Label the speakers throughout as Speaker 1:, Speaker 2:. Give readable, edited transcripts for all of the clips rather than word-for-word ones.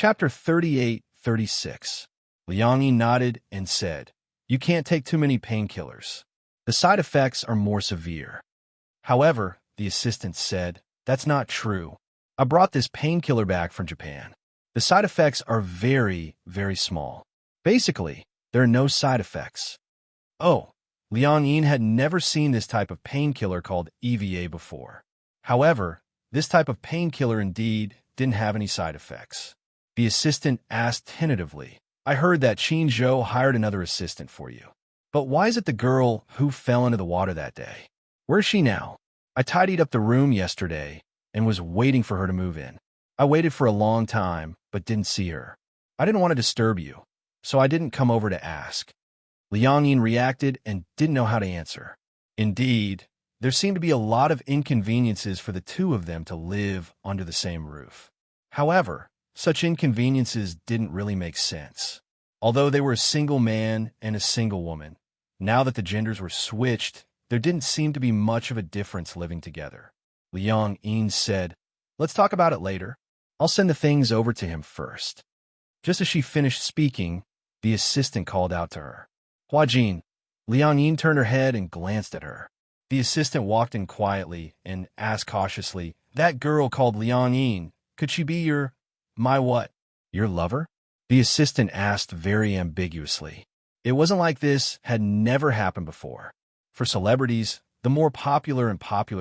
Speaker 1: Chapter 38-36. Liang nodded and said, "You can't take too many painkillers. The side effects are more severe." However, the assistant said, "That's not true. I brought this painkiller back from Japan. The side effects are very, very small. Basically, there are no side effects." Oh, Liang Yin had never seen this type of painkiller called EVA before. However, this type of painkiller indeed didn't have any side effects. The assistant asked tentatively, "I heard that Qin Zhou hired another assistant for you. But why is it the girl who fell into the water that day? Where's she now? I tidied up the room yesterday and was waiting for her to move in. I waited for a long time, but didn't see her. I didn't want to disturb you, so I didn't come over to ask." Liang Yin reacted and didn't know how to answer. Indeed, there seemed to be a lot of inconveniences for the two of them to live under the same roof. However, such inconveniences didn't really make sense. Although they were a single man and a single woman, now that the genders were switched, there didn't seem to be much of a difference living together. Liang Yin said, "Let's talk about it later. I'll send the things over to him first." Just as she finished speaking, the assistant called out to her, "Huajin." Liang Yin turned her head and glanced at her. The assistant walked in quietly and asked cautiously, "That girl called Liang Yin, could she be my what? Your lover?" The assistant asked very ambiguously. It wasn't like this had never happened before. For celebrities, the more popular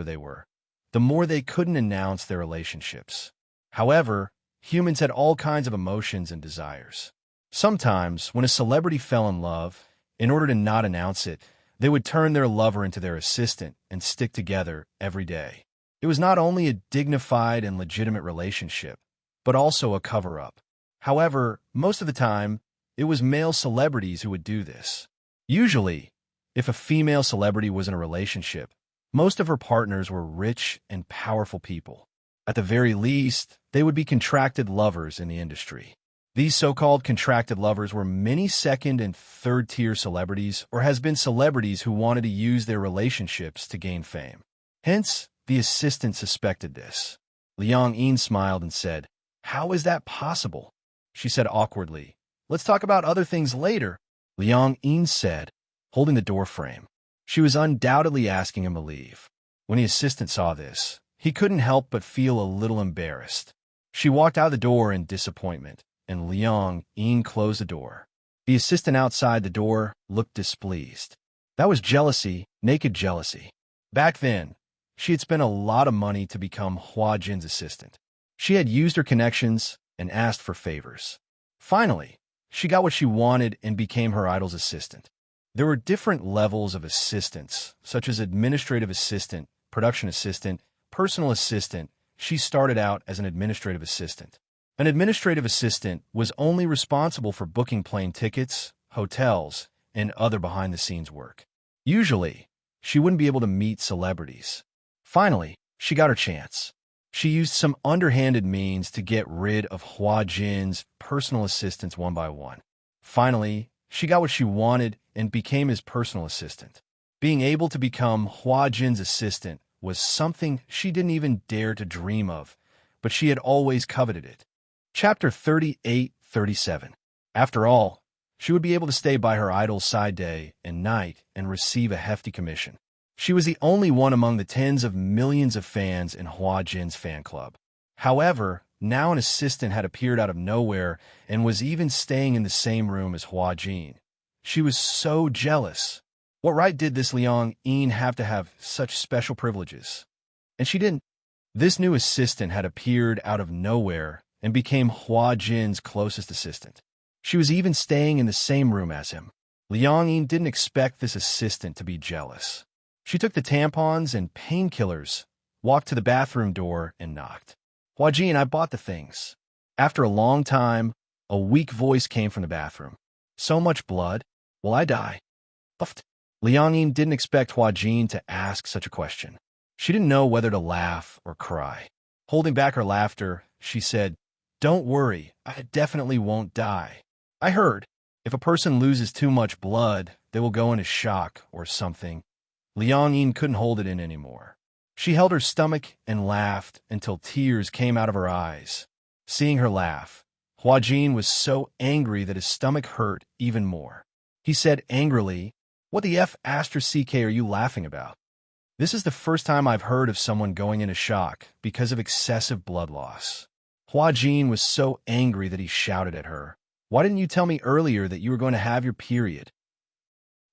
Speaker 1: they were, the more they couldn't announce their relationships. However, humans had all kinds of emotions and desires. Sometimes, when a celebrity fell in love, in order to not announce it, they would turn their lover into their assistant and stick together every day. It was not only a dignified and legitimate relationship, but also a cover-up. However, most of the time, it was male celebrities who would do this. Usually, if a female celebrity was in a relationship, most of her partners were rich and powerful people. At the very least, they would be contracted lovers in the industry. These so-called contracted lovers were many second- and third-tier celebrities or has been celebrities who wanted to use their relationships to gain fame. Hence, the assistant suspected this. Liang Yin smiled and said, "How is that possible?" She said awkwardly, "Let's talk about other things later," Liang Yin said, holding the door frame. She was undoubtedly asking him to leave. When the assistant saw this, he couldn't help but feel a little embarrassed. She walked out the door in disappointment, and Liang Yin closed the door. The assistant outside the door looked displeased. That was jealousy, naked jealousy. Back then, she had spent a lot of money to become Hua Jin's assistant. She had used her connections and asked for favors. Finally, she got what she wanted and became her idol's assistant. There were different levels of assistants, such as administrative assistant, production assistant, personal assistant. She started out as an administrative assistant. An administrative assistant was only responsible for booking plane tickets, hotels, and other behind-the-scenes work. Usually, she wouldn't be able to meet celebrities. Finally, she got her chance. She used some underhanded means to get rid of Hua Jin's personal assistants one by one. Finally, she got what she wanted and became his personal assistant. Being able to become Hua Jin's assistant was something she didn't even dare to dream of, but she had always coveted it. Chapter 38-37. After all, she would be able to stay by her idol's side day and night and receive a hefty commission. She was the only one among the tens of millions of fans in Hua Jin's fan club. However, now an assistant had appeared out of nowhere and was even staying in the same room as Hua Jin. She was so jealous. What right did this Liang Yin have to have such special privileges? And she didn't. This new assistant had appeared out of nowhere and became Hua Jin's closest assistant. She was even staying in the same room as him. Liang Yin didn't expect this assistant to be jealous. She took the tampons and painkillers, walked to the bathroom door, and knocked. "Hua Jin, I bought the things." After a long time, a weak voice came from the bathroom. "So much blood. Will I die?" Puffed. Liang Yin didn't expect Hua Jin to ask such a question. She didn't know whether to laugh or cry. Holding back her laughter, she said, "Don't worry, I definitely won't die. I heard, if a person loses too much blood, they will go into shock or something." Liang Yin couldn't hold it in anymore. She held her stomach and laughed until tears came out of her eyes. Seeing her laugh, Hua Jin was so angry that his stomach hurt even more. He said angrily, "What the F*** are you laughing about? This is the first time I've heard of someone going into shock because of excessive blood loss." Hua Jin was so angry that he shouted at her, "Why didn't you tell me earlier that you were going to have your period?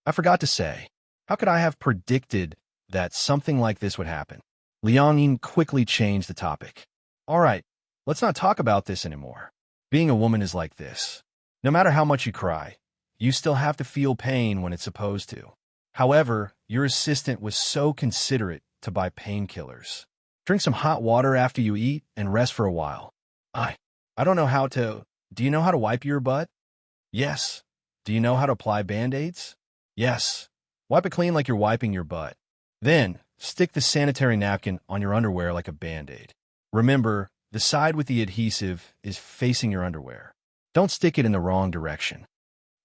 Speaker 1: I forgot to say. How could I have predicted that something like this would happen?" Liang Yin quickly changed the topic. "All right, let's not talk about this anymore. Being a woman is like this. No matter how much you cry, you still have to feel pain when it's supposed to. However, your assistant was so considerate to buy painkillers. Drink some hot water after you eat and rest for a while. I don't know how to... Do you know how to wipe your butt? Yes. Do you know how to apply Band-Aids? Yes. Wipe it clean like you're wiping your butt. Then, stick the sanitary napkin on your underwear like a Band-Aid. Remember, the side with the adhesive is facing your underwear. Don't stick it in the wrong direction."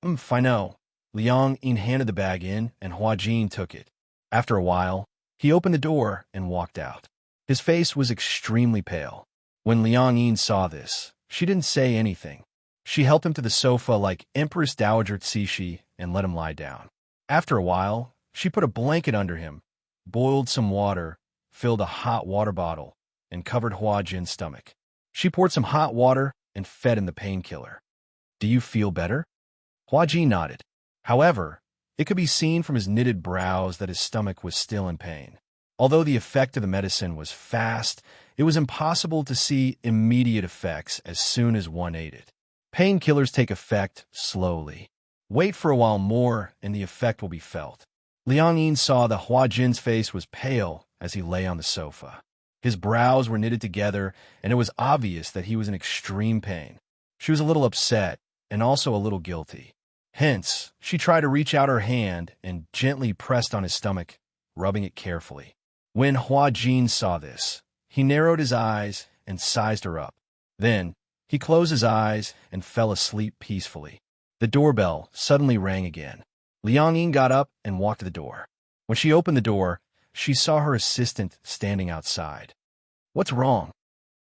Speaker 1: I know." Liang Yin handed the bag in, and Hua Jin took it. After a while, he opened the door and walked out. His face was extremely pale. When Liang Yin saw this, she didn't say anything. She helped him to the sofa like Empress Dowager Cixi and let him lie down. After a while, she put a blanket under him, boiled some water, filled a hot water bottle, and covered Hua Jin's stomach. She poured some hot water and fed him the painkiller. "Do you feel better?" Hua Jin nodded. However, it could be seen from his knitted brows that his stomach was still in pain. Although the effect of the medicine was fast, it was impossible to see immediate effects as soon as one ate it. Painkillers take effect slowly. Wait for a while more and the effect will be felt. Liang Yin saw that Hua Jin's face was pale as he lay on the sofa. His brows were knitted together, and it was obvious that he was in extreme pain. She was a little upset and also a little guilty. Hence, she tried to reach out her hand and gently pressed on his stomach, rubbing it carefully. When Hua Jin saw this, he narrowed his eyes and sized her up. Then, he closed his eyes and fell asleep peacefully. The doorbell suddenly rang again. Liang Yin got up and walked to the door. When she opened the door, she saw her assistant standing outside. "What's wrong?"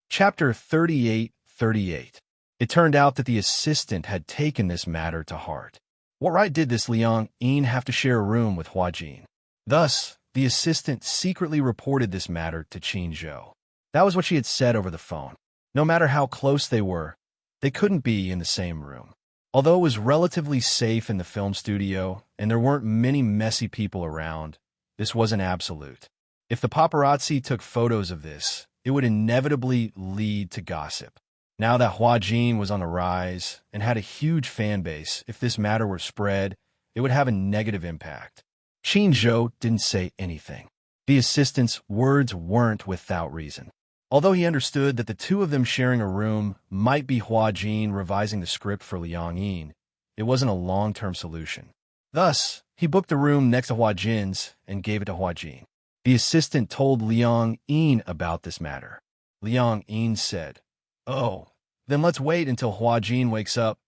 Speaker 1: Chapter 38:38. It turned out that the assistant had taken this matter to heart. What right did this Liang Yin have to share a room with Hua Jin? Thus, the assistant secretly reported this matter to Qin Zhou. That was what she had said over the phone. No matter how close they were, they couldn't be in the same room. Although it was relatively safe in the film studio and there weren't many messy people around, this wasn't absolute. If the paparazzi took photos of this, it would inevitably lead to gossip. Now that Hua Jin was on the rise and had a huge fan base, if this matter were spread, it would have a negative impact. Qin Zhou didn't say anything. The assistant's words weren't without reason. Although he understood that the two of them sharing a room might be Hua Jin revising the script for Liang Yin, it wasn't a long-term solution. Thus, he booked a room next to Hua Jin's and gave it to Hua Jin. The assistant told Liang Yin about this matter. Liang Yin said, "Oh, then let's wait until Hua Jin wakes up."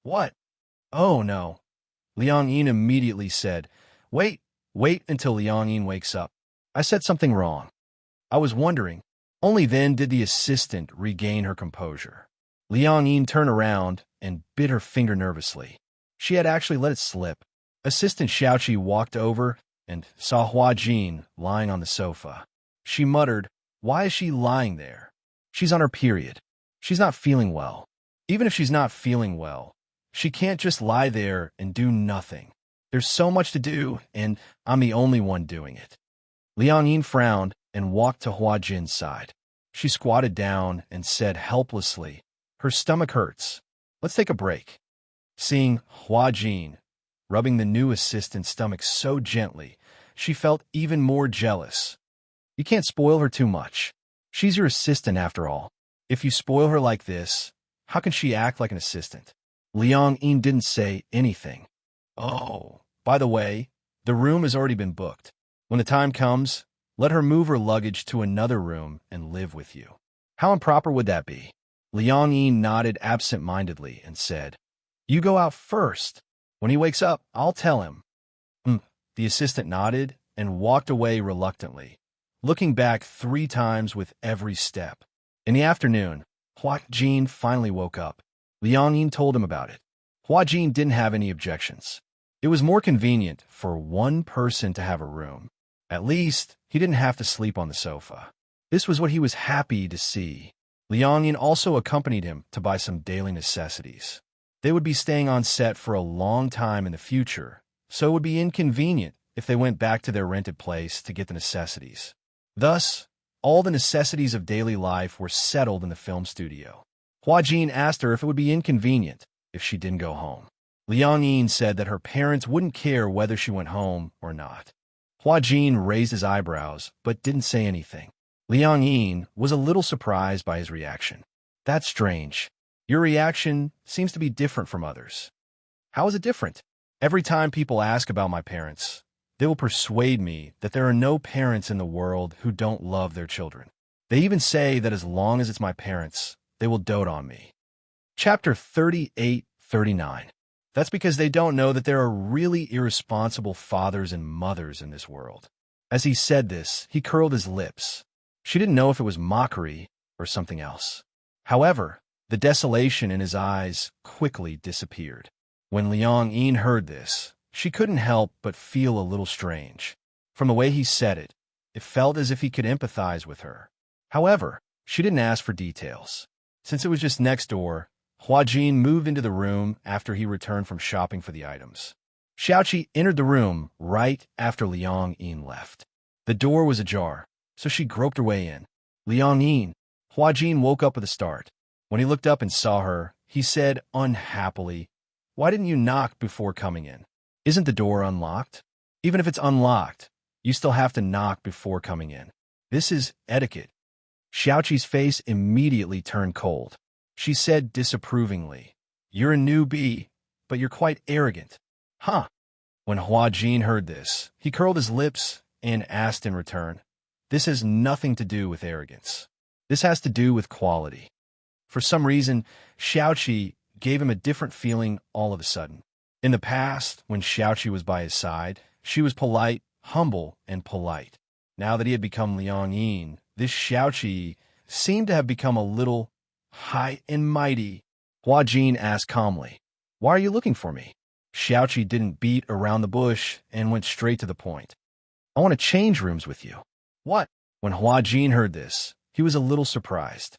Speaker 1: "What?" "Oh, no." Liang Yin immediately said, Wait until Liang Yin wakes up. I said something wrong. I was wondering." Only then did the assistant regain her composure. Liang Yin turned around and bit her finger nervously. She had actually let it slip. Assistant Xiaoqi walked over and saw Hua Jin lying on the sofa. She muttered, "Why is she lying there? She's on her period. She's not feeling well. Even if she's not feeling well, she can't just lie there and do nothing. There's so much to do, and I'm the only one doing it." Liang Yin frowned and walked to Hua Jin's side. She squatted down and said helplessly, "Her stomach hurts. Let's take a break." Seeing Hua Jin rubbing the new assistant's stomach so gently, she felt even more jealous. You can't spoil her too much. She's your assistant after all. If you spoil her like this, how can she act like an assistant? Liang Yin didn't say anything. "Oh, by the way, the room has already been booked. When the time comes, let her move her luggage to another room and live with you." How improper would that be? Liang Yin nodded absent-mindedly and said, "You go out first. When he wakes up, I'll tell him." The assistant nodded and walked away reluctantly, looking back 3 times with every step. In the afternoon, Hua Jin finally woke up. Liang Yin told him about it. Hua Jin didn't have any objections. It was more convenient for one person to have a room. At least, he didn't have to sleep on the sofa. This was what he was happy to see. Liang Yin also accompanied him to buy some daily necessities. They would be staying on set for a long time in the future, so it would be inconvenient if they went back to their rented place to get the necessities. Thus, all the necessities of daily life were settled in the film studio. Hua Jin asked her if it would be inconvenient if she didn't go home. Liang Yin said that her parents wouldn't care whether she went home or not. Hua Jin raised his eyebrows but didn't say anything. Liang Yin was a little surprised by his reaction. That's strange. Your reaction seems to be different from others. How is it different? Every time people ask about my parents, they will persuade me that there are no parents in the world who don't love their children. They even say that as long as it's my parents, they will dote on me. Chapter 38-39. That's because they don't know that there are really irresponsible fathers and mothers in this world. As he said this, he curled his lips. She didn't know if it was mockery or something else. However, the desolation in his eyes quickly disappeared. When Liang Yin heard this, she couldn't help but feel a little strange. From the way he said it, it felt as if he could empathize with her. However, she didn't ask for details. Since it was just next door, Hua Jin moved into the room after he returned from shopping for the items. Xiaoqi entered the room right after Liang Yin left. The door was ajar, so she groped her way in. Liang Yin. Hua Jin woke up with a start. When he looked up and saw her, he said unhappily, "Why didn't you knock before coming in? Isn't the door unlocked? Even if it's unlocked, you still have to knock before coming in. This is etiquette." Xiaoqi's face immediately turned cold. She said disapprovingly, "You're a newbie, but you're quite arrogant." Huh. When Hua Jin heard this, he curled his lips and asked in return, "This has nothing to do with arrogance. This has to do with quality." For some reason, Xiaoqi gave him a different feeling all of a sudden. In the past, when Xiaoqi was by his side, she was polite, humble, and polite. Now that he had become Liang Yin, this Xiaoqi seemed to have become a little high and mighty. Hua Jin asked calmly, "Why are you looking for me?" Xiaoqi didn't beat around the bush and went straight to the point. "I want to change rooms with you." "What?" When Hua Jin heard this, he was a little surprised.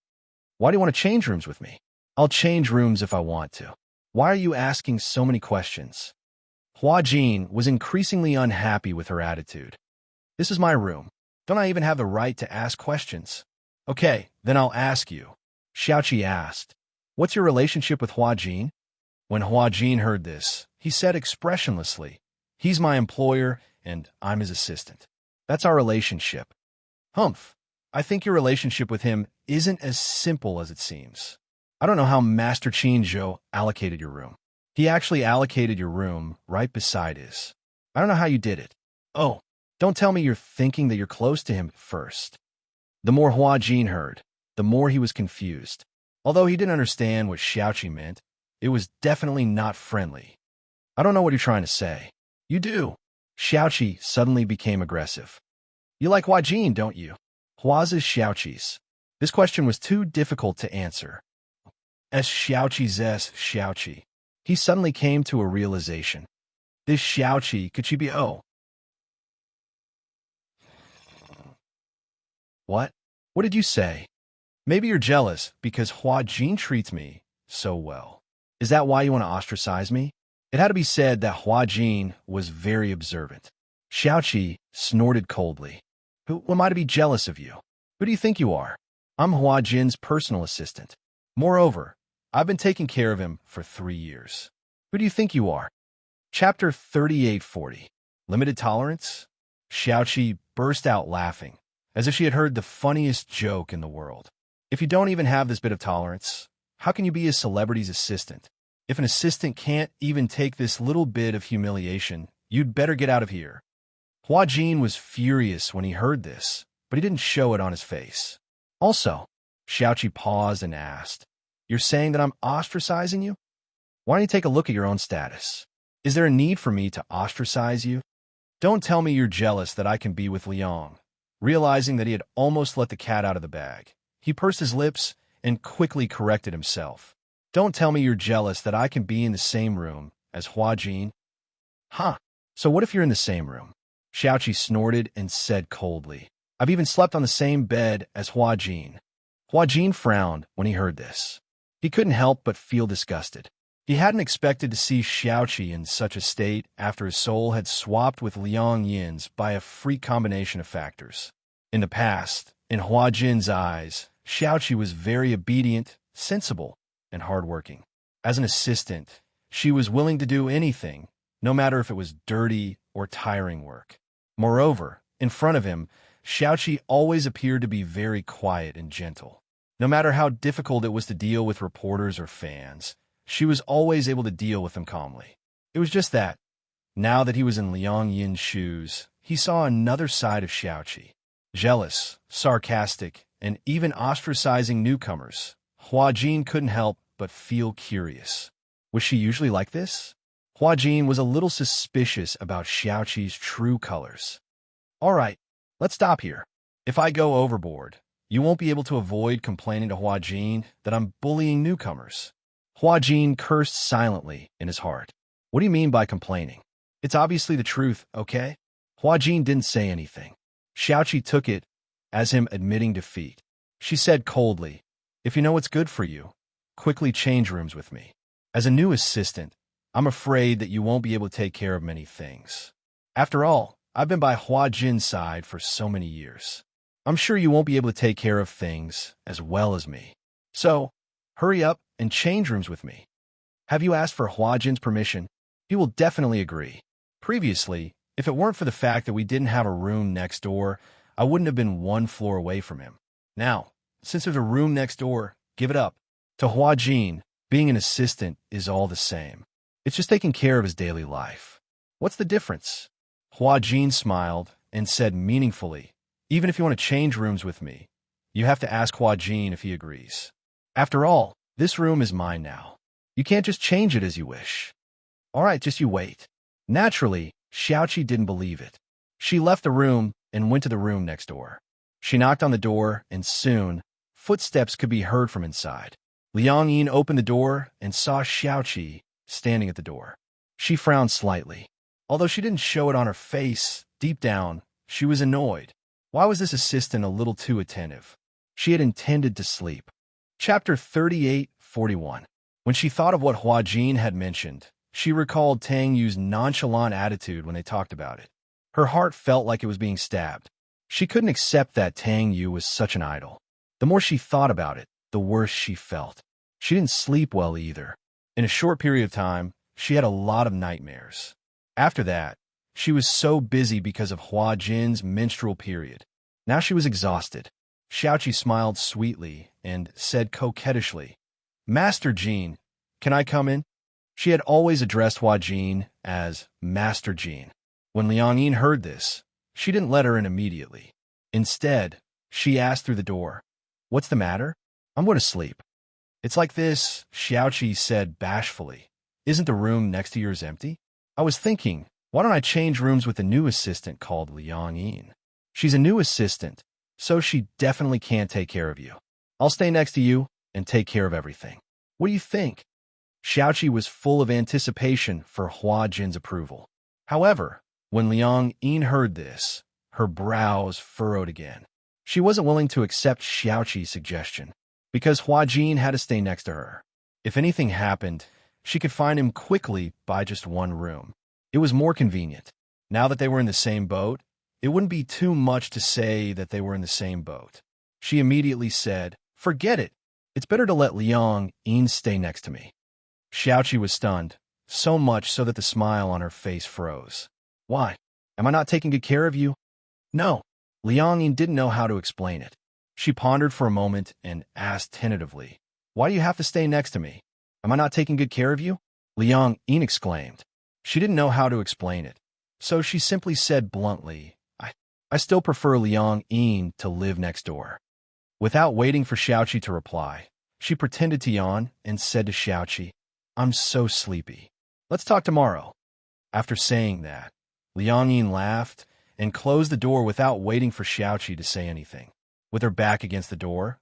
Speaker 1: "Why do you want to change rooms with me?" "I'll change rooms if I want to." "Why are you asking so many questions?" Hua Jin was increasingly unhappy with her attitude. "This is my room. Don't I even have the right to ask questions?" "Okay, then I'll ask you." Xiaoqi asked, "What's your relationship with Hua Jin?" When Hua Jin heard this, he said expressionlessly, "He's my employer and I'm his assistant. That's our relationship." "Humph. I think your relationship with him isn't as simple as it seems. I don't know how Master Qin Zhou allocated your room. He actually allocated your room right beside his. I don't know how you did it." "Oh, don't tell me you're thinking that you're close to him first." The more Hua Jin heard, the more he was confused. Although he didn't understand what Xiaoqi meant, it was definitely not friendly. "I don't know what you're trying to say." "You do." Xiaoqi suddenly became aggressive. "You like Hua Jin, don't you?" Hua's is Xiaoqi's. This question was too difficult to answer. As Xiaoqi's Xiaoqi. He suddenly came to a realization. This Xiaoqi, could she be What? What did you say? Maybe you're jealous because Hua Jin treats me so well. Is that why you want to ostracize me? It had to be said that Hua Jin was very observant. Xiaoqi snorted coldly. Who am I to be jealous of you? Who do you think you are? I'm Hua Jin's personal assistant. Moreover, I've been taking care of him for 3 years. Who do you think you are? Chapter 38-40. Limited Tolerance? Xiaoqi burst out laughing, as if she had heard the funniest joke in the world. If you don't even have this bit of tolerance, how can you be a celebrity's assistant? If an assistant can't even take this little bit of humiliation, you'd better get out of here. Hua Jin was furious when he heard this, but he didn't show it on his face. Also, Xiaoqi paused and asked, "You're saying that I'm ostracizing you? Why don't you take a look at your own status? Is there a need for me to ostracize you? Don't tell me you're jealous that I can be with Liang." Realizing that he had almost let the cat out of the bag, he pursed his lips and quickly corrected himself. Don't tell me you're jealous that I can be in the same room as Hua Jin. Huh. So what if you're in the same room? Xiaoqi snorted and said coldly. I've even slept on the same bed as Hua Jin. Hua Jin frowned when he heard this. He couldn't help but feel disgusted. He hadn't expected to see Xiaoqi in such a state after his soul had swapped with Liang Yin's by a freak combination of factors. In the past, in Hua Jin's eyes, Xiaoqi was very obedient, sensible, and hardworking. As an assistant, she was willing to do anything, no matter if it was dirty or tiring work. Moreover, in front of him, Xiaoqi always appeared to be very quiet and gentle. No matter how difficult it was to deal with reporters or fans, she was always able to deal with them calmly. It was just that, now that he was in Liang Yin's shoes, he saw another side of Xiaoqi. Jealous, sarcastic, and even ostracizing newcomers, Hua Jin couldn't help but feel curious. Was she usually like this? Hua Jin was a little suspicious about Xiaoqi's true colors. All right, let's stop here. If I go overboard, you won't be able to avoid complaining to Hua Jin that I'm bullying newcomers. Hua Jin cursed silently in his heart. What do you mean by complaining? It's obviously the truth, okay? Hua Jin didn't say anything. Xiaoqi took it as him admitting defeat. She said coldly, if you know what's good for you, quickly change rooms with me. As a new assistant, I'm afraid that you won't be able to take care of many things. After all, I've been by Hua Jin's side for so many years. I'm sure you won't be able to take care of things as well as me. So, hurry up and change rooms with me. Have you asked for Hua Jin's permission? He will definitely agree. Previously, if it weren't for the fact that we didn't have a room next door, I wouldn't have been one floor away from him. Now, since there's a room next door, give it up. To Hua Jin, being an assistant is all the same. It's just taking care of his daily life. What's the difference? Hua Jin smiled and said meaningfully, even if you want to change rooms with me, you have to ask Hua Jin if he agrees. After all, this room is mine now. You can't just change it as you wish. All right, just you wait. Naturally, Xiaoqi didn't believe it. She left the room and went to the room next door. She knocked on the door, and soon, footsteps could be heard from inside. Liang Yin opened the door and saw Xiaoqi standing at the door. She frowned slightly. Although she didn't show it on her face, deep down, she was annoyed. Why was this assistant a little too attentive? She had intended to sleep. Chapter 38:41. When she thought of what Hua Jin had mentioned, she recalled Tang Yu's nonchalant attitude when they talked about it. Her heart felt like it was being stabbed. She couldn't accept that Tang Yu was such an idol. The more she thought about it, the worse she felt. She didn't sleep well either. In a short period of time, she had a lot of nightmares. After that, she was so busy because of Hua Jin's menstrual period. Now she was exhausted. Xiaoqi smiled sweetly and said coquettishly, Master Jin, can I come in? She had always addressed Hua Jin as Master Jin. When Liang Yin heard this, she didn't let her in immediately. Instead, she asked through the door, What's the matter? I'm going to sleep. It's like this, Xiaoqi said bashfully. Isn't the room next to yours empty? I was thinking, why don't I change rooms with a new assistant called Liang Yin? She's a new assistant, so she definitely can't take care of you. I'll stay next to you and take care of everything. What do you think? Xiaoqi was full of anticipation for Hua Jin's approval. However, when Liang Yin heard this, her brows furrowed again. She wasn't willing to accept Xiaoqi's suggestion, because Hua Jin had to stay next to her. If anything happened, she could find him quickly by just one room. It was more convenient. Now that they were in the same boat, it wouldn't be too much to say that they were in the same boat. She immediately said, Forget it. It's better to let Liang Yin stay next to me. Xiaoqi was stunned, so much so that the smile on her face froze. Why? Am I not taking good care of you? No. Liang Yin didn't know how to explain it. She pondered for a moment and asked tentatively, Why do you have to stay next to me? Am I not taking good care of you? Liang Yin exclaimed. She didn't know how to explain it, so she simply said bluntly, I still prefer Liang Yin to live next door. Without waiting for Xiaoqi to reply, she pretended to yawn and said to Xiaoqi, I'm so sleepy. Let's talk tomorrow. After saying that, Liang Yin laughed and closed the door without waiting for Xiaoqi to say anything. With her back against the door,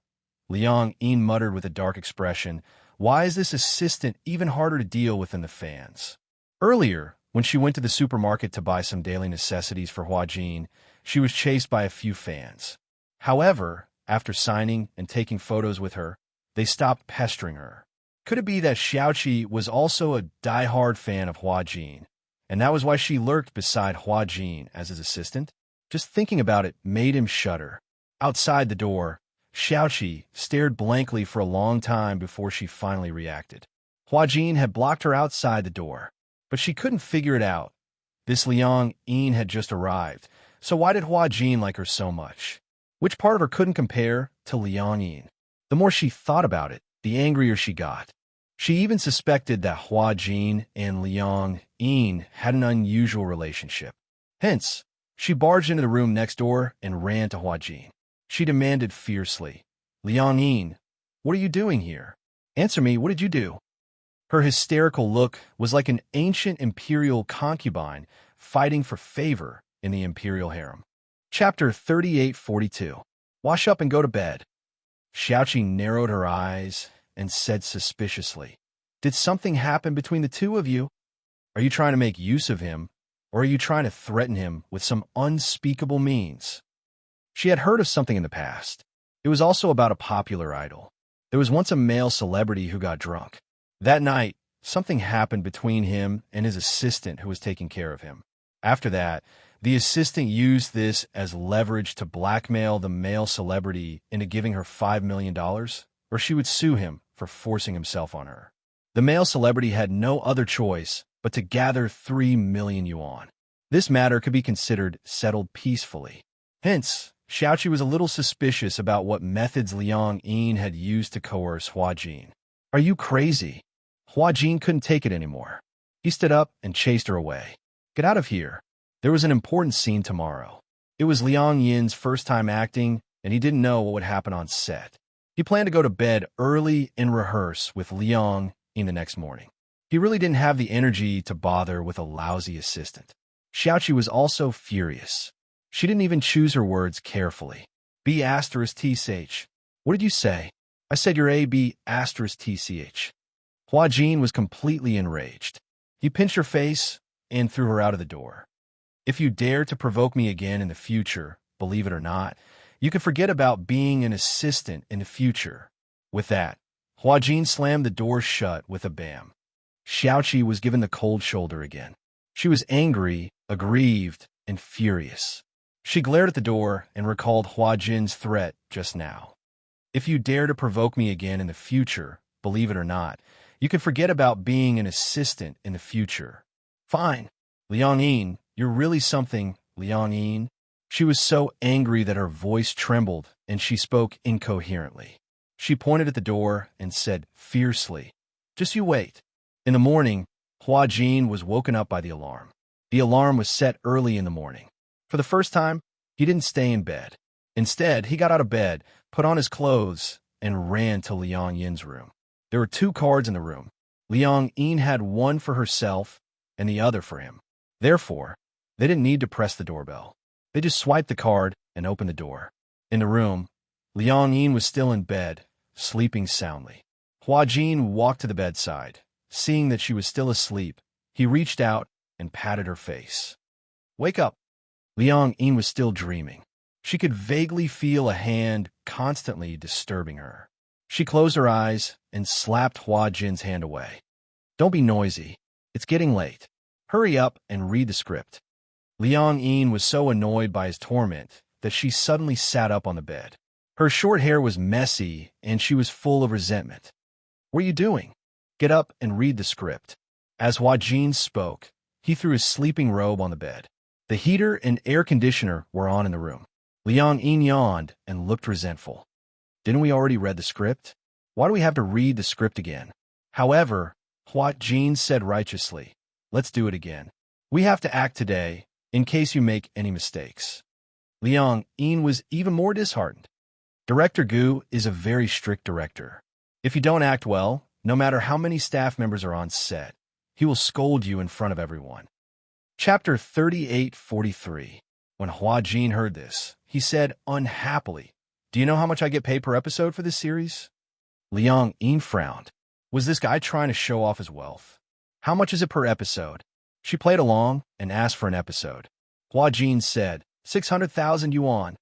Speaker 1: Liang Yin muttered with a dark expression, Why is this assistant even harder to deal with than the fans? Earlier, when she went to the supermarket to buy some daily necessities for Huajin, she was chased by a few fans. However, after signing and taking photos with her, they stopped pestering her. Could it be that Xiaoqi was also a die-hard fan of Huajin, and that was why she lurked beside Huajin as his assistant? Just thinking about it made him shudder. Outside the door, Xiaoqi stared blankly for a long time before she finally reacted. Huajin had blocked her outside the door, but she couldn't figure it out. This Liang Yin had just arrived, so why did Huajin like her so much? Which part of her couldn't compare to Liang Yin? The more she thought about it, the angrier she got. She even suspected that Huajin and Liang Yin had an unusual relationship. Hence, she barged into the room next door and ran to Huajin. She demanded fiercely, "Liang Yin, what are you doing here? Answer me, what did you do?" Her hysterical look was like an ancient imperial concubine fighting for favor in the imperial harem. Chapter 3842. Wash up and go to bed. Xiaoqi narrowed her eyes and said suspiciously, "Did something happen between the two of you? Are you trying to make use of him, or are you trying to threaten him with some unspeakable means?" She had heard of something in the past. It was also about a popular idol. There was once a male celebrity who got drunk. That night, something happened between him and his assistant who was taking care of him. After that, the assistant used this as leverage to blackmail the male celebrity into giving her $5 million, or she would sue him for forcing himself on her. The male celebrity had no other choice but to gather 3 million yuan. This matter could be considered settled peacefully. Hence, Xiaoqi was a little suspicious about what methods Liang Yin had used to coerce Huajin. "Are you crazy?" Huajin couldn't take it anymore. He stood up and chased her away. "Get out of here. There was an important scene tomorrow." It was Liang Yin's first time acting, and he didn't know what would happen on set. He planned to go to bed early and rehearse with Liang Yin the next morning. He really didn't have the energy to bother with a lousy assistant. Xiaoqi was also furious. She didn't even choose her words carefully. B*TCH. What did you say? I said you're A*TCH. Huajin was completely enraged. He pinched her face and threw her out of the door. "If you dare to provoke me again in the future, believe it or not, you can forget about being an assistant in the future." With that, Huajin slammed the door shut with a bam. Xiaoqi was given the cold shoulder again. She was angry, aggrieved, and furious. She glared at the door and recalled Huajin's threat just now. "If you dare to provoke me again in the future, believe it or not, you can forget about being an assistant in the future." "Fine. Liang Yin, you're really something, Liang Yin." She was so angry that her voice trembled and she spoke incoherently. She pointed at the door and said fiercely, "Just you wait." In the morning, Huajin was woken up by the alarm. The alarm was set early in the morning. For the first time, he didn't stay in bed. Instead, he got out of bed, put on his clothes, and ran to Liang Yin's room. There were 2 cards in the room. Liang Yin had one for herself and the other for him. Therefore, they didn't need to press the doorbell. They just swiped the card and opened the door. In the room, Liang Yin was still in bed, sleeping soundly. Huajin walked to the bedside. Seeing that she was still asleep, he reached out and patted her face. "Wake up." Liang Yin was still dreaming. She could vaguely feel a hand constantly disturbing her. She closed her eyes and slapped Huajin's hand away. "Don't be noisy. It's getting late. Hurry up and read the script." Liang Yin was so annoyed by his torment that she suddenly sat up on the bed. Her short hair was messy and she was full of resentment. "What are you doing? Get up and read the script." As Huajin spoke, he threw his sleeping robe on the bed. The heater and air conditioner were on in the room. Liang Yin yawned and looked resentful. "Didn't we already read the script? Why do we have to read the script again?" However, Huajin said righteously, "Let's do it again. We have to act today, in case you make any mistakes." Liang Yin was even more disheartened. Director Gu is a very strict director. If you don't act well, no matter how many staff members are on set, he will scold you in front of everyone. Chapter 3843. When Huajin heard this, he said unhappily, "Do you know how much I get paid per episode for this series?" Liang Yin frowned. Was this guy trying to show off his wealth? How much is it per episode? She played along and asked for an episode. Hua Jin said, 600,000 yuan.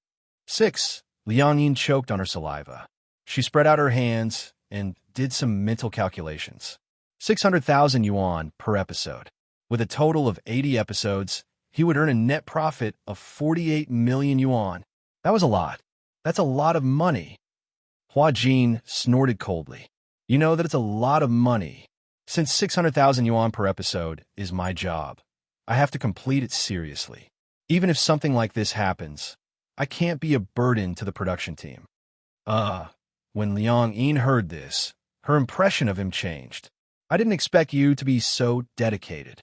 Speaker 1: 6. Liang Yin choked on her saliva. She spread out her hands and did some mental calculations. 600,000 yuan per episode. With a total of 80 episodes, he would earn a net profit of 48 million yuan. That was a lot. That's a lot of money. Hua Jin snorted coldly. You know that it's a lot of money. Since 600,000 yuan per episode is my job, I have to complete it seriously. Even if something like this happens, I can't be a burden to the production team. When Liang Yin heard this, her impression of him changed. I didn't expect you to be so dedicated.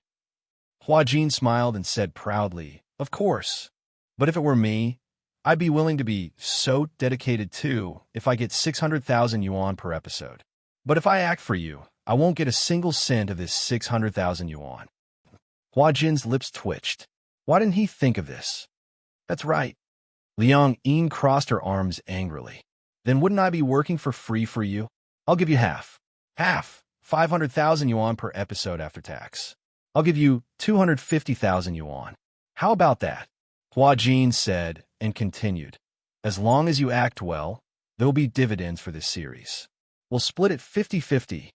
Speaker 1: Hua Jin smiled and said proudly, of course. But if it were me, I'd be willing to be so dedicated too if I get 600,000 yuan per episode. But if I act for you, I won't get a single cent of this 600,000 yuan. Hua Jin's lips twitched. Why didn't he think of this? That's right. Liang Yin crossed her arms angrily. Then wouldn't I be working for free for you? I'll give you half. Half. 500,000 yuan per episode after tax. I'll give you 250,000 yuan. How about that? Hua Jin said and continued. As long as you act well, there'll be dividends for this series. We'll split it 50-50.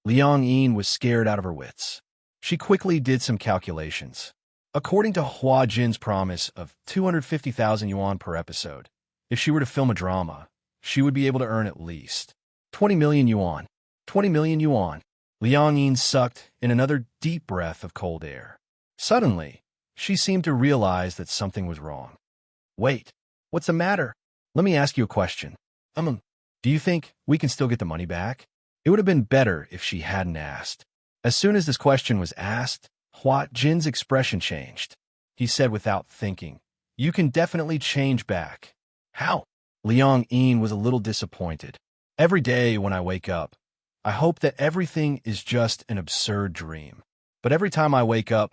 Speaker 1: Liang Yin was scared out of her wits. She quickly did some calculations. According to Hua Jin's promise of 250,000 yuan per episode, if she were to film a drama, she would be able to earn at least 20 million yuan. 20 million yuan. Liang Yin sucked in another deep breath of cold air. Suddenly, she seemed to realize that something was wrong. Wait, what's the matter? Let me ask you a question. Do you think we can still get the money back? It would have been better if she hadn't asked. As soon as this question was asked, Hua Jin's expression changed. He said without thinking, you can definitely change back. How? Liang Yin was a little disappointed. Every day when I wake up, I hope that everything is just an absurd dream. But every time I wake up,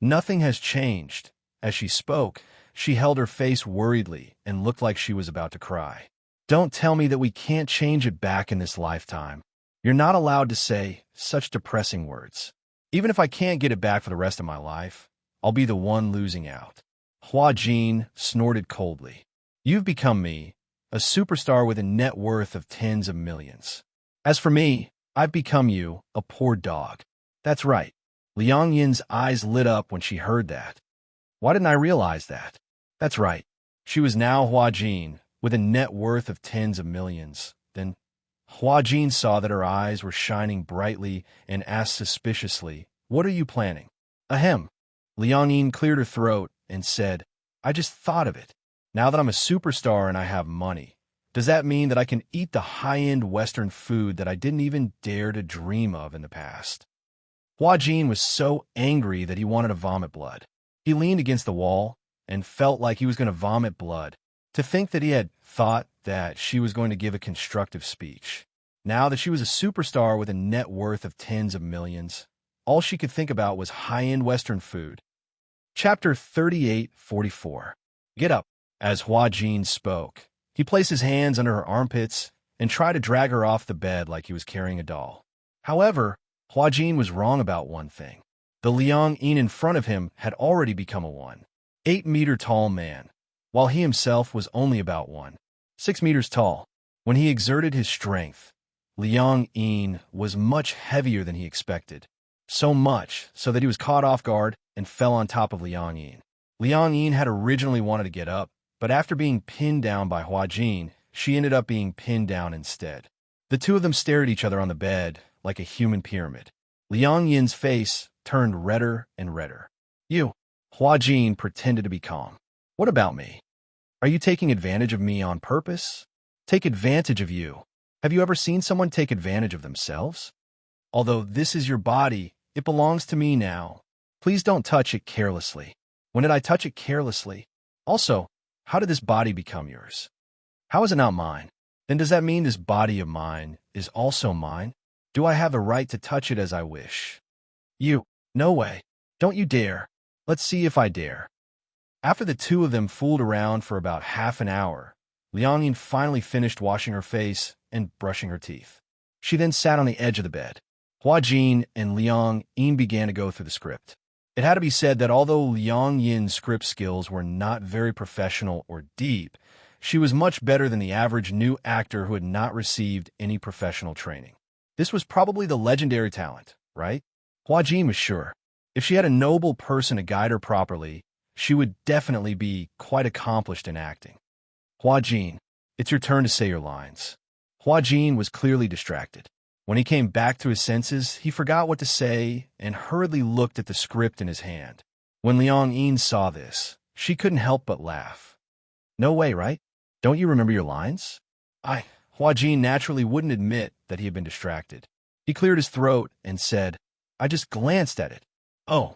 Speaker 1: nothing has changed. As she spoke, she held her face worriedly and looked like she was about to cry. Don't tell me that we can't change it back in this lifetime. You're not allowed to say such depressing words. Even if I can't get it back for the rest of my life, I'll be the one losing out. Hua Jin snorted coldly. You've become me, a superstar with a net worth of tens of millions. As for me, I've become you, a poor dog. That's right. Liang Yin's eyes lit up when she heard that. Why didn't I realize that? That's right. She was now Hua Jin, with a net worth of tens of millions. Then Hua Jin saw that her eyes were shining brightly and asked suspiciously, what are you planning? Ahem. Liang Yin cleared her throat and said, I just thought of it. Now that I'm a superstar and I have money, does that mean that I can eat the high-end Western food that I didn't even dare to dream of in the past? Hua Jin was so angry that he wanted to vomit blood. He leaned against the wall and felt like he was going to vomit blood. To think that he had thought that she was going to give a constructive speech. Now that she was a superstar with a net worth of tens of millions, all she could think about was high-end Western food. Chapter 38:44. Get up. As Hua Jin spoke, he placed his hands under her armpits and tried to drag her off the bed like he was carrying a doll. However, Hua Jin was wrong about one thing. The Liang Yin in front of him had already become a 1.8-meter tall man, while he himself was only about 1.6 meters tall. When he exerted his strength, Liang Yin was much heavier than he expected. So much so that he was caught off guard and fell on top of Liang Yin. Liang Yin had originally wanted to get up, but after being pinned down by Hua Jin, she ended up being pinned down instead. The two of them stared at each other on the bed like a human pyramid. Liang Yin's face turned redder and redder. You. Hua Jin pretended to be calm. What about me? Are you taking advantage of me on purpose? Take advantage of you. Have you ever seen someone take advantage of themselves? Although this is your body, it belongs to me now. Please don't touch it carelessly. When did I touch it carelessly? Also, how did this body become yours? How is it not mine? Then does that mean this body of mine is also mine? Do I have the right to touch it as I wish? You. No way. Don't you dare. Let's see if I dare. After the two of them fooled around for about half an hour, Liang Yin finally finished washing her face and brushing her teeth. She then sat on the edge of the bed. Hua Jin and Liang Yin began to go through the script. It had to be said that although Liang Yin's script skills were not very professional or deep, she was much better than the average new actor who had not received any professional training. This was probably the legendary talent, right? Hua Jin was sure. If she had a noble person to guide her properly, she would definitely be quite accomplished in acting. Hua Jin, it's your turn to say your lines. Hua Jin was clearly distracted. When he came back to his senses, he forgot what to say and hurriedly looked at the script in his hand. When Liang Yin saw this, she couldn't help but laugh. No way, right? Don't you remember your lines? Hua Jin naturally wouldn't admit that he had been distracted. He cleared his throat and said, I just glanced at it. Oh.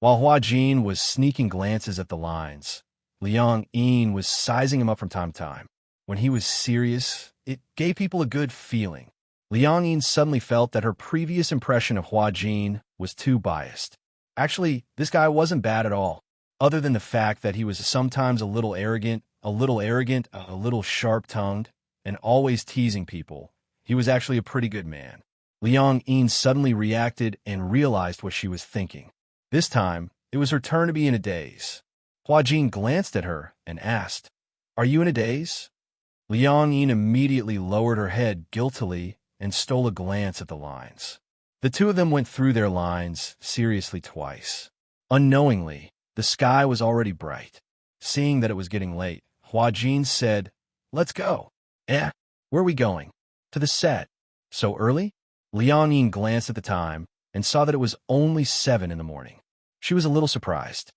Speaker 1: While Hua Jin was sneaking glances at the lines, Liang Yin was sizing him up from time to time. When he was serious, it gave people a good feeling. Liang Yin suddenly felt that her previous impression of Hua Jin was too biased. Actually, this guy wasn't bad at all, other than the fact that he was sometimes a little arrogant, a little sharp-tongued, and always teasing people. He was actually a pretty good man. Liang Yin suddenly reacted and realized what she was thinking. This time, it was her turn to be in a daze. Hua Jin glanced at her and asked, Are you in a daze? Liang Yin immediately lowered her head guiltily and stole a glance at the lines. The two of them went through their lines seriously twice. Unknowingly, the sky was already bright. Seeing that it was getting late, Hua Jin said, Let's go. Where are we going? To the set. So early? Liang Yin glanced at the time and saw that it was only 7 in the morning. She was a little surprised.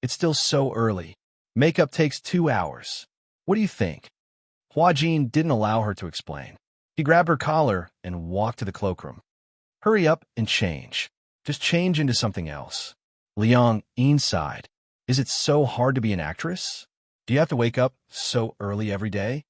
Speaker 1: It's still so early. Makeup takes 2 hours. What do you think? Hua Jin didn't allow her to explain. He grabbed her collar and walked to the cloakroom. Hurry up and change. Just change into something else. Liang Yin sighed. Is it so hard to be an actress? Do you have to wake up so early every day?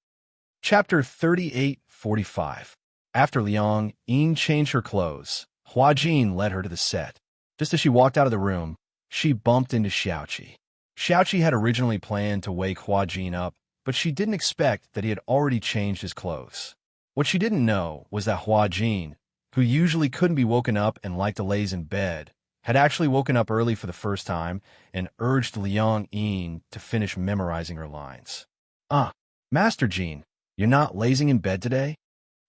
Speaker 1: Chapter 38:45. After Liang Yin changed her clothes, Hua Jin led her to the set. Just as she walked out of the room, she bumped into Xiaoqi. Xiaoqi had originally planned to wake Hua Jin up, but she didn't expect that he had already changed his clothes. What she didn't know was that Hua Jin, who usually couldn't be woken up and liked to laze in bed, had actually woken up early for the first time and urged Liang Yin to finish memorizing her lines. Master Jin, you're not lazing in bed today?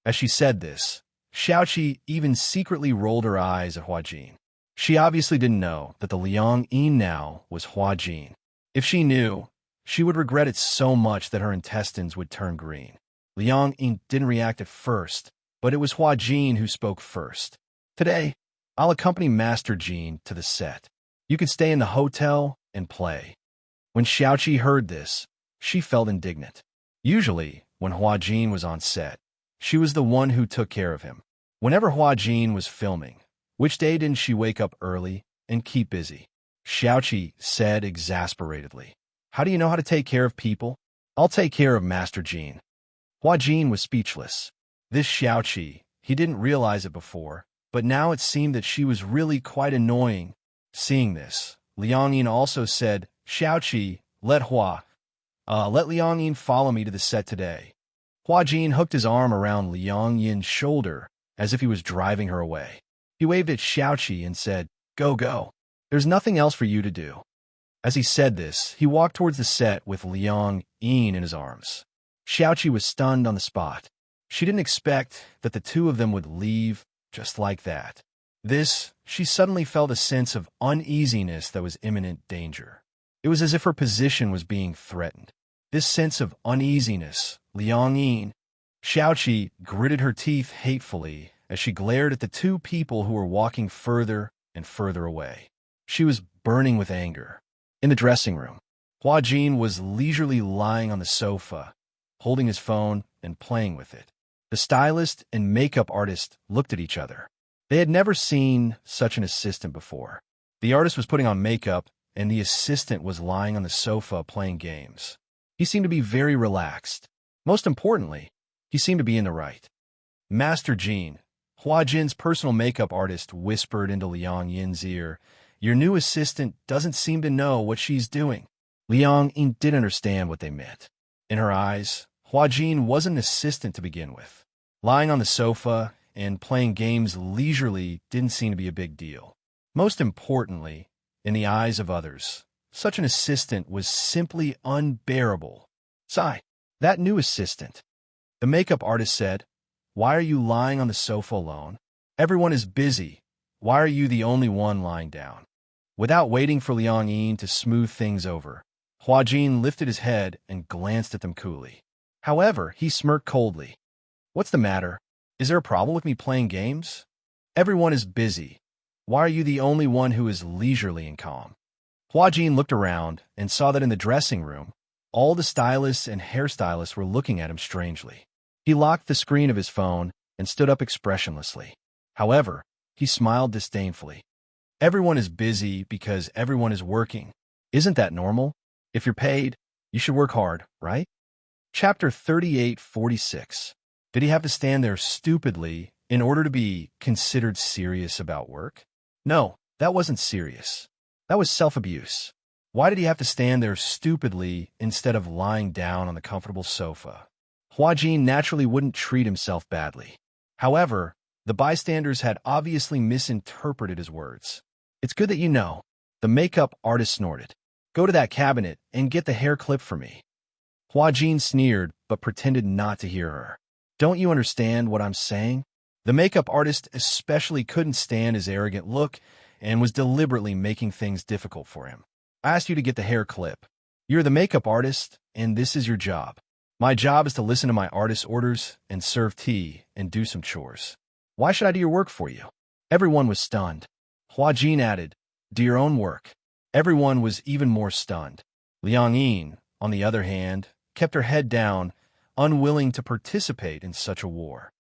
Speaker 1: As she said this, Xiaoqi even secretly rolled her eyes at Hua Jin. She obviously didn't know that the Liang Yin now was Hua Jin. If she knew, she would regret it so much that her intestines would turn green. Liang Yin didn't react at first, but it was Hua Jin who spoke first. Today, I'll accompany Master Jin to the set. You can stay in the hotel and play. When Xiaoqi heard this, she felt indignant. Usually, when Hua Jin was on set, she was the one who took care of him. Whenever Hua Jin was filming, which day didn't she wake up early and keep busy? Xiaoqi said exasperatedly. How do you know how to take care of people? I'll take care of Master Jin. Hua Jin was speechless. This Xiaoqi, he didn't realize it before, but now it seemed that she was really quite annoying. Seeing this, Liang Yin also said, Xiaoqi, let Liang Yin follow me to the set today. Hua Jin hooked his arm around Liang Yin's shoulder as if he was driving her away. He waved at Xiaoqi and said, Go, go. There's nothing else for you to do. As he said this, he walked towards the set with Liang Yin in his arms. Xiaoqi was stunned on the spot. She didn't expect that the two of them would leave just like that. She suddenly felt a sense of uneasiness that was imminent danger. It was as if her position was being threatened. This sense of uneasiness, Liang Yin, Xiaoqi gritted her teeth hatefully as she glared at the two people who were walking further and further away. She was burning with anger. In the dressing room, Hua Jin was leisurely lying on the sofa, holding his phone and playing with it. The stylist and makeup artist looked at each other. They had never seen such an assistant before. The artist was putting on makeup, and the assistant was lying on the sofa playing games. He seemed to be very relaxed. Most importantly, he seemed to be in the right. Master Jin, Hua Jin's personal makeup artist, whispered into Liang Yin's ear, Your new assistant doesn't seem to know what she's doing. Liang Yin didn't understand what they meant. In her eyes, Hua Jin wasn't an assistant to begin with. Lying on the sofa, and playing games leisurely didn't seem to be a big deal. Most importantly, in the eyes of others, such an assistant was simply unbearable. Sigh, that new assistant. The makeup artist said, "Why are you lying on the sofa alone? Everyone is busy. Why are you the only one lying down?" Without waiting for Liang Yin to smooth things over, Hua Jin lifted his head and glanced at them coolly. However, he smirked coldly. "What's the matter? Is there a problem with me playing games? Everyone is busy. Why are you the only one who is leisurely and calm?" Hua Jin looked around and saw that in the dressing room, all the stylists and hairstylists were looking at him strangely. He locked the screen of his phone and stood up expressionlessly. However, he smiled disdainfully. "Everyone is busy because everyone is working. Isn't that normal? If you're paid, you should work hard, right?" Chapter 3846. Did he have to stand there stupidly in order to be considered serious about work? No, that wasn't serious. That was self-abuse. Why did he have to stand there stupidly instead of lying down on the comfortable sofa? Hua Jin naturally wouldn't treat himself badly. However, the bystanders had obviously misinterpreted his words. "It's good that you know," the makeup artist snorted. "Go to that cabinet and get the hair clip for me." Hua Jin sneered but pretended not to hear her. "Don't you understand what I'm saying?" The makeup artist especially couldn't stand his arrogant look and was deliberately making things difficult for him. "I asked you to get the hair clip. You're the makeup artist, and this is your job. My job is to listen to my artist's orders and serve tea and do some chores. Why should I do your work for you?" Everyone was stunned. Hua Jin added, "Do your own work." Everyone was even more stunned. Liang Yin, on the other hand, kept her head down, unwilling to participate in such a war.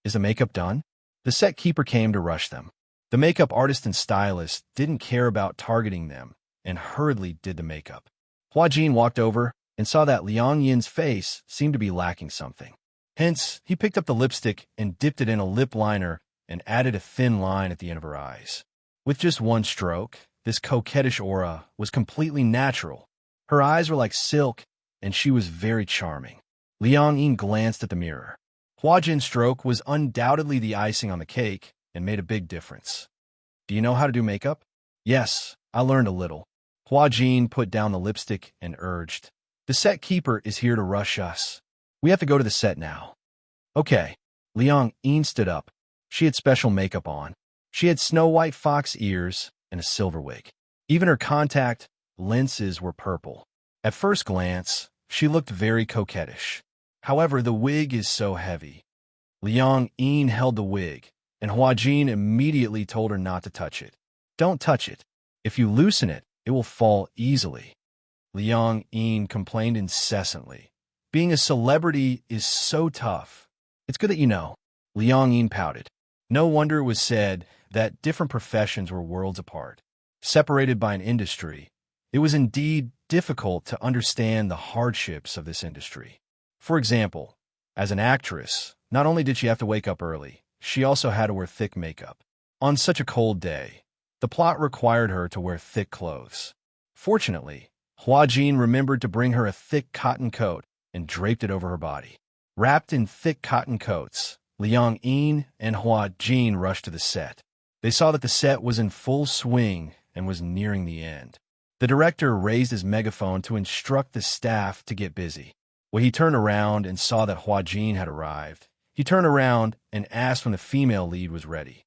Speaker 1: "Is the makeup done?" The set keeper came to rush them. The makeup artist and stylist didn't care about targeting them and hurriedly did the makeup. Hua Jin walked over and saw that Liang Yin's face seemed to be lacking something. Hence, he picked up the lipstick and dipped it in a lip liner and added a thin line at the end of her eyes. With just one stroke, this coquettish aura was completely natural. Her eyes were like silk, and she was very charming. Liang Yin glanced at the mirror. Hua Jin's stroke was undoubtedly the icing on the cake and made a big difference. "Do you know how to do makeup?" "Yes, I learned a little." Hua Jin put down the lipstick and urged, "The set keeper is here to rush us. We have to go to the set now." "Okay." Liang Yin stood up. She had special makeup on. She had snow-white fox ears and a silver wig. Even her contact lenses were purple. At first glance, she looked very coquettish. However, the wig is so heavy. Liang Yin held the wig, and Hua Jin immediately told her not to touch it. "Don't touch it. If you loosen it, it will fall easily." Liang Yin complained incessantly. "Being a celebrity is so tough. It's good that you know." Liang Yin pouted. No wonder it was said that different professions were worlds apart. Separated by an industry, it was indeed difficult to understand the hardships of this industry. For example, as an actress, not only did she have to wake up early, she also had to wear thick makeup. On such a cold day, the plot required her to wear thick clothes. Fortunately, Hua Jin remembered to bring her a thick cotton coat and draped it over her body. Wrapped in thick cotton coats, Liang Yin and Hua Jin rushed to the set. They saw that the set was in full swing and was nearing the end. The director raised his megaphone to instruct the staff to get busy. When he turned around and saw that Hua Jin had arrived, he turned around and asked when the female lead was ready.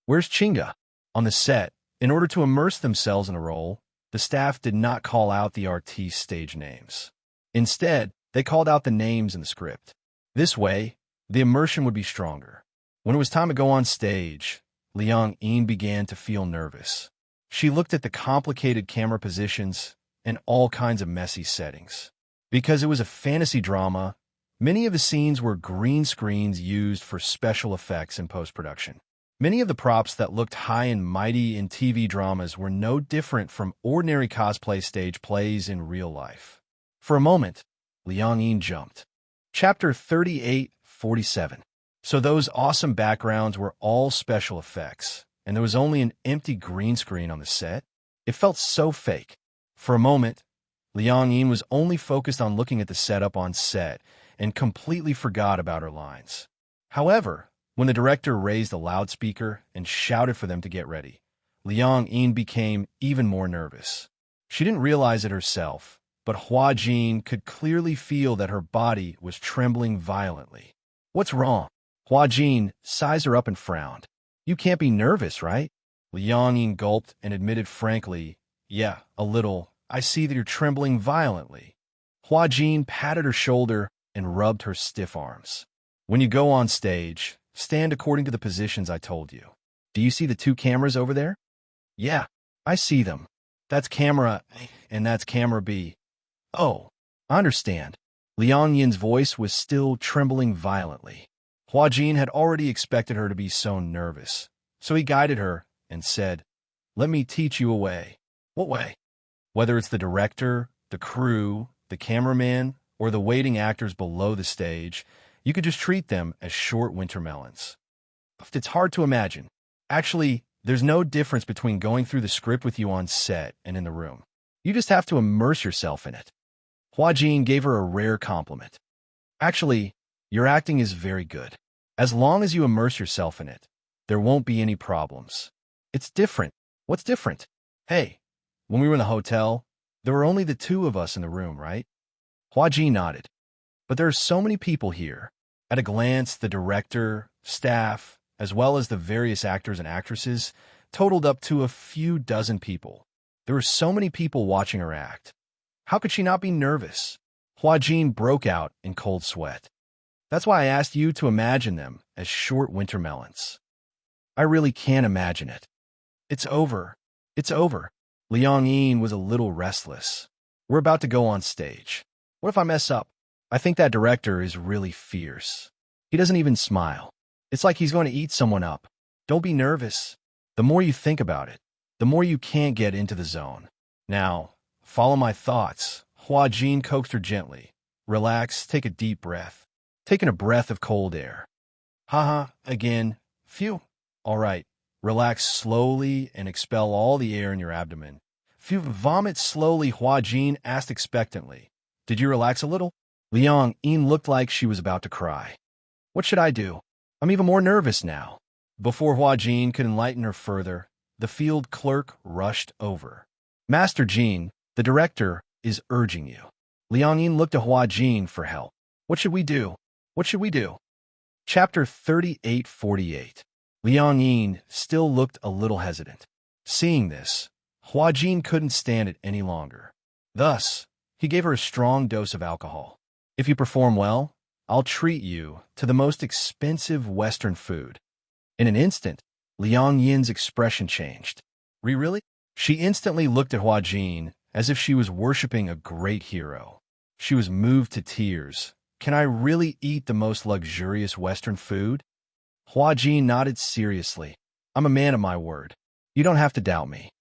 Speaker 1: "Where's Chinga?" On the set, in order to immerse themselves in the role, the staff did not call out the artiste's stage names. Instead, they called out the names in the script. This way, the immersion would be stronger. When it was time to go on stage, Liang Yin began to feel nervous. She looked at the complicated camera positions and all kinds of messy settings. Because it was a fantasy drama, many of the scenes were green screens used for special effects in post-production. Many of the props that looked high and mighty in TV dramas were no different from ordinary cosplay stage plays in real life. For a moment, Liang Yin jumped. Chapter 3847. So those awesome backgrounds were all special effects, and there was only an empty green screen on the set? It felt so fake. For a moment, Liang Yin was only focused on looking at the setup on set and completely forgot about her lines. However, When the director raised the loudspeaker and shouted for them to get ready, Liang Yin became even more nervous. She didn't realize it herself, but Hua Jin could clearly feel that her body was trembling violently. "What's wrong?" Hua Jin sized her up and frowned. "You can't be nervous, right?" Liang Yin gulped and admitted frankly, "Yeah, a little. I see that you're trembling violently." Hua Jin patted her shoulder and rubbed her stiff arms. "When you go on stage, stand according to the positions I told you. Do you see the two cameras over there?" "Yeah, I see them. That's camera A and that's camera B." "Oh, I understand." Liang Yin's voice was still trembling violently. Hua Jin had already expected her to be so nervous, so he guided her and said, "Let me teach you a way." "What way?" "Whether it's the director, the crew, the cameraman, or the waiting actors below the stage, you could just treat them as short winter melons. It's hard to imagine. Actually, there's no difference between going through the script with you on set and in the room. You just have to immerse yourself in it." Hua Jin gave her a rare compliment. "Actually, your acting is very good. As long as you immerse yourself in it, there won't be any problems. It's different." "What's different?" "Hey, when we were in the hotel, there were only the two of us in the room, right?" Hua Jin nodded. "But there are so many people here. At a glance, the director, staff, as well as the various actors and actresses, totaled up to a few dozen people. There were so many people watching her act. How could she not be nervous?" Hua Jin broke out in cold sweat. "That's why I asked you to imagine them as short winter melons. I really can't imagine it." "It's over. It's over." Liang Yin was a little restless. "We're about to go on stage. What if I mess up? I think that director is really fierce. He doesn't even smile. It's like he's going to eat someone up. Don't be nervous. The more you think about it, the more you can't get into the zone. Now, follow my thoughts." Hua Jin coaxed her gently. "Relax, take a deep breath." Taking a breath of cold air. "Haha, again. Phew. All right. Relax slowly and expel all the air in your abdomen." "Phew, vomit slowly," Hua Jin asked expectantly. "Did you relax a little?" Liang Yin looked like she was about to cry. "What should I do? I'm even more nervous now." Before Hua Jin could enlighten her further, the field clerk rushed over. "Master Jin, the director is urging you." Liang Yin looked to Hua Jin for help. "What should we do? What should we do?" Chapter 3848. Liang Yin still looked a little hesitant. Seeing this, Hua Jin couldn't stand it any longer. Thus, he gave her a strong dose of alcohol. "If you perform well, I'll treat you to the most expensive Western food." In an instant, Liang Yin's expression changed. Really?" She instantly looked at Hua Jin as if she was worshipping a great hero. She was moved to tears. "Can I really eat the most luxurious Western food?" Hua Jin nodded seriously. "I'm a man of my word. You don't have to doubt me."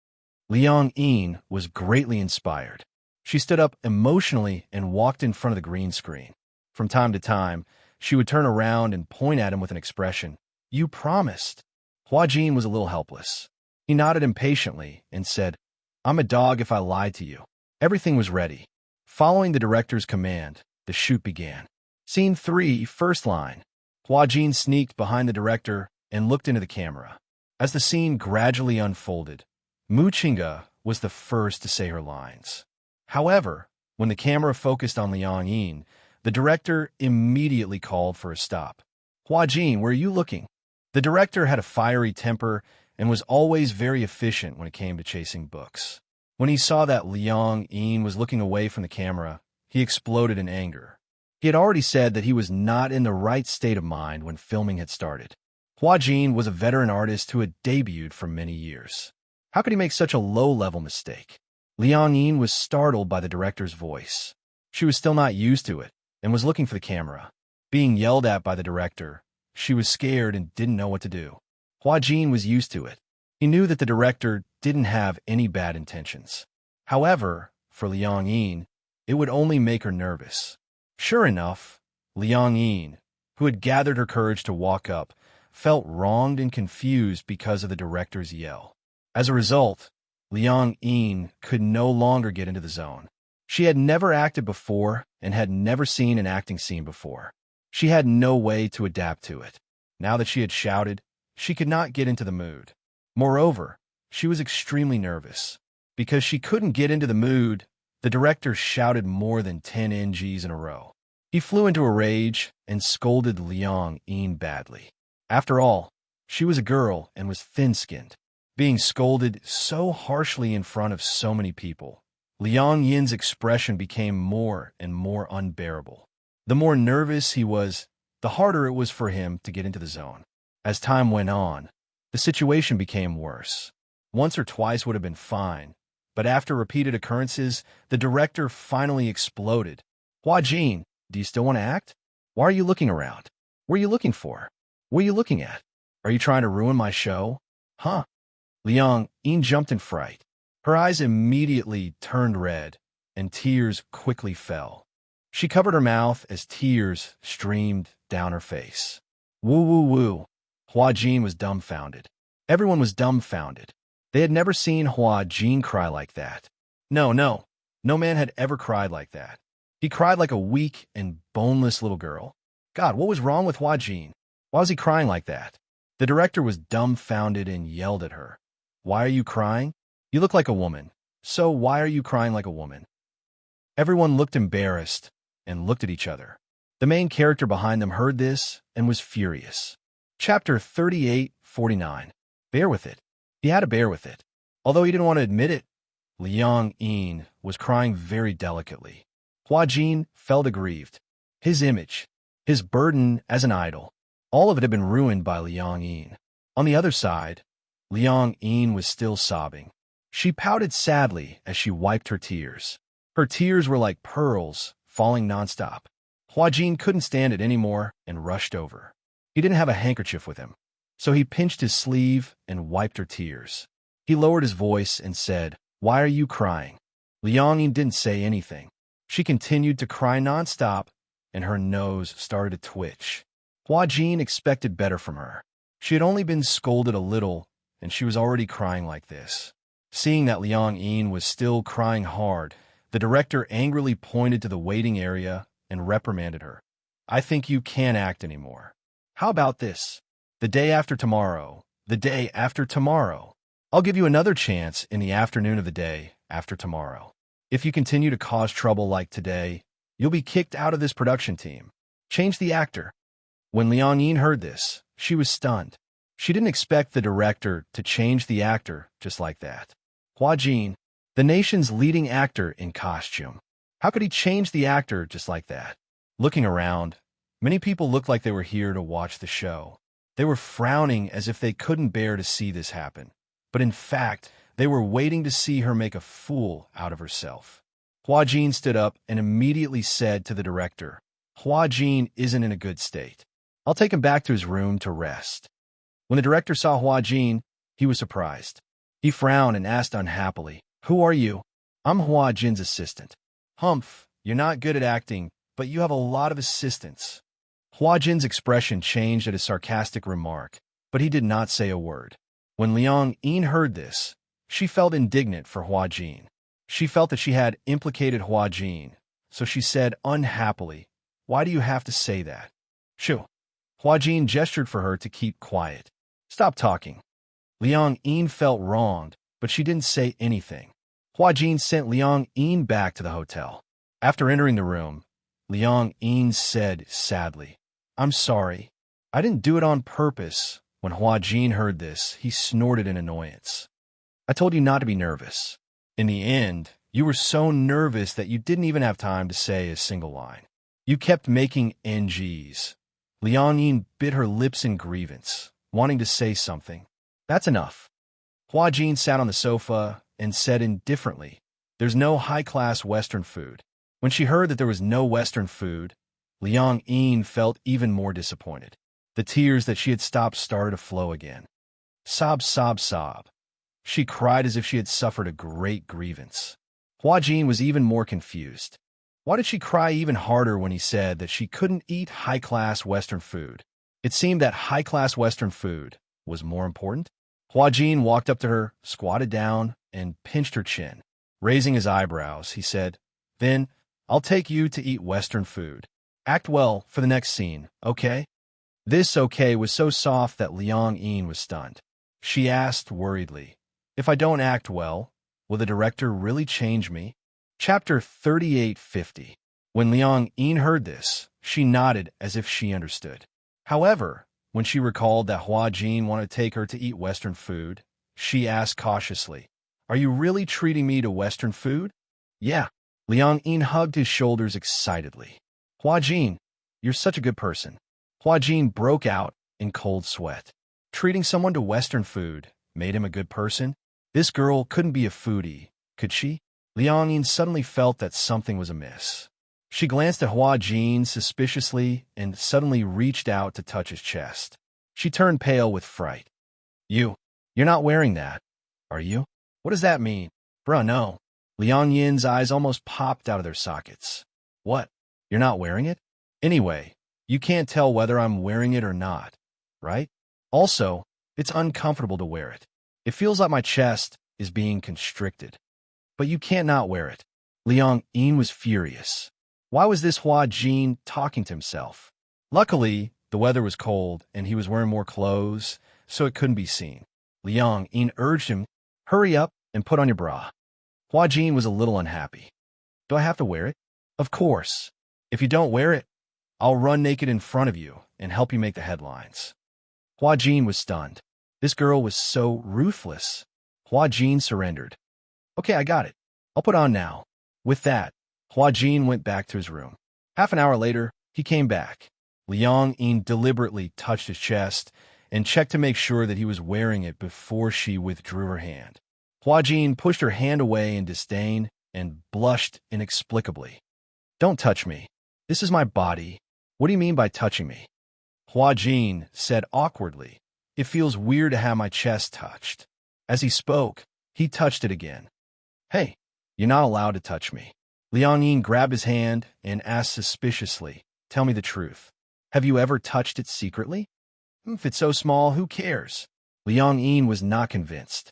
Speaker 1: Liang Yin was greatly inspired. She stood up emotionally and walked in front of the green screen. From time to time, she would turn around and point at him with an expression. "You promised." Hua Jin was a little helpless. He nodded impatiently and said, "I'm a dog if I lied to you." Everything was ready. Following the director's command, the shoot began. Scene 3, first line. Hua Jin sneaked behind the director and looked into the camera. As the scene gradually unfolded, Mu Qingge was the first to say her lines. However, when the camera focused on Liang Yin, the director immediately called for a stop. "Hua Jin, where are you looking?" The director had a fiery temper and was always very efficient when it came to chasing books. When he saw that Liang Yin was looking away from the camera, he exploded in anger. He had already said that he was not in the right state of mind when filming had started. Hua Jin was a veteran artist who had debuted for many years. How could he make such a low-level mistake? Liang Yin was startled by the director's voice. She was still not used to it and was looking for the camera. Being yelled at by the director, she was scared and didn't know what to do. Hua Jin was used to it. He knew that the director didn't have any bad intentions. However, for Liang Yin, it would only make her nervous. Sure enough, Liang Yin, who had gathered her courage to walk up, felt wronged and confused because of the director's yell. As a result, Liang Yin could no longer get into the zone. She had never acted before and had never seen an acting scene before. She had no way to adapt to it. Now that she had shouted, she could not get into the mood. Moreover, she was extremely nervous. Because she couldn't get into the mood, the director shouted more than 10 NGs in a row. He flew into a rage and scolded Liang Yin badly. After all, she was a girl and was thin-skinned. Being scolded so harshly in front of so many people, Liang Yin's expression became more and more unbearable. The more nervous he was, the harder it was for him to get into the zone. As time went on, the situation became worse. Once or twice would have been fine, but after repeated occurrences, the director finally exploded. Hua Jin, do you still want to act? Why are you looking around? What are you looking for? What are you looking at? Are you trying to ruin my show? Huh? Liang Yin jumped in fright. Her eyes immediately turned red, and tears quickly fell. She covered her mouth as tears streamed down her face. Woo woo woo. Hua Jin was dumbfounded. Everyone was dumbfounded. They had never seen Hua Jin cry like that. No man had ever cried like that. He cried like a weak and boneless little girl. God, what was wrong with Hua Jin? Why was he crying like that? The director was dumbfounded and yelled at her. Why are you crying? You look like a woman. So why are you crying like a woman? Everyone looked embarrassed and looked at each other. The main character behind them heard this and was furious. Chapter 38:49. Bear with it. He had to bear with it. Although he didn't want to admit it, Liang Yin was crying very delicately. Hua Jin felt aggrieved. His image, his burden as an idol, all of it had been ruined by Liang Yin. On the other side, Liang Yin was still sobbing. She pouted sadly as she wiped her tears. Her tears were like pearls falling nonstop. Hua Jin couldn't stand it anymore and rushed over. He didn't have a handkerchief with him, so he pinched his sleeve and wiped her tears. He lowered his voice and said, Why are you crying? Liang Yin didn't say anything. She continued to cry nonstop, and her nose started to twitch. Hua Jin expected better from her. She had only been scolded a little, and she was already crying like this. Seeing that Liang Yin was still crying hard, the director angrily pointed to the waiting area and reprimanded her. I think you can't act anymore. How about this? The day after tomorrow, I'll give you another chance in the afternoon of the day after tomorrow. If you continue to cause trouble like today, you'll be kicked out of this production team. Change the actor. When Liang Yin heard this, she was stunned. She didn't expect the director to change the actor just like that. Hua Jin, the nation's leading actor in costume. How could he change the actor just like that? Looking around, many people looked like they were here to watch the show. They were frowning as if they couldn't bear to see this happen. But in fact, they were waiting to see her make a fool out of herself. Hua Jin stood up and immediately said to the director, Hua Jin isn't in a good state. I'll take him back to his room to rest. When the director saw Hua Jin, he was surprised. He frowned and asked unhappily, Who are you? I'm Hua Jin's assistant. Humph, you're not good at acting, but you have a lot of assistants. Hua Jin's expression changed at his sarcastic remark, but he did not say a word. When Liang Yin heard this, she felt indignant for Hua Jin. She felt that she had implicated Hua Jin, so she said unhappily, Why do you have to say that? Shoo. Hua Jin gestured for her to keep quiet. Stop talking. Liang Yin felt wronged, but she didn't say anything. Hua Jin sent Liang Yin back to the hotel. After entering the room, Liang Yin said sadly, I'm sorry. I didn't do it on purpose. When Hua Jin heard this, he snorted in annoyance. I told you not to be nervous. In the end, you were so nervous that you didn't even have time to say a single line. You kept making NGs. Liang Yin bit her lips in grievance, wanting to say something. That's enough. Hua Jin sat on the sofa and said indifferently, There's no high-class Western food. When she heard that there was no Western food, Liang Yin felt even more disappointed. The tears that she had stopped started to flow again. Sob, sob, sob. She cried as if she had suffered a great grievance. Hua Jin was even more confused. Why did she cry even harder when he said that she couldn't eat high-class Western food? It seemed that high-class Western food was more important. Hua Jin walked up to her, squatted down, and pinched her chin. Raising his eyebrows, he said, Then, I'll take you to eat Western food. Act well for the next scene, okay? This okay was so soft that Liang Yin was stunned. She asked worriedly, "If I don't act well, will the director really change me?" Chapter 3850. When Liang Yin heard this, she nodded as if she understood. However, when she recalled that Hua Jin wanted to take her to eat Western food, she asked cautiously, "Are you really treating me to Western food?" "Yeah." Liang Yin hugged his shoulders excitedly. "Hua Jin, you're such a good person." Hua Jin broke out in cold sweat. Treating someone to Western food made him a good person? This girl couldn't be a foodie, could she? Liang Yin suddenly felt that something was amiss. She glanced at Hua Jin suspiciously and suddenly reached out to touch his chest. She turned pale with fright. You're not wearing that, are you? What does that mean?" "Bruh, no." Liang Yin's eyes almost popped out of their sockets. "What? You're not wearing it? Anyway, you can't tell whether I'm wearing it or not, right? Also, it's uncomfortable to wear it. It feels like my chest is being constricted. But you can't not wear it." Liang Yin was furious. Why was this Hua Jin talking to himself? Luckily, the weather was cold and he was wearing more clothes, so it couldn't be seen. Liang Yin urged him, "Hurry up and put on your bra." Hua Jin was a little unhappy. "Do I have to wear it?" "Of course. If you don't wear it, I'll run naked in front of you and help you make the headlines." Hua Jin was stunned. This girl was so ruthless. Hua Jin surrendered. "Okay, I got it. I'll put on now." With that, Hua Jin went back to his room. Half an hour later, he came back. Liang Yin deliberately touched his chest and checked to make sure that he was wearing it before she withdrew her hand. Hua Jin pushed her hand away in disdain and blushed inexplicably. "Don't touch me. This is my body. What do you mean by touching me?" Hua Jin said awkwardly, "It feels weird to have my chest touched." As he spoke, he touched it again. "Hey, you're not allowed to touch me." Liang Yin grabbed his hand and asked suspiciously, "Tell me the truth. Have you ever touched it secretly?" "If it's so small, who cares?" Liang Yin was not convinced.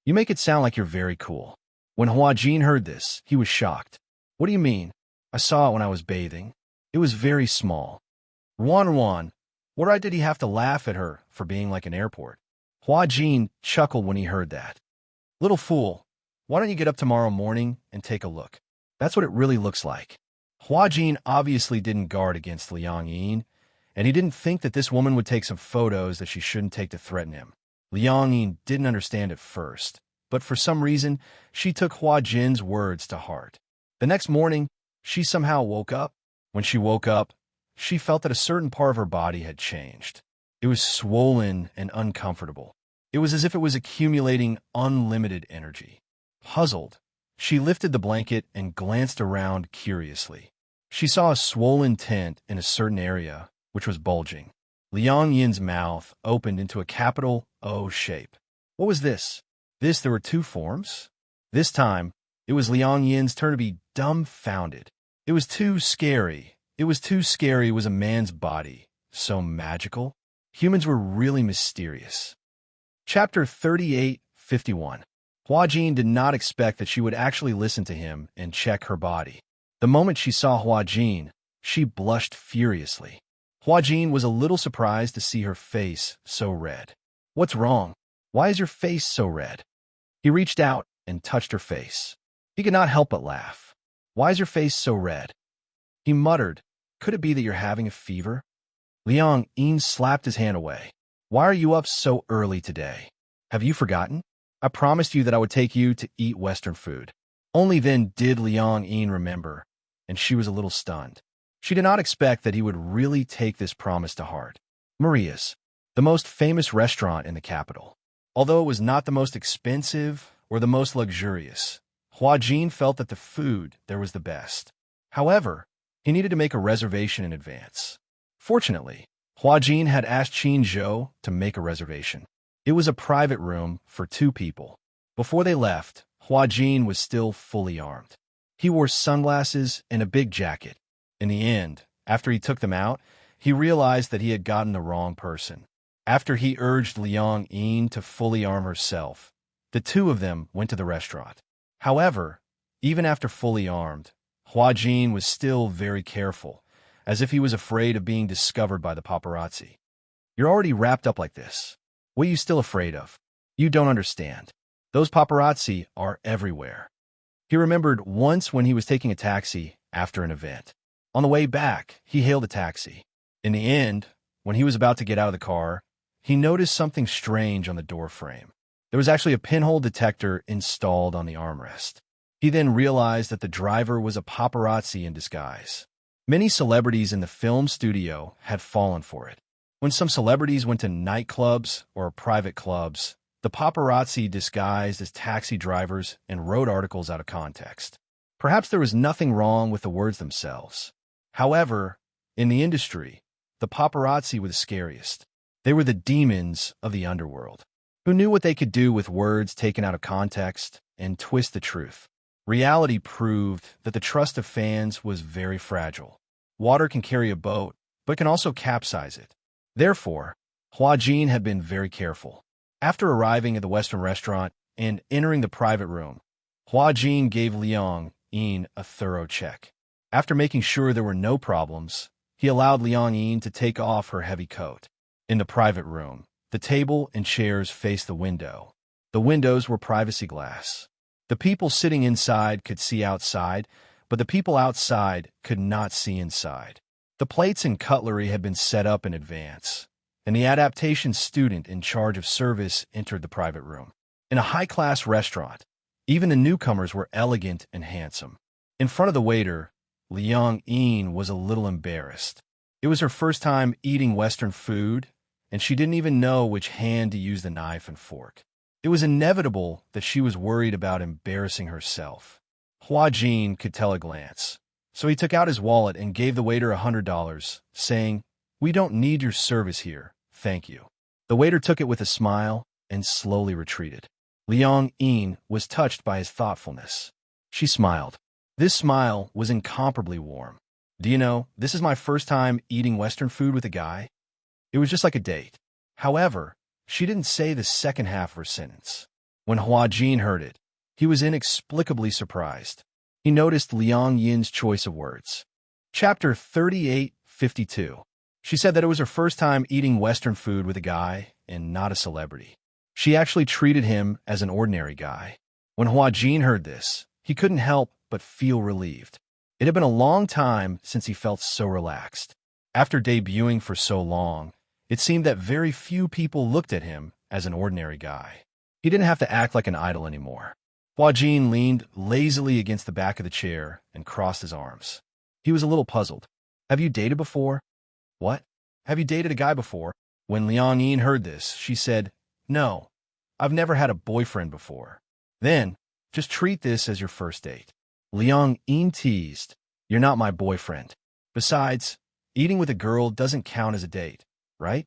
Speaker 1: "You make it sound like you're very cool." When Hua Jin heard this, he was shocked. "What do you mean? I saw it when I was bathing. It was very small." Wan, what right did he have to laugh at her for being like an airport? Hua Jin chuckled when he heard that. "Little fool, why don't you get up tomorrow morning and take a look? That's what it really looks like." Hua Jin obviously didn't guard against Liang Yin, and he didn't think that this woman would take some photos that she shouldn't take to threaten him. Liang Yin didn't understand at first, but for some reason, she took Hua Jin's words to heart. The next morning, she somehow woke up. When she woke up, she felt that a certain part of her body had changed. It was swollen and uncomfortable. It was as if it was accumulating unlimited energy. Puzzled, she lifted the blanket and glanced around curiously. She saw a swollen tent in a certain area, which was bulging. Liang Yin's mouth opened into a capital O shape. What was this? There were two forms? This time, it was Liang Yin's turn to be dumbfounded. It was too scary. It was a man's body. So magical. Humans were really mysterious. Chapter 3851. Hua Jin did not expect that she would actually listen to him and check her body. The moment she saw Hua Jin, she blushed furiously. Hua Jin was a little surprised to see her face so red. "What's wrong? Why is your face so red?" He reached out and touched her face. He could not help but laugh. "Why is your face so red?" He muttered, "Could it be that you're having a fever?" Liang Yin slapped his hand away. "Why are you up so early today? Have you forgotten? I promised you that I would take you to eat Western food." Only then did Liang Yin remember, and she was a little stunned. She did not expect that he would really take this promise to heart. Maria's, the most famous restaurant in the capital. Although it was not the most expensive or the most luxurious, Hua Jin felt that the food there was the best. However, he needed to make a reservation in advance. Fortunately, Hua Jin had asked Qin Zhou to make a reservation. It was a private room for 2 people. Before they left, Hua Jin was still fully armed. He wore sunglasses and a big jacket. In the end, after he took them out, he realized that he had gotten the wrong person. After he urged Liang Yin to fully arm herself, the 2 of them went to the restaurant. However, even after fully armed, Hua Jin was still very careful, as if he was afraid of being discovered by the paparazzi. You're already wrapped up like this. What are you still afraid of? You don't understand. Those paparazzi are everywhere. He remembered once when he was taking a taxi after an event. On the way back, he hailed a taxi. In the end, when he was about to get out of the car, he noticed something strange on the door frame. There was actually a pinhole detector installed on the armrest. He then realized that the driver was a paparazzi in disguise. Many celebrities in the film studio had fallen for it. When some celebrities went to nightclubs or private clubs, the paparazzi disguised as taxi drivers and wrote articles out of context. Perhaps there was nothing wrong with the words themselves. However, in the industry, the paparazzi were the scariest. They were the demons of the underworld, who knew what they could do with words taken out of context and twist the truth. Reality proved that the trust of fans was very fragile. Water can carry a boat, but can also capsize it. Therefore, Hua Jin had been very careful. After arriving at the Western restaurant and entering the private room, Hua Jin gave Liang Yin a thorough check. After making sure there were no problems, he allowed Liang Yin to take off her heavy coat. In the private room, the table and chairs faced the window. The windows were privacy glass. The people sitting inside could see outside, but the people outside could not see inside. The plates and cutlery had been set up in advance, and the adaptation student in charge of service entered the private room. In a high-class restaurant, even the newcomers were elegant and handsome. In front of the waiter, Liang Yin was a little embarrassed. It was her first time eating Western food, and she didn't even know which hand to use the knife and fork. It was inevitable that she was worried about embarrassing herself. Hua Jin could tell at a glance, so he took out his wallet and gave the waiter $100, saying, "We don't need your service here, thank you." The waiter took it with a smile and slowly retreated. Liang Yin was touched by his thoughtfulness. She smiled. This smile was incomparably warm. "Do you know, this is my first time eating Western food with a guy?" It was just like a date. However, she didn't say the second half of her sentence. When Hua Jin heard it, he was inexplicably surprised. He noticed Liang Yin's choice of words. Chapter 38:52. She said that it was her first time eating Western food with a guy and not a celebrity. She actually treated him as an ordinary guy. When Hua Jin heard this, he couldn't help but feel relieved. It had been a long time since he felt so relaxed. After debuting for so long, it seemed that very few people looked at him as an ordinary guy. He didn't have to act like an idol anymore. Hua Jin leaned lazily against the back of the chair and crossed his arms. He was a little puzzled. "Have you dated before?" "What? Have you dated a guy before?" When Liang Yin heard this, she said, "No, I've never had a boyfriend before." "Then, just treat this as your first date." Liang Yin teased, "You're not my boyfriend. Besides, eating with a girl doesn't count as a date, right?"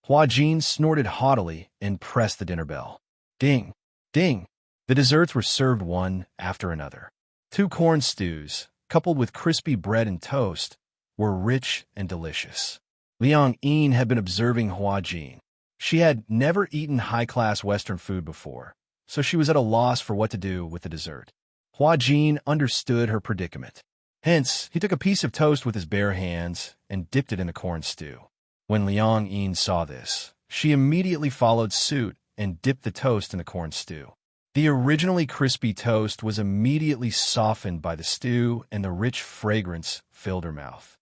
Speaker 1: Hua Jin snorted haughtily and pressed the dinner bell. Ding! Ding! The desserts were served one after another. 2 corn stews, coupled with crispy bread and toast, were rich and delicious. Liang Yin had been observing Hua Jin. She had never eaten high-class Western food before, so she was at a loss for what to do with the dessert. Hua Jin understood her predicament. Hence, he took a piece of toast with his bare hands and dipped it in the corn stew. When Liang Yin saw this, she immediately followed suit and dipped the toast in the corn stew. The originally crispy toast was immediately softened by the stew, and the rich fragrance filled her mouth.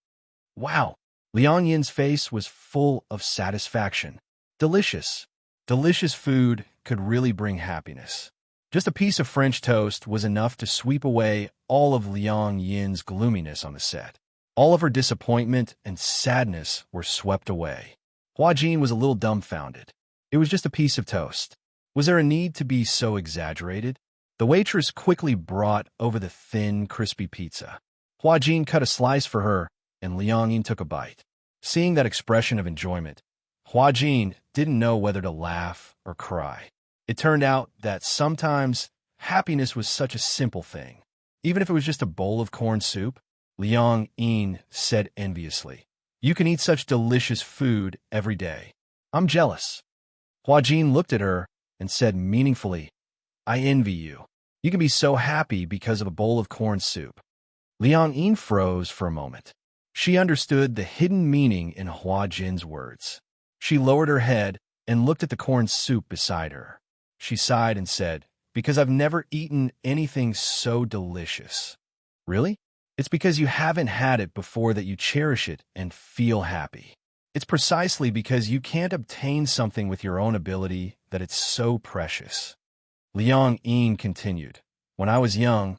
Speaker 1: Wow! Liang Yin's face was full of satisfaction. Delicious. Delicious food could really bring happiness. Just a piece of French toast was enough to sweep away all of Liang Yin's gloominess on the set. All of her disappointment and sadness were swept away. Hua Jin was a little dumbfounded. It was just a piece of toast. Was there a need to be so exaggerated? The waitress quickly brought over the thin, crispy pizza. Hua Jin cut a slice for her, and Liang Yin took a bite. Seeing that expression of enjoyment, Hua Jin didn't know whether to laugh or cry. It turned out that sometimes happiness was such a simple thing. Even if it was just a bowl of corn soup, Liang Yin said enviously, "You can eat such delicious food every day. I'm jealous." Hua Jin looked at her and said meaningfully, "I envy you. You can be so happy because of a bowl of corn soup." Liang Yin froze for a moment. She understood the hidden meaning in Hua Jin's words. She lowered her head and looked at the corn soup beside her. She sighed and said, "Because I've never eaten anything so delicious." Really? It's because you haven't had it before that you cherish it and feel happy. It's precisely because you can't obtain something with your own ability that it's so precious. Liang Yin continued, "When I was young,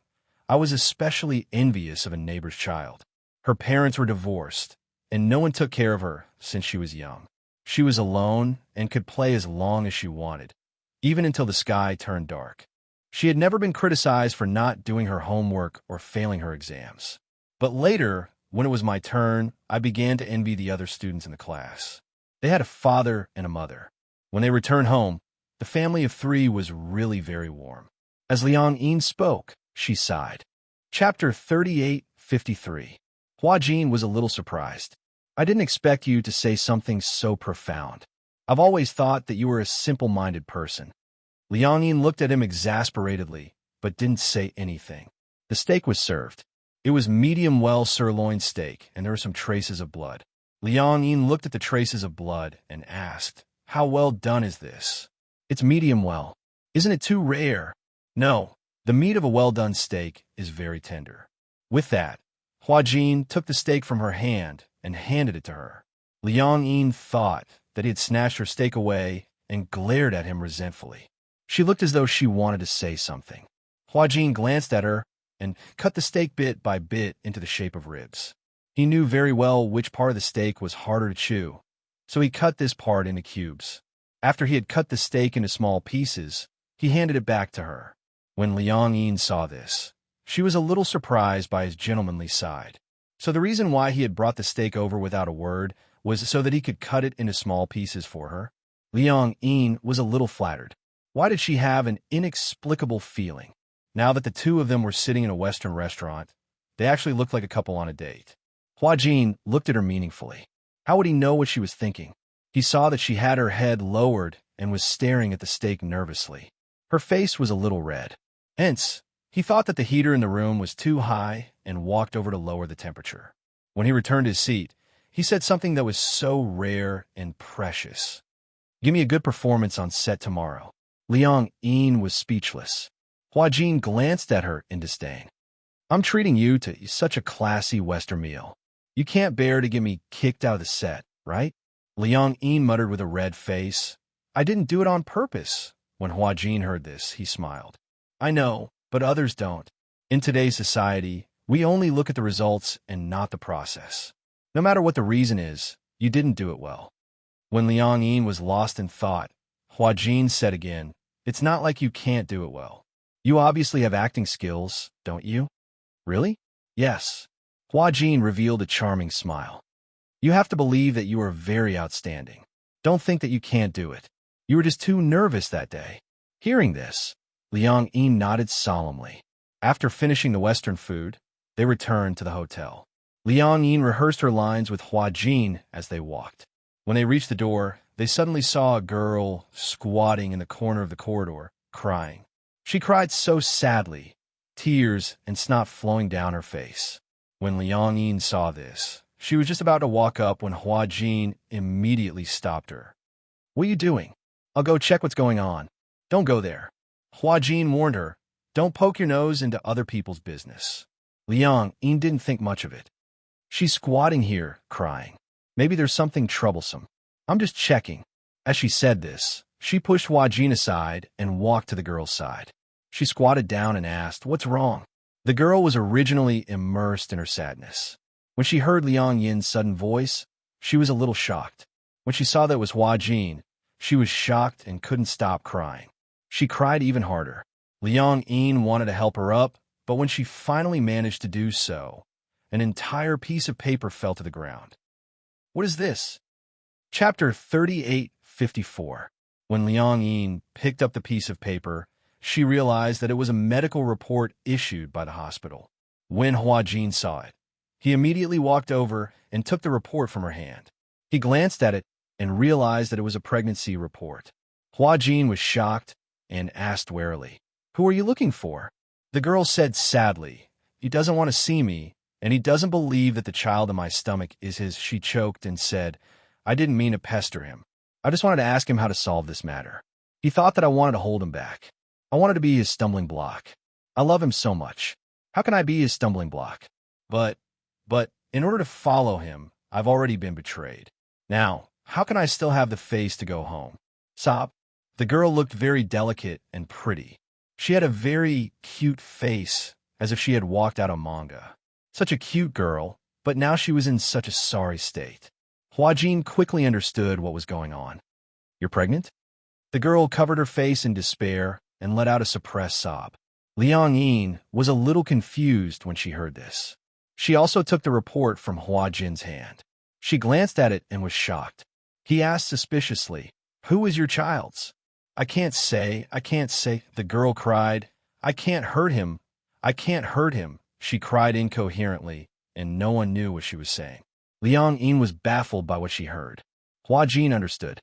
Speaker 1: I was especially envious of a neighbor's child. Her parents were divorced, and no one took care of her since she was young. She was alone and could play as long as she wanted, even until the sky turned dark. She had never been criticized for not doing her homework or failing her exams. But later, when it was my turn, I began to envy the other students in the class. They had a father and a mother. When they returned home, the family of 3 was really very warm." As Liang Yin spoke, she sighed. Chapter 38:53. Hua Jin was a little surprised. "I didn't expect you to say something so profound. I've always thought that you were a simple-minded person." Liang Yin looked at him exasperatedly, but didn't say anything. The steak was served. It was medium-well sirloin steak, and there were some traces of blood. Liang Yin looked at the traces of blood and asked, "How well done is this?" "It's medium well. Isn't it too rare?" "No, the meat of a well-done steak is very tender." With that, Hua Jin took the steak from her hand and handed it to her. Liang Yin thought that he had snatched her steak away and glared at him resentfully. She looked as though she wanted to say something. Hua Jin glanced at her and cut the steak bit by bit into the shape of ribs. He knew very well which part of the steak was harder to chew, so he cut this part into cubes. After he had cut the steak into small pieces, he handed it back to her. When Liang Yin saw this, she was a little surprised by his gentlemanly side. So the reason why he had brought the steak over without a word was so that he could cut it into small pieces for her. Liang Yin was a little flattered. Why did she have an inexplicable feeling? Now that the two of them were sitting in a Western restaurant, they actually looked like a couple on a date. Hua Jin looked at her meaningfully. How would he know what she was thinking? He saw that she had her head lowered and was staring at the steak nervously. Her face was a little red. Hence, he thought that the heater in the room was too high and walked over to lower the temperature. When he returned to his seat, he said something that was so rare and precious. "Give me a good performance on set tomorrow." Liang Yin was speechless. Hua Jin glanced at her in disdain. "I'm treating you to such a classy Western meal. You can't bear to get me kicked out of the set, right?" Liang Yin muttered with a red face. "I didn't do it on purpose." When Hua Jin heard this, he smiled. "I know, but others don't. In today's society, we only look at the results and not the process. No matter what the reason is, you didn't do it well." When Liang Yin was lost in thought, Hua Jin said again, "It's not like you can't do it well. You obviously have acting skills, don't you?" "Really?" "Yes." Hua Jin revealed a charming smile. "You have to believe that you are very outstanding. Don't think that you can't do it. You were just too nervous that day." Hearing this, Liang Yin nodded solemnly. After finishing the Western food, they returned to the hotel. Liang Yin rehearsed her lines with Hua Jin as they walked. When they reached the door, they suddenly saw a girl squatting in the corner of the corridor, crying. She cried so sadly, tears and snot flowing down her face. When Liang Yin saw this, she was just about to walk up when Hua Jin immediately stopped her. "What are you doing? I'll go check what's going on." "Don't go there." Hua Jin warned her. "Don't poke your nose into other people's business." Liang Yin didn't think much of it. "She's squatting here, crying. Maybe there's something troublesome. I'm just checking." As she said this, she pushed Hua Jin aside and walked to the girl's side. She squatted down and asked, "What's wrong?" The girl was originally immersed in her sadness. When she heard Liang Yin's sudden voice, she was a little shocked. When she saw that it was Hua Jin, she was shocked and couldn't stop crying. She cried even harder. Liang Yin wanted to help her up, but when she finally managed to do so, an entire piece of paper fell to the ground. "What is this?" Chapter 38:54. When Liang Yin picked up the piece of paper, she realized that it was a medical report issued by the hospital. When Hua Jin saw it, he immediately walked over and took the report from her hand. He glanced at it and realized that it was a pregnancy report. Hua Jin was shocked and asked warily, "Who are you looking for?" The girl said sadly, "He doesn't want to see me, and he doesn't believe that the child in my stomach is his." She choked and said, "I didn't mean to pester him. I just wanted to ask him how to solve this matter. He thought that I wanted to hold him back. I wanted to be his stumbling block. I love him so much. How can I be his stumbling block? But, in order to follow him, I've already been betrayed. Now, how can I still have the face to go home? Sob. The girl looked very delicate and pretty. She had a very cute face, as if she had walked out of manga. Such a cute girl, but now she was in such a sorry state. Huajin quickly understood what was going on. You're pregnant? The girl covered her face in despair and let out a suppressed sob. Liang Yin was a little confused when she heard this. She also took the report from Huajin's hand. She glanced at it and was shocked. He asked suspiciously, "Who is your child's?" I can't say, the girl cried. I can't hurt him, she cried incoherently, and no one knew what she was saying. Liang Yin was baffled by what she heard. Huajin understood.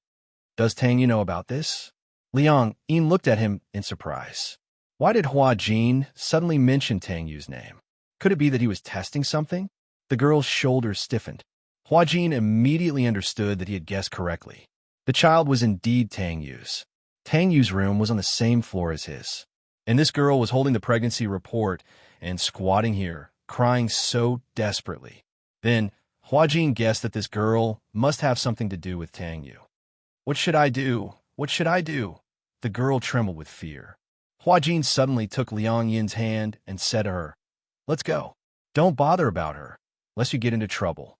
Speaker 1: Does Tang Yu know about this? Liang Yin looked at him in surprise. Why did Huajin suddenly mention Tang Yu's name? Could it be that he was testing something? The girl's shoulders stiffened. Huajin immediately understood that he had guessed correctly. The child was indeed Tang Yu's. Tang Yu's room was on the same floor as his. And this girl was holding the pregnancy report and squatting here, crying so desperately. Then, Huajin guessed that this girl must have something to do with Tang Yu. What should I do? What should I do? The girl trembled with fear. Huajin suddenly took Liang Yin's hand and said to her, Let's go. Don't bother about her, lest you get into trouble.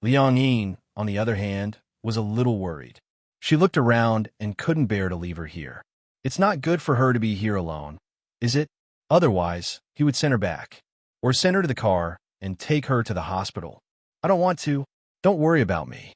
Speaker 1: Liang Yin, on the other hand, was a little worried. She looked around and couldn't bear to leave her here. It's not good for her to be here alone, is it? Otherwise, he would send her back, or send her to the car and take her to the hospital. I don't want to. Don't worry about me.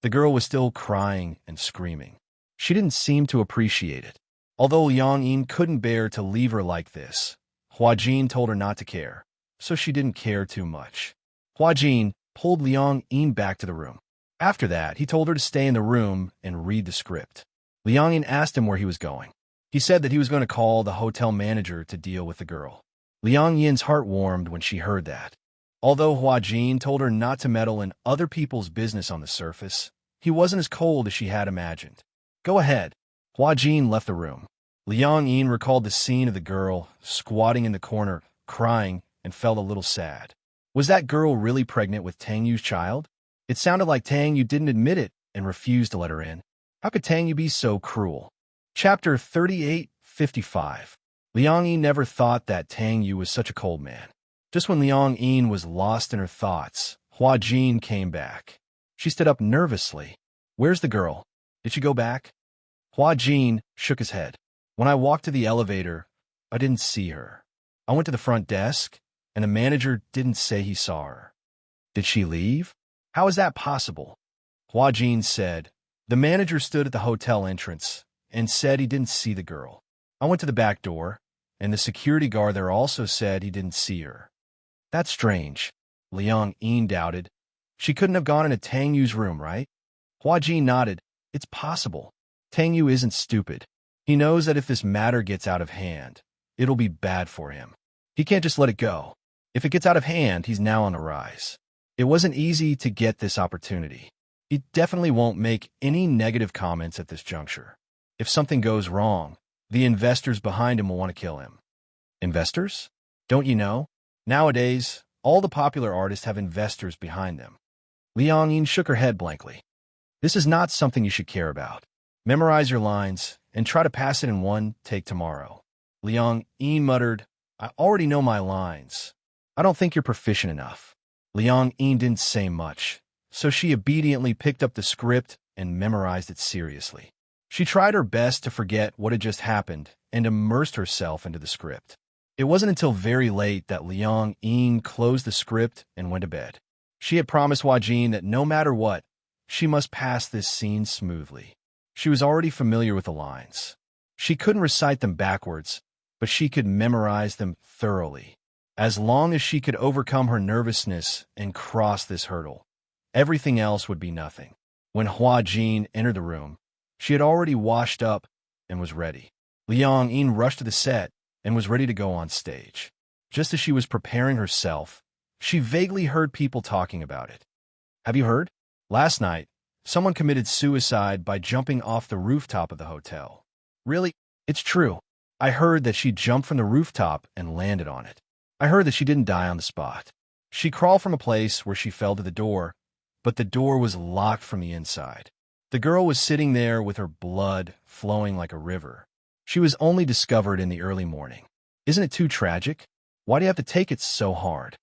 Speaker 1: The girl was still crying and screaming. She didn't seem to appreciate it. Although Liang Yin couldn't bear to leave her like this, Huajin told her not to care, so she didn't care too much. Huajin pulled Liang Yin back to the room. After that, he told her to stay in the room and read the script. Liang Yin asked him where he was going. He said that he was going to call the hotel manager to deal with the girl. Liang Yin's heart warmed when she heard that. Although Huajin told her not to meddle in other people's business on the surface, he wasn't as cold as she had imagined. Go ahead. Huajin left the room. Liang Yin recalled the scene of the girl squatting in the corner, crying, and felt a little sad. Was that girl really pregnant with Tang Yu's child? It sounded like Tang Yu didn't admit it and refused to let her in. How could Tang Yu be so cruel? Chapter 38:55. Liang Yin never thought that Tang Yu was such a cold man. Just when Liang Yin was lost in her thoughts, Huajin came back. She stood up nervously. Where's the girl? Did she go back? Huajin shook his head. When I walked to the elevator, I didn't see her. I went to the front desk, and the manager didn't say he saw her. Did she leave? How is that possible? Huajin said. The manager stood at the hotel entrance and said he didn't see the girl. I went to the back door, and the security guard there also said he didn't see her. That's strange. Liang Yin doubted. She couldn't have gone into Tang Yu's room, right? Huajin nodded. It's possible. Tang Yu isn't stupid. He knows that if this matter gets out of hand, it'll be bad for him. He can't just let it go. If it gets out of hand, he's now on the rise. It wasn't easy to get this opportunity. He definitely won't make any negative comments at this juncture. If something goes wrong, the investors behind him will want to kill him. Investors? Don't you know? Nowadays, all the popular artists have investors behind them. Liang Yin shook her head blankly. This is not something you should care about. Memorize your lines and try to pass it in one take tomorrow. Liang Yin muttered, I already know my lines. I don't think you're proficient enough. Liang Yin didn't say much, so she obediently picked up the script and memorized it seriously. She tried her best to forget what had just happened and immersed herself into the script. It wasn't until very late that Liang Yin closed the script and went to bed. She had promised Huajin that no matter what, she must pass this scene smoothly. She was already familiar with the lines. She couldn't recite them backwards, but she could memorize them thoroughly. As long as she could overcome her nervousness and cross this hurdle, everything else would be nothing. When Huajin entered the room, she had already washed up and was ready. Liang Yin rushed to the set and was ready to go on stage. Just as she was preparing herself, she vaguely heard people talking about it. Have you heard? Last night, Someone committed suicide by jumping off the rooftop of the hotel. Really? It's true. I heard that she jumped from the rooftop and landed on it. I heard that she didn't die on the spot. She crawled from a place where she fell to the door, but the door was locked from the inside. The girl was sitting there with her blood flowing like a river. She was only discovered in the early morning. Isn't it too tragic? Why do you have to take it so hard?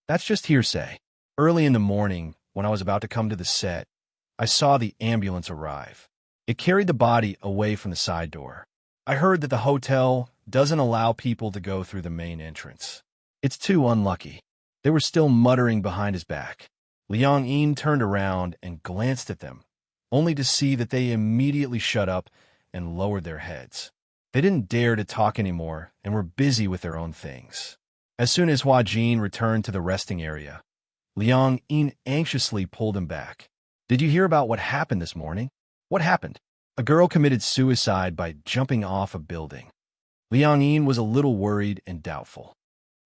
Speaker 1: That's just hearsay. Early in the morning, when I was about to come to the set, I saw the ambulance arrive. It carried the body away from the side door. I heard that the hotel doesn't allow people to go through the main entrance. It's too unlucky. They were still muttering behind his back. Liang Yin turned around and glanced at them, only to see that they immediately shut up and lowered their heads. They didn't dare to talk anymore and were busy with their own things. As soon as Hua Jin returned to the resting area, Liang Yin anxiously pulled him back. Did you hear about what happened this morning? What happened? A girl committed suicide by jumping off a building. Liang Yin was a little worried and doubtful.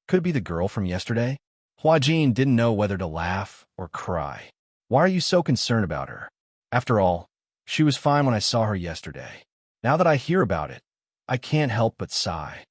Speaker 1: Could it be the girl from yesterday? Hua Jin didn't know whether to laugh or cry. Why are you so concerned about her? After all, she was fine when I saw her yesterday. Now that I hear about it, I can't help but sigh.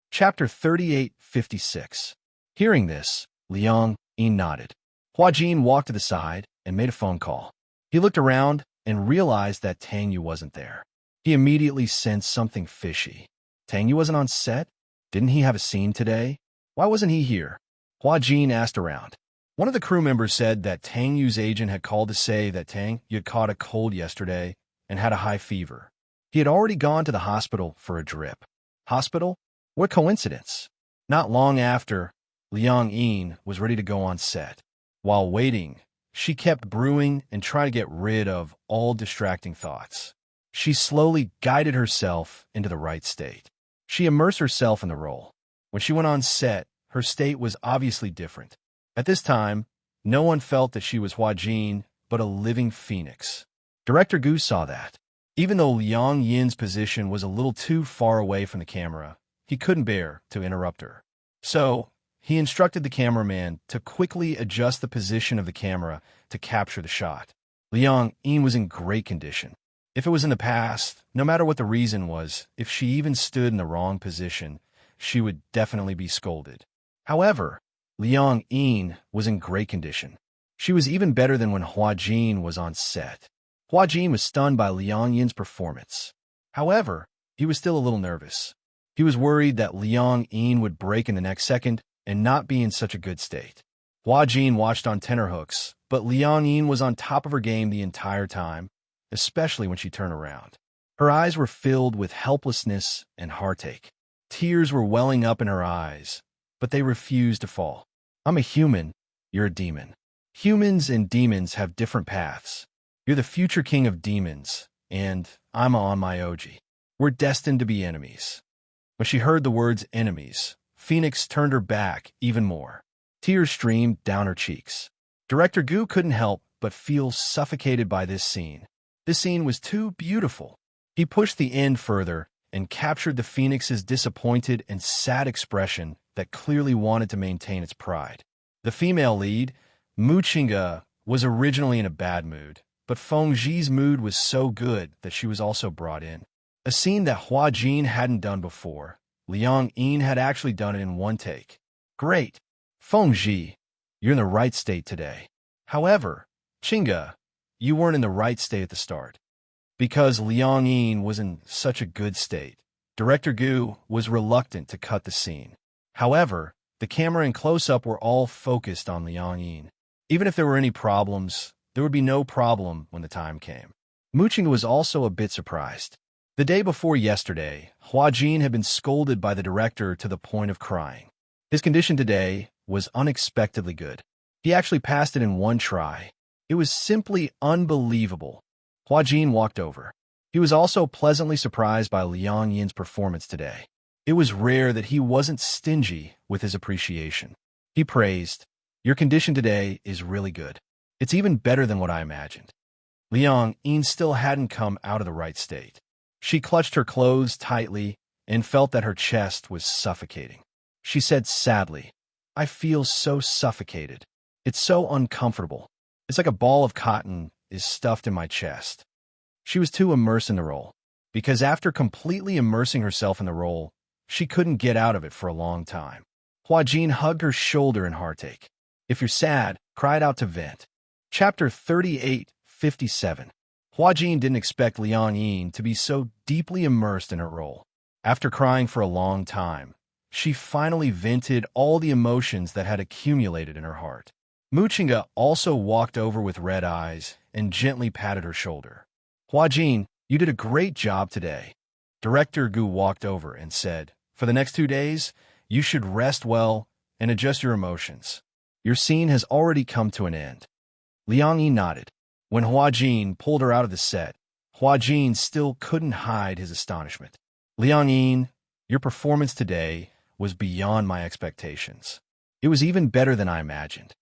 Speaker 1: Chapter 38:56. Hearing this, Liang Yin nodded. Hua Jin walked to the side and made a phone call. He looked around and realized that Tang Yu wasn't there. He immediately sensed something fishy. Tang Yu wasn't on set? Didn't he have a scene today? Why wasn't he here? Hua Jin asked around. One of the crew members said that Tang Yu's agent had called to say that Tang Yu had caught a cold yesterday and had a high fever. He had already gone to the hospital for a drip. Hospital? What coincidence. Not long after, Liang Yin was ready to go on set. While waiting, she kept brewing and trying to get rid of all distracting thoughts. She slowly guided herself into the right state. She immersed herself in the role. When she went on set, her state was obviously different. At this time, no one felt that she was Hua Jin, but a living phoenix. Director Gu saw that. Even though Liang Yin's position was a little too far away from the camera, he couldn't bear to interrupt her. So, he instructed the cameraman to quickly adjust the position of the camera to capture the shot. Liang Yin was in great condition. If it was in the past, no matter what the reason was, if she even stood in the wrong position, she would definitely be scolded. However, Liang Yin was in great condition. She was even better than when Hua Jin was on set. Hua Jin was stunned by Liang Yin's performance. However, he was still a little nervous. He was worried that Liang Yin would break in the next second and not be in such a good state. Hua Jin watched on tenterhooks, but Liang Yin was on top of her game the entire time, especially when she turned around. Her eyes were filled with helplessness and heartache. Tears were welling up in her eyes, but they refused to fall. I'm a human, you're a demon. Humans and demons have different paths. You're the future king of demons, and I'm on my OG. We're destined to be enemies. When she heard the words enemies, Phoenix turned her back even more. Tears streamed down her cheeks. Director Gu couldn't help but feel suffocated by this scene. This scene was too beautiful. He pushed the end further and captured the Phoenix's disappointed and sad expression that clearly wanted to maintain its pride. The female lead, Mu Qingge, was originally in a bad mood, but Feng Zhi's mood was so good that she was also brought in. A scene that Hua Jin hadn't done before. Liang Yin had actually done it in one take. Great. Feng Zhi, you're in the right state today. However, Qingge, you weren't in the right state at the start. Because Liang Yin was in such a good state, Director Gu was reluctant to cut the scene. However, the camera and close-up were all focused on Liang Yin. Even if there were any problems, there would be no problem when the time came. Mu Qingge was also a bit surprised. The day before yesterday, Hua Jin had been scolded by the director to the point of crying. His condition today was unexpectedly good. He actually passed it in one try. It was simply unbelievable. Hua Jin walked over. He was also pleasantly surprised by Liang Yin's performance today. It was rare that he wasn't stingy with his appreciation. He praised, "Your condition today is really good. It's even better than what I imagined." Liang Yin still hadn't come out of the right state. She clutched her clothes tightly and felt that her chest was suffocating. She said sadly, "I feel so suffocated. It's so uncomfortable. It's like a ball of cotton is stuffed in my chest." She was too immersed in the role, because after completely immersing herself in the role, she couldn't get out of it for a long time. Hua Jin hugged her shoulder in heartache. "If you're sad, cry it out to vent." Chapter 38:57. Hua Jin didn't expect Liang Yin to be so deeply immersed in her role. After crying for a long time, she finally vented all the emotions that had accumulated in her heart. Muchinga also walked over with red eyes and gently patted her shoulder. "Hua Jin, you did a great job today." Director Gu walked over and said, "For the next 2 days, you should rest well and adjust your emotions. Your scene has already come to an end." Liang Yi nodded. When Hua Jin pulled her out of the set, Hua Jin still couldn't hide his astonishment. "Liang Yin, your performance today was beyond my expectations. It was even better than I imagined."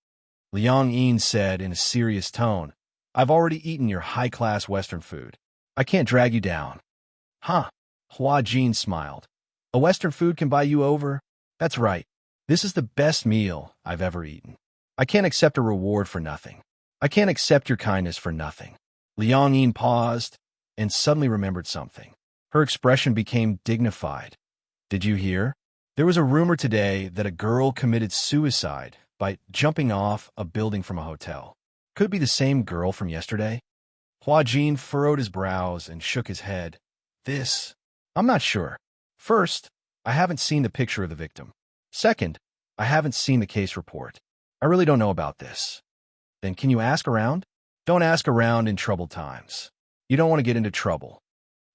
Speaker 1: Liang Yin said in a serious tone, "I've already eaten your high-class Western food. I can't drag you down." "Huh?" Hua Jin smiled. "A Western food can buy you over? That's right. This is the best meal I've ever eaten. I can't accept a reward for nothing. I can't accept your kindness for nothing." Liang Yin paused and suddenly remembered something. Her expression became dignified. "Did you hear? There was a rumor today that a girl committed suicide by jumping off a building from a hotel. Could it be the same girl from yesterday?" Hua Jin furrowed his brows and shook his head. I'm not sure. First, I haven't seen the picture of the victim. Second, I haven't seen the case report. I really don't know about this." "Then can you ask around?" "Don't ask around in troubled times. You don't want to get into trouble."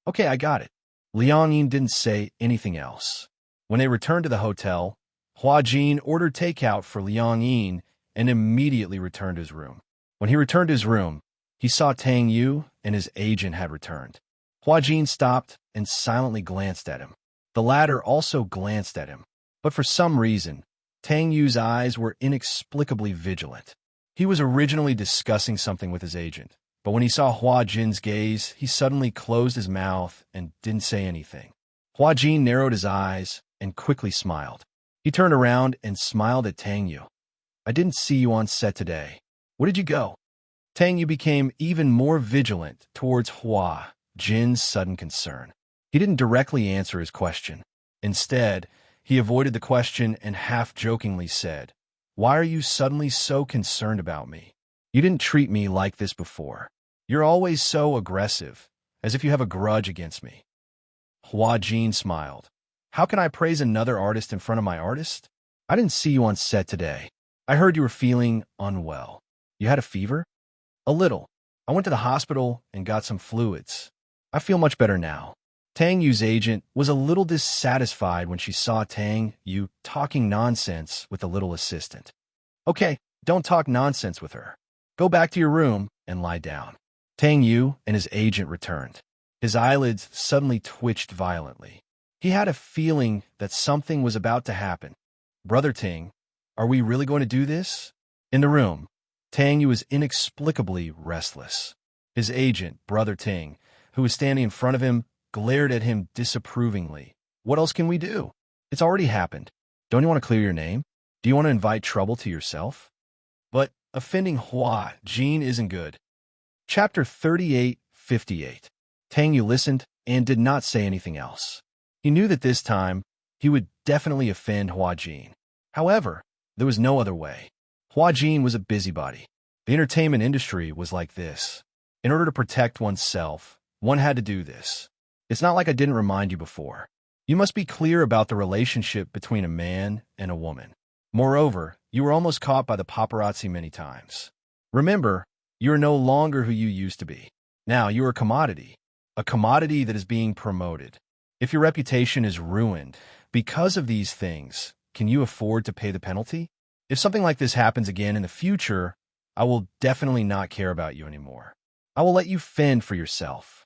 Speaker 1: "Okay, I got it." Liang Yin didn't say anything else. When they returned to the hotel, Hua Jin ordered takeout for Liang Yin and immediately returned to his room. When he returned to his room, he saw Tang Yu and his agent had returned. Hua Jin stopped and silently glanced at him. The latter also glanced at him, but for some reason, Tang Yu's eyes were inexplicably vigilant. He was originally discussing something with his agent, but when he saw Hua Jin's gaze, he suddenly closed his mouth and didn't say anything. Hua Jin narrowed his eyes and quickly smiled. He turned around and smiled at Tang Yu. "I didn't see you on set today. Where did you go?" Tang Yu became even more vigilant towards Hua Jin's sudden concern. He didn't directly answer his question. Instead, he avoided the question and half-jokingly said, "Why are you suddenly so concerned about me? You didn't treat me like this before. You're always so aggressive, as if you have a grudge against me." Hua Jin smiled. "How can I praise another artist in front of my artist? I didn't see you on set today. I heard you were feeling unwell. You had a fever?" "A little. I went to the hospital and got some fluids. I feel much better now." Tang Yu's agent was a little dissatisfied when she saw Tang Yu talking nonsense with the little assistant. "Okay, don't talk nonsense with her. Go back to your room and lie down." Tang Yu and his agent returned. His eyelids suddenly twitched violently. He had a feeling that something was about to happen. "Brother Ting, are we really going to do this?" In the room, Tang Yu was inexplicably restless. His agent, Brother Ting, who was standing in front of him, glared at him disapprovingly. "What else can we do? It's already happened. Don't you want to clear your name? Do you want to invite trouble to yourself?" But offending Hua Jin isn't good. Chapter 38:58. Tang Yu listened and did not say anything else. He knew that this time, he would definitely offend Hua Jin. However, there was no other way. Hua Jin was a busybody. The entertainment industry was like this. In order to protect oneself, one had to do this. It's not like I didn't remind you before. You must be clear about the relationship between a man and a woman. Moreover, you were almost caught by the paparazzi many times. Remember, you are no longer who you used to be. Now you are a commodity that is being promoted. If your reputation is ruined because of these things, can you afford to pay the penalty? If something like this happens again in the future, I will definitely not care about you anymore. I will let you fend for yourself."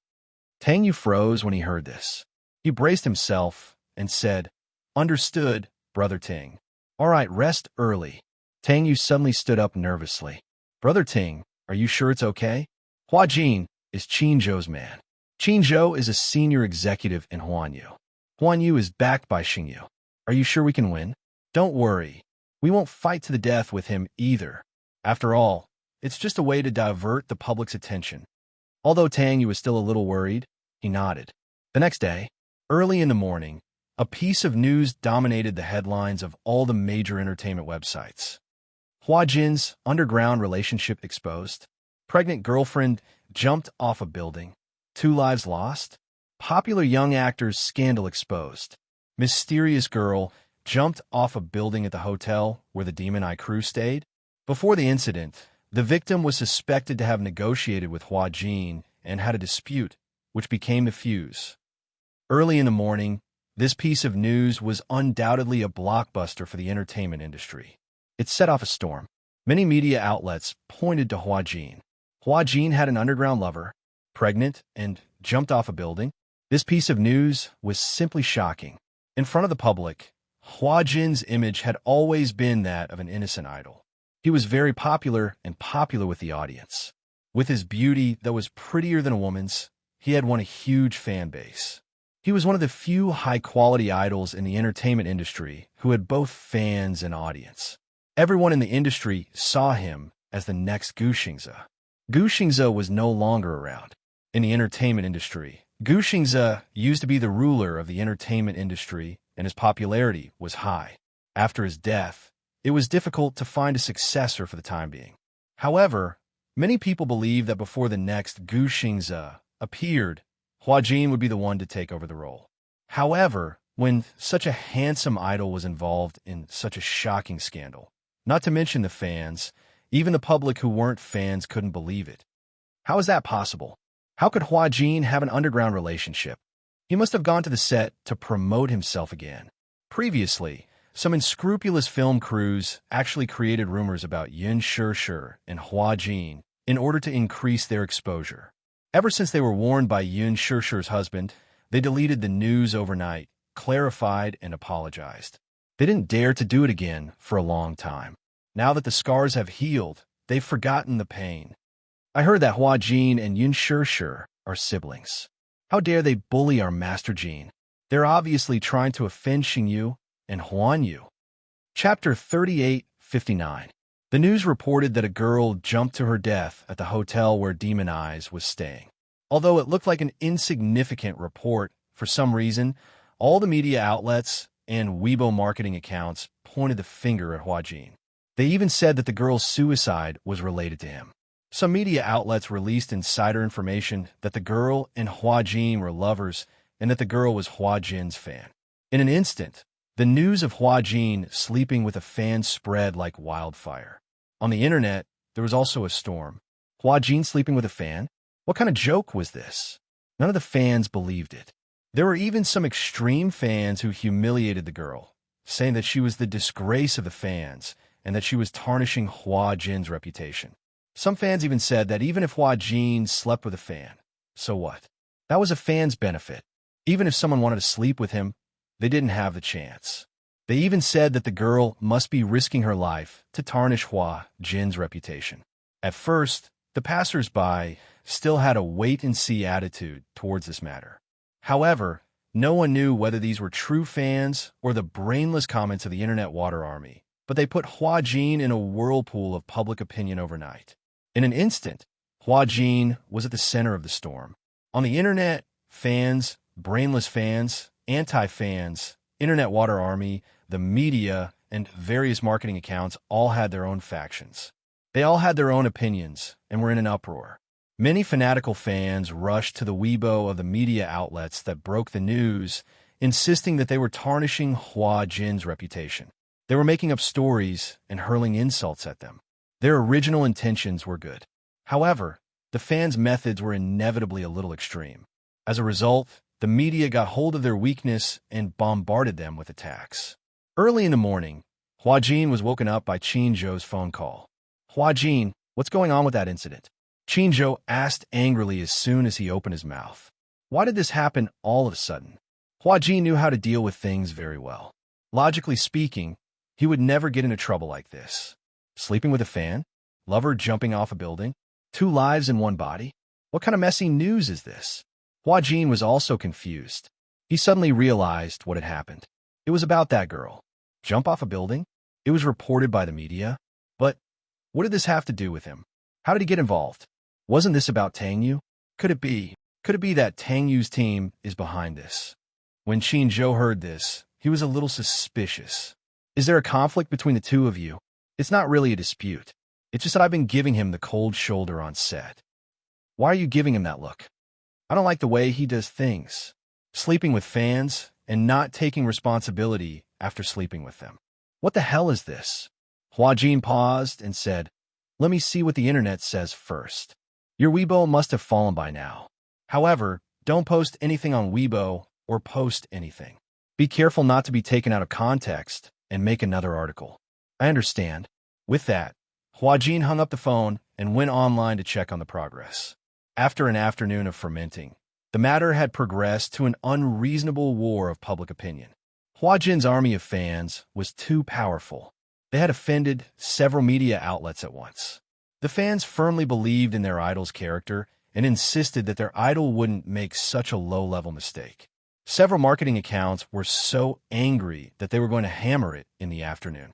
Speaker 1: Tang Yu froze when he heard this. He braced himself and said, "Understood, Brother Ting. All right, rest early." Tang Yu suddenly stood up nervously. "Brother Ting, are you sure it's okay? Hua Jin is Qin Zhou's man. Qin Zhou is a senior executive in Huanyu. Huanyu is backed by Xingyu. Are you sure we can win? Don't worry. We won't fight to the death with him either. After all, it's just a way to divert the public's attention. Although Tang Yu was still a little worried, he nodded. The next day, early in the morning, a piece of news dominated the headlines of all the major entertainment websites. Hua Jin's underground relationship exposed. Pregnant girlfriend jumped off a building. 2 lives lost. Popular young actor's scandal exposed. Mysterious girl jumped off a building at the hotel where the Demon Eye crew stayed. Before the incident, the victim was suspected to have negotiated with Hua Jin and had a dispute, which became the fuse. Early in the morning, this piece of news was undoubtedly a blockbuster for the entertainment industry. It set off a storm. Many media outlets pointed to Hua Jin. Hua Jin had an underground lover, pregnant, and jumped off a building. This piece of news was simply shocking. In front of the public, Hua Jin's image had always been that of an innocent idol. He was very popular and popular with the audience. With his beauty that was prettier than a woman's, he had won a huge fan base. He was one of the few high-quality idols in the entertainment industry who had both fans and audience. Everyone in the industry saw him as the next Gu Xingze. Gu Xingze was no longer around. In the entertainment industry, Gu Xingze used to be the ruler of the entertainment industry, and his popularity was high. After his death, it was difficult to find a successor for the time being. However, many people believed that before the next Gu Xingze appeared, Hua Jin would be the one to take over the role. However, when such a handsome idol was involved in such a shocking scandal, not to mention the fans, even the public who weren't fans couldn't believe it. How is that possible? How could Hua Jin have an underground relationship? He must have gone to the set to promote himself again. Previously, some unscrupulous film crews actually created rumors about Yun Shishir and Hua Jin in order to increase their exposure. Ever since they were warned by Yun Shishir's husband, they deleted the news overnight, clarified, and apologized. They didn't dare to do it again for a long time. Now that the scars have healed, they've forgotten the pain. I heard that Hua Jin and Yun Shishir are siblings. How dare they bully our Master Jin? They're obviously trying to offend Xingyu and Huan Yu. Chapter 38:59. The news reported that a girl jumped to her death at the hotel where Demon Eyes was staying. Although it looked like an insignificant report, for some reason, all the media outlets and Weibo marketing accounts pointed the finger at Hua Jin. They even said that the girl's suicide was related to him. Some media outlets released insider information that the girl and Hua Jin were lovers and that the girl was Hua Jin's fan. In an instant, the news of Hua Jin sleeping with a fan spread like wildfire. On the internet, there was also a storm. Hua Jin sleeping with a fan? What kind of joke was this? None of the fans believed it. There were even some extreme fans who humiliated the girl, saying that she was the disgrace of the fans and that she was tarnishing Hua Jin's reputation. Some fans even said that even if Hua Jin slept with a fan, so what? That was a fan's benefit. Even if someone wanted to sleep with him, they didn't have the chance. They even said that the girl must be risking her life to tarnish Hua Jin's reputation. At first, the passers-by still had a wait-and-see attitude towards this matter. However, no one knew whether these were true fans or the brainless comments of the internet water army, but they put Hua Jin in a whirlpool of public opinion overnight. In an instant, Hua Jin was at the center of the storm. On the internet, fans, brainless fans, anti-fans, internet water army, the media, and various marketing accounts all had their own factions. They all had their own opinions and were in an uproar. Many fanatical fans rushed to the Weibo of the media outlets that broke the news, insisting that they were tarnishing Hua Jin's reputation. They were making up stories and hurling insults at them. Their original intentions were good. However, the fans' methods were inevitably a little extreme. As a result, the media got hold of their weakness and bombarded them with attacks. Early in the morning, Hua Jin was woken up by Qin Zhou's phone call. Hua Jin, what's going on with that incident? Qin Zhou asked angrily as soon as he opened his mouth. Why did this happen all of a sudden? Hua Jin knew how to deal with things very well. Logically speaking, he would never get into trouble like this. Sleeping with a fan? Lover jumping off a building? 2 lives in one body? What kind of messy news is this? Hua Jin was also confused. He suddenly realized what had happened. It was about that girl. Jump off a building? It was reported by the media. But what did this have to do with him? How did he get involved? Wasn't this about Tang Yu? Could it be? Could it be that Tang Yu's team is behind this? When Qin Zhou heard this, he was a little suspicious. Is there a conflict between the two of you? It's not really a dispute. It's just that I've been giving him the cold shoulder on set. Why are you giving him that look? I don't like the way he does things. Sleeping with fans and not taking responsibility after sleeping with them. What the hell is this? Hua Jin paused and said, "Let me see what the internet says first. Your Weibo must have fallen by now. However, don't post anything on Weibo or post anything. Be careful not to be taken out of context and make another article." I understand. With that, Hua Jin hung up the phone and went online to check on the progress. After an afternoon of fermenting, the matter had progressed to an unreasonable war of public opinion. Hua Jin's army of fans was too powerful. They had offended several media outlets at once. The fans firmly believed in their idol's character and insisted that their idol wouldn't make such a low-level mistake. Several marketing accounts were so angry that they were going to hammer it in the afternoon.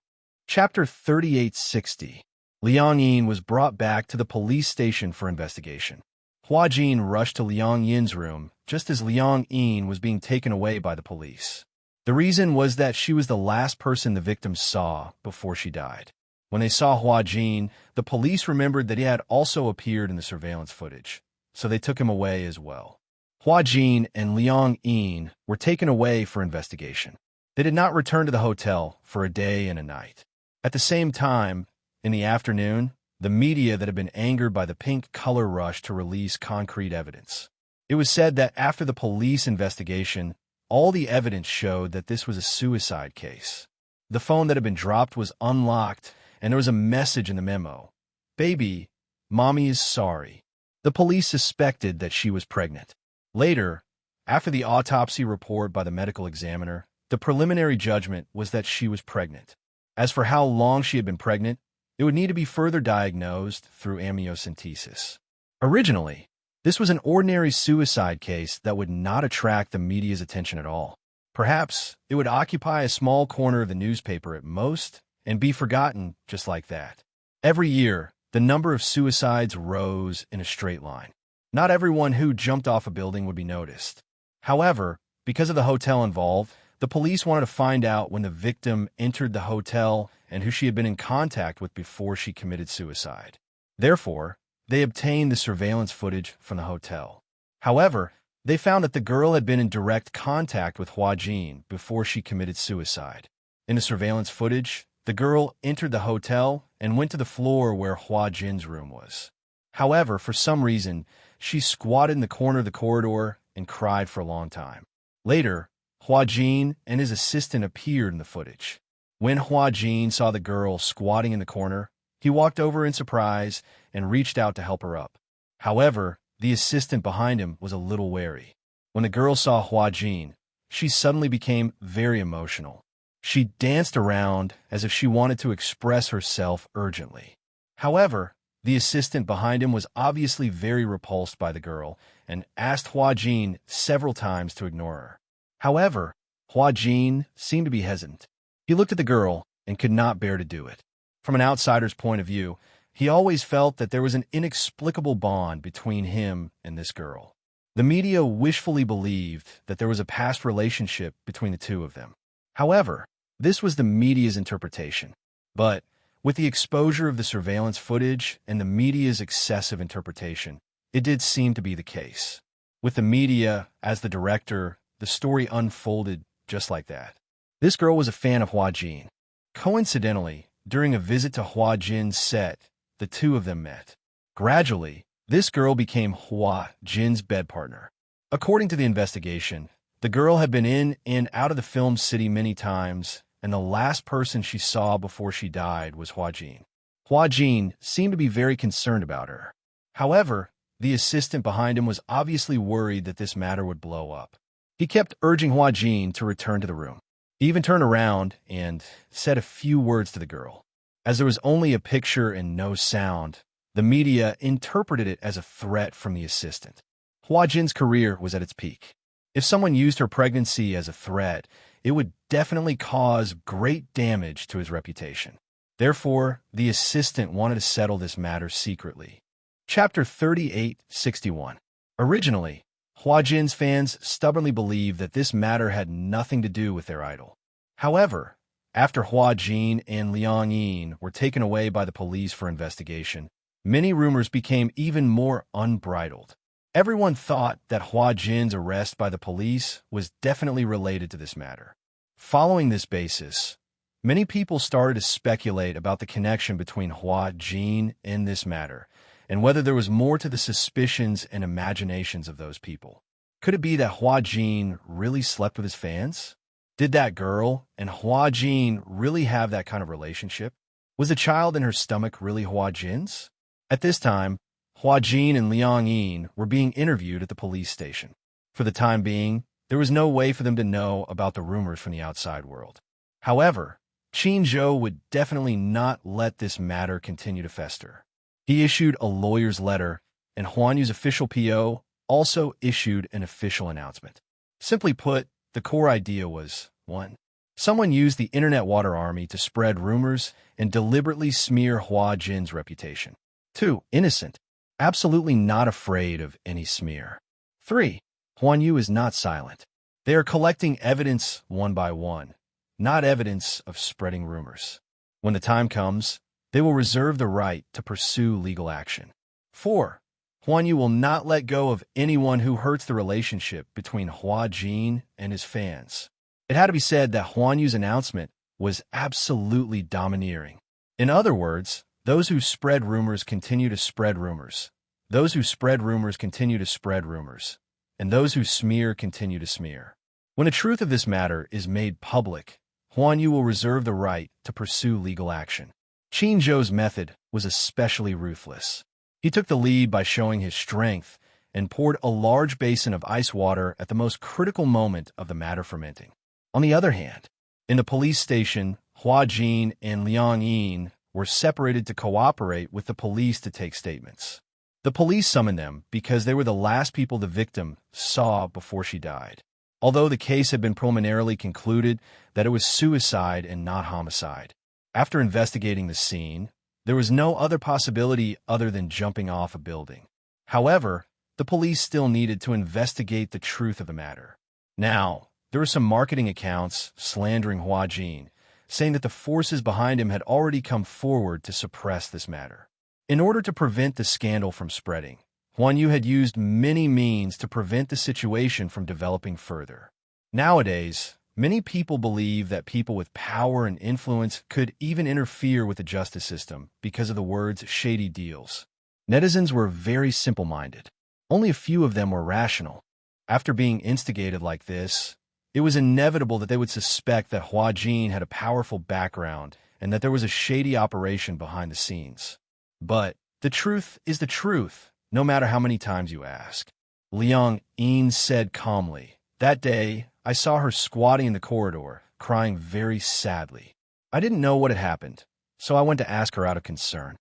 Speaker 1: Chapter 3860. Liang Yin was brought back to the police station for investigation. Hua Jin rushed to Liang Yin's room just as Liang Yin was being taken away by the police. The reason was that she was the last person the victims saw before she died. When they saw Hua Jin, the police remembered that he had also appeared in the surveillance footage, so they took him away as well. Hua Jin and Liang Yin were taken away for investigation. They did not return to the hotel for a day and a night. At the same time, in the afternoon, the media that had been angered by the pink color rush to release concrete evidence. It was said that after the police investigation, all the evidence showed that this was a suicide case. The phone that had been dropped was unlocked, and there was a message in the memo. "Baby, mommy is sorry." The police suspected that she was pregnant. Later, after the autopsy report by the medical examiner, the preliminary judgment was that she was pregnant. As for how long she had been pregnant, it would need to be further diagnosed through amniocentesis. Originally, this was an ordinary suicide case that would not attract the media's attention at all. Perhaps it would occupy a small corner of the newspaper at most and be forgotten just like that. Every year, the number of suicides rose in a straight line. Not everyone who jumped off a building would be noticed. However, because of the hotel involved, the police wanted to find out when the victim entered the hotel and who she had been in contact with before she committed suicide. Therefore, they obtained the surveillance footage from the hotel. However, they found that the girl had been in direct contact with Hua Jin before she committed suicide. In the surveillance footage, the girl entered the hotel and went to the floor where Hua Jin's room was. However, for some reason, she squatted in the corner of the corridor and cried for a long time. Later, Hua Jin and his assistant appeared in the footage. When Hua Jin saw the girl squatting in the corner, he walked over in surprise and reached out to help her up. However, the assistant behind him was a little wary. When the girl saw Hua Jin, she suddenly became very emotional. She danced around as if she wanted to express herself urgently. However, the assistant behind him was obviously very repulsed by the girl and asked Hua Jin several times to ignore her. However, Hua Jin seemed to be hesitant. He looked at the girl and could not bear to do it. From an outsider's point of view, he always felt that there was an inexplicable bond between him and this girl. The media wishfully believed that there was a past relationship between the two of them. However, this was the media's interpretation. But with the exposure of the surveillance footage and the media's excessive interpretation, it did seem to be the case. With the media as the director, the story unfolded just like that. This girl was a fan of Hua Jin. Coincidentally, during a visit to Hua Jin's set, the two of them met. Gradually, this girl became Hua Jin's bed partner. According to the investigation, the girl had been in and out of the film city many times, and the last person she saw before she died was Hua Jin. Hua Jin seemed to be very concerned about her. However, the assistant behind him was obviously worried that this matter would blow up. He kept urging Hua Jin to return to the room. He even turned around and said a few words to the girl. As there was only a picture and no sound, the media interpreted it as a threat from the assistant. Hua Jin's career was at its peak. If someone used her pregnancy as a threat, it would definitely cause great damage to his reputation. Therefore, the assistant wanted to settle this matter secretly. Chapter 3861. Originally, Hua Jin's fans stubbornly believed that this matter had nothing to do with their idol. However, after Hua Jin and Liang Yin were taken away by the police for investigation, many rumors became even more unbridled. Everyone thought that Hua Jin's arrest by the police was definitely related to this matter. Following this basis, many people started to speculate about the connection between Hua Jin and this matter, and whether there was more to the suspicions and imaginations of those people. Could it be that Hua Jin really slept with his fans? Did that girl and Hua Jin really have that kind of relationship? Was the child in her stomach really Hua Jin's? At this time, Hua Jin and Liang Yin were being interviewed at the police station. For the time being, there was no way for them to know about the rumors from the outside world. However, Qin Zhou would definitely not let this matter continue to fester. He issued a lawyer's letter, and Huan Yu's official PO also issued an official announcement. Simply put, the core idea was, 1. Someone used the internet water army to spread rumors and deliberately smear Hua Jin's reputation. 2. Innocent, absolutely not afraid of any smear. 3. Huan Yu is not silent. They are collecting evidence one by one, not evidence of spreading rumors. When the time comes, they will reserve the right to pursue legal action. 4. Huan Yu will not let go of anyone who hurts the relationship between Hua Jin and his fans. It had to be said that Huan Yu's announcement was absolutely domineering. In other words, those who spread rumors continue to spread rumors. Those who spread rumors continue to spread rumors. And those who smear continue to smear. When the truth of this matter is made public, Huan Yu will reserve the right to pursue legal action. Qin Zhou's method was especially ruthless. He took the lead by showing his strength and poured a large basin of ice water at the most critical moment of the matter fermenting. On the other hand, in the police station, Hua Jin and Liang Yin were separated to cooperate with the police to take statements. The police summoned them because they were the last people the victim saw before she died. Although the case had been preliminarily concluded that it was suicide and not homicide. After investigating the scene, there was no other possibility other than jumping off a building. However, the police still needed to investigate the truth of the matter. Now, there were some marketing accounts slandering Hua Jin, saying that the forces behind him had already come forward to suppress this matter. In order to prevent the scandal from spreading, Huan Yu had used many means to prevent the situation from developing further. Nowadays, many people believe that people with power and influence could even interfere with the justice system because of the words shady deals. Netizens were very simple-minded. Only a few of them were rational. After being instigated like this, it was inevitable that they would suspect that Hua Jin had a powerful background and that there was a shady operation behind the scenes. But the truth is the truth, no matter how many times you ask. Liang Yin said calmly, "That day, I saw her squatting in the corridor, crying very sadly. I didn't know what had happened, so I went to ask her out of concern.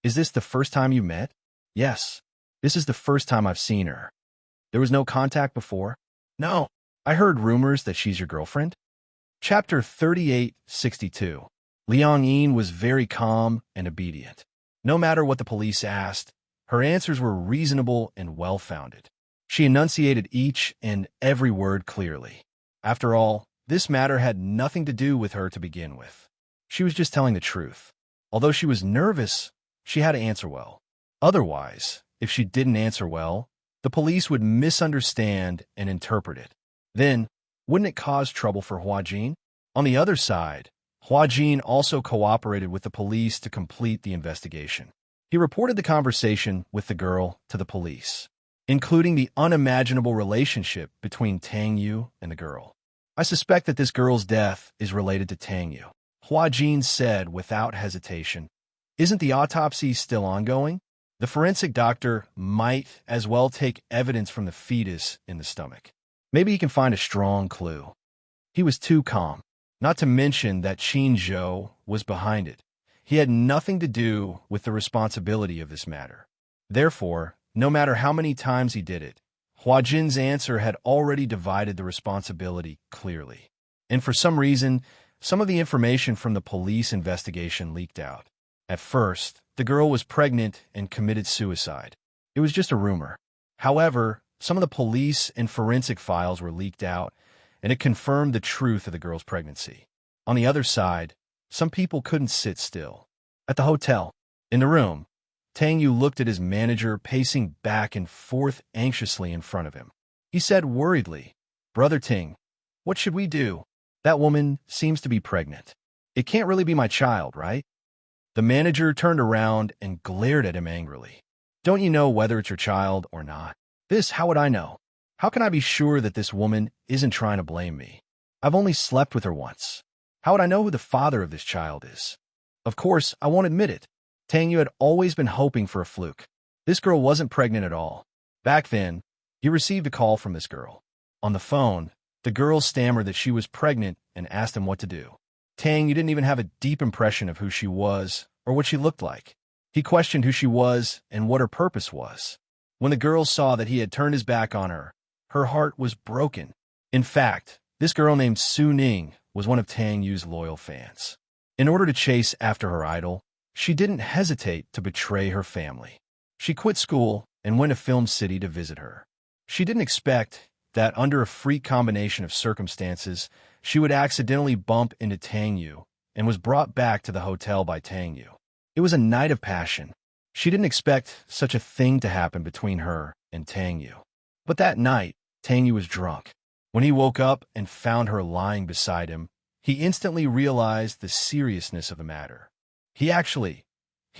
Speaker 1: Is this the first time you met?" "Yes, this is the first time I've seen her." "There was no contact before?" "No. I heard rumors that she's your girlfriend." Chapter 3862. Liang Yin was very calm and obedient. No matter what the police asked, her answers were reasonable and well-founded. She enunciated each and every word clearly. After all, this matter had nothing to do with her to begin with. She was just telling the truth. Although she was nervous, she had to answer well. Otherwise, if she didn't answer well, the police would misunderstand and interpret it. Then, wouldn't it cause trouble for Hua Jin? On the other side, Hua Jin also cooperated with the police to complete the investigation. He reported the conversation with the girl to the police, including the unimaginable relationship between Tang Yu and the girl. "I suspect that this girl's death is related to Tang Yu," Hua Jin said without hesitation. "Isn't the autopsy still ongoing? The forensic doctor might as well take evidence from the fetus in the stomach. Maybe he can find a strong clue." He was too calm, not to mention that Qin Zhou was behind it. He had nothing to do with the responsibility of this matter. Therefore, no matter how many times he did it, Hua Jin's answer had already divided the responsibility clearly. And for some reason, some of the information from the police investigation leaked out. At first, the girl was pregnant and committed suicide. It was just a rumor. However, some of the police and forensic files were leaked out, and it confirmed the truth of the girl's pregnancy. On the other side, some people couldn't sit still. At the hotel, in the room, Tang Yu looked at his manager pacing back and forth anxiously in front of him. He said worriedly, "Brother Ting, what should we do? That woman seems to be pregnant. It can't really be my child, right?" The manager turned around and glared at him angrily. "Don't you know whether it's your child or not? How would I know? How can I be sure that this woman isn't trying to blame me? I've only slept with her once. How would I know who the father of this child is? Of course, I won't admit it." Tang Yu had always been hoping for a fluke. This girl wasn't pregnant at all. Back then, he received a call from this girl. On the phone, the girl stammered that she was pregnant and asked him what to do. Tang Yu didn't even have a deep impression of who she was or what she looked like. He questioned who she was and what her purpose was. When the girl saw that he had turned his back on her, her heart was broken. In fact, this girl named Su Ning was one of Tang Yu's loyal fans. In order to chase after her idol, she didn't hesitate to betray her family. She quit school and went to Film City to visit her. She didn't expect that under a freak combination of circumstances, she would accidentally bump into Tang Yu and was brought back to the hotel by Tang Yu. It was a night of passion. She didn't expect such a thing to happen between her and Tang Yu. But that night, Tang Yu was drunk. When he woke up and found her lying beside him, he instantly realized the seriousness of the matter. He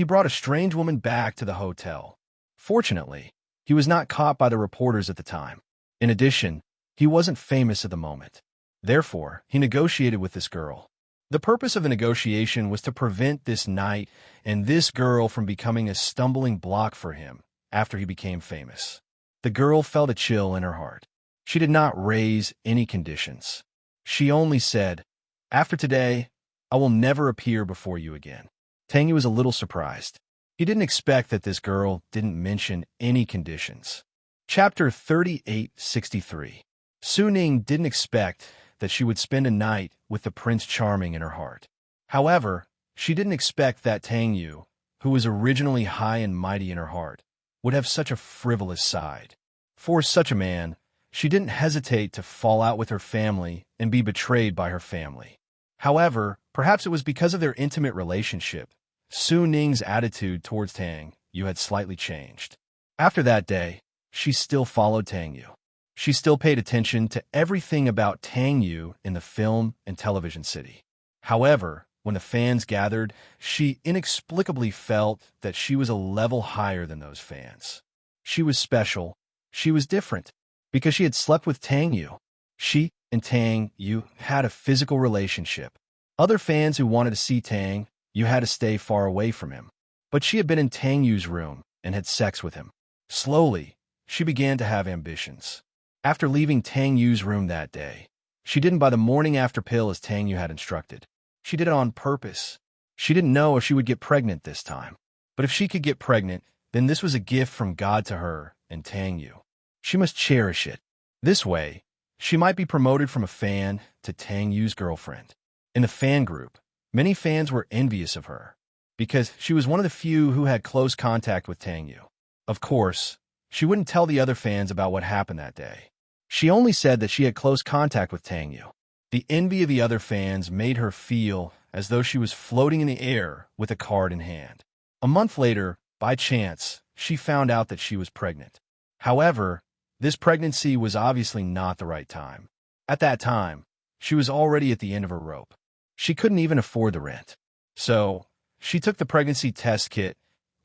Speaker 1: brought a strange woman back to the hotel. Fortunately, he was not caught by the reporters at the time. In addition, he wasn't famous at the moment. Therefore, he negotiated with this girl. The purpose of the negotiation was to prevent this night and this girl from becoming a stumbling block for him after he became famous. The girl felt a chill in her heart. She did not raise any conditions. She only said, "After today, I will never appear before you again." Tang Yu was a little surprised. He didn't expect that this girl didn't mention any conditions. Chapter 3863. Su Ning didn't expect that she would spend a night with the Prince Charming in her heart. However, she didn't expect that Tang Yu, who was originally high and mighty in her heart, would have such a frivolous side. For such a man, she didn't hesitate to fall out with her family and be betrayed by her family. However, perhaps it was because of their intimate relationship, Su Ning's attitude towards Tang Yu had slightly changed. After that day, she still followed Tang Yu. She still paid attention to everything about Tang Yu in the film and television city. However, when the fans gathered, she inexplicably felt that she was a level higher than those fans. She was special. She was different because she had slept with Tang Yu. She and Tang Yu had a physical relationship. Other fans who wanted to see Tang Yu had to stay far away from him. But she had been in Tang Yu's room and had sex with him. Slowly, she began to have ambitions. After leaving Tang Yu's room that day, she didn't buy the morning after pill as Tang Yu had instructed. She did it on purpose. She didn't know if she would get pregnant this time. But if she could get pregnant, then this was a gift from God to her and Tang Yu. She must cherish it. This way, she might be promoted from a fan to Tang Yu's girlfriend. In the fan group, many fans were envious of her because she was one of the few who had close contact with Tang Yu. Of course, she wouldn't tell the other fans about what happened that day. She only said that she had close contact with Tang Yu. The envy of the other fans made her feel as though she was floating in the air with a card in hand. A month later, by chance, she found out that she was pregnant. However, this pregnancy was obviously not the right time. At that time, she was already at the end of her rope. She couldn't even afford the rent. So, she took the pregnancy test kit,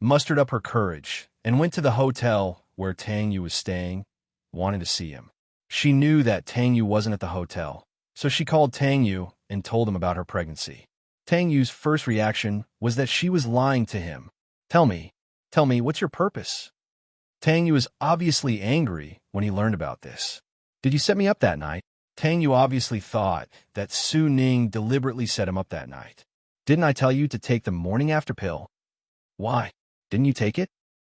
Speaker 1: mustered up her courage, and went to the hotel where Tang Yu was staying, wanting to see him. She knew that Tang Yu wasn't at the hotel, so she called Tang Yu and told him about her pregnancy. Tang Yu's first reaction was that she was lying to him. Tell me, what's your purpose?" Tang Yu was obviously angry when he learned about this. "Did you set me up that night?" Tang Yu obviously thought that Su Ning deliberately set him up that night. "Didn't I tell you to take the morning after pill?" "Why? Didn't you take it?"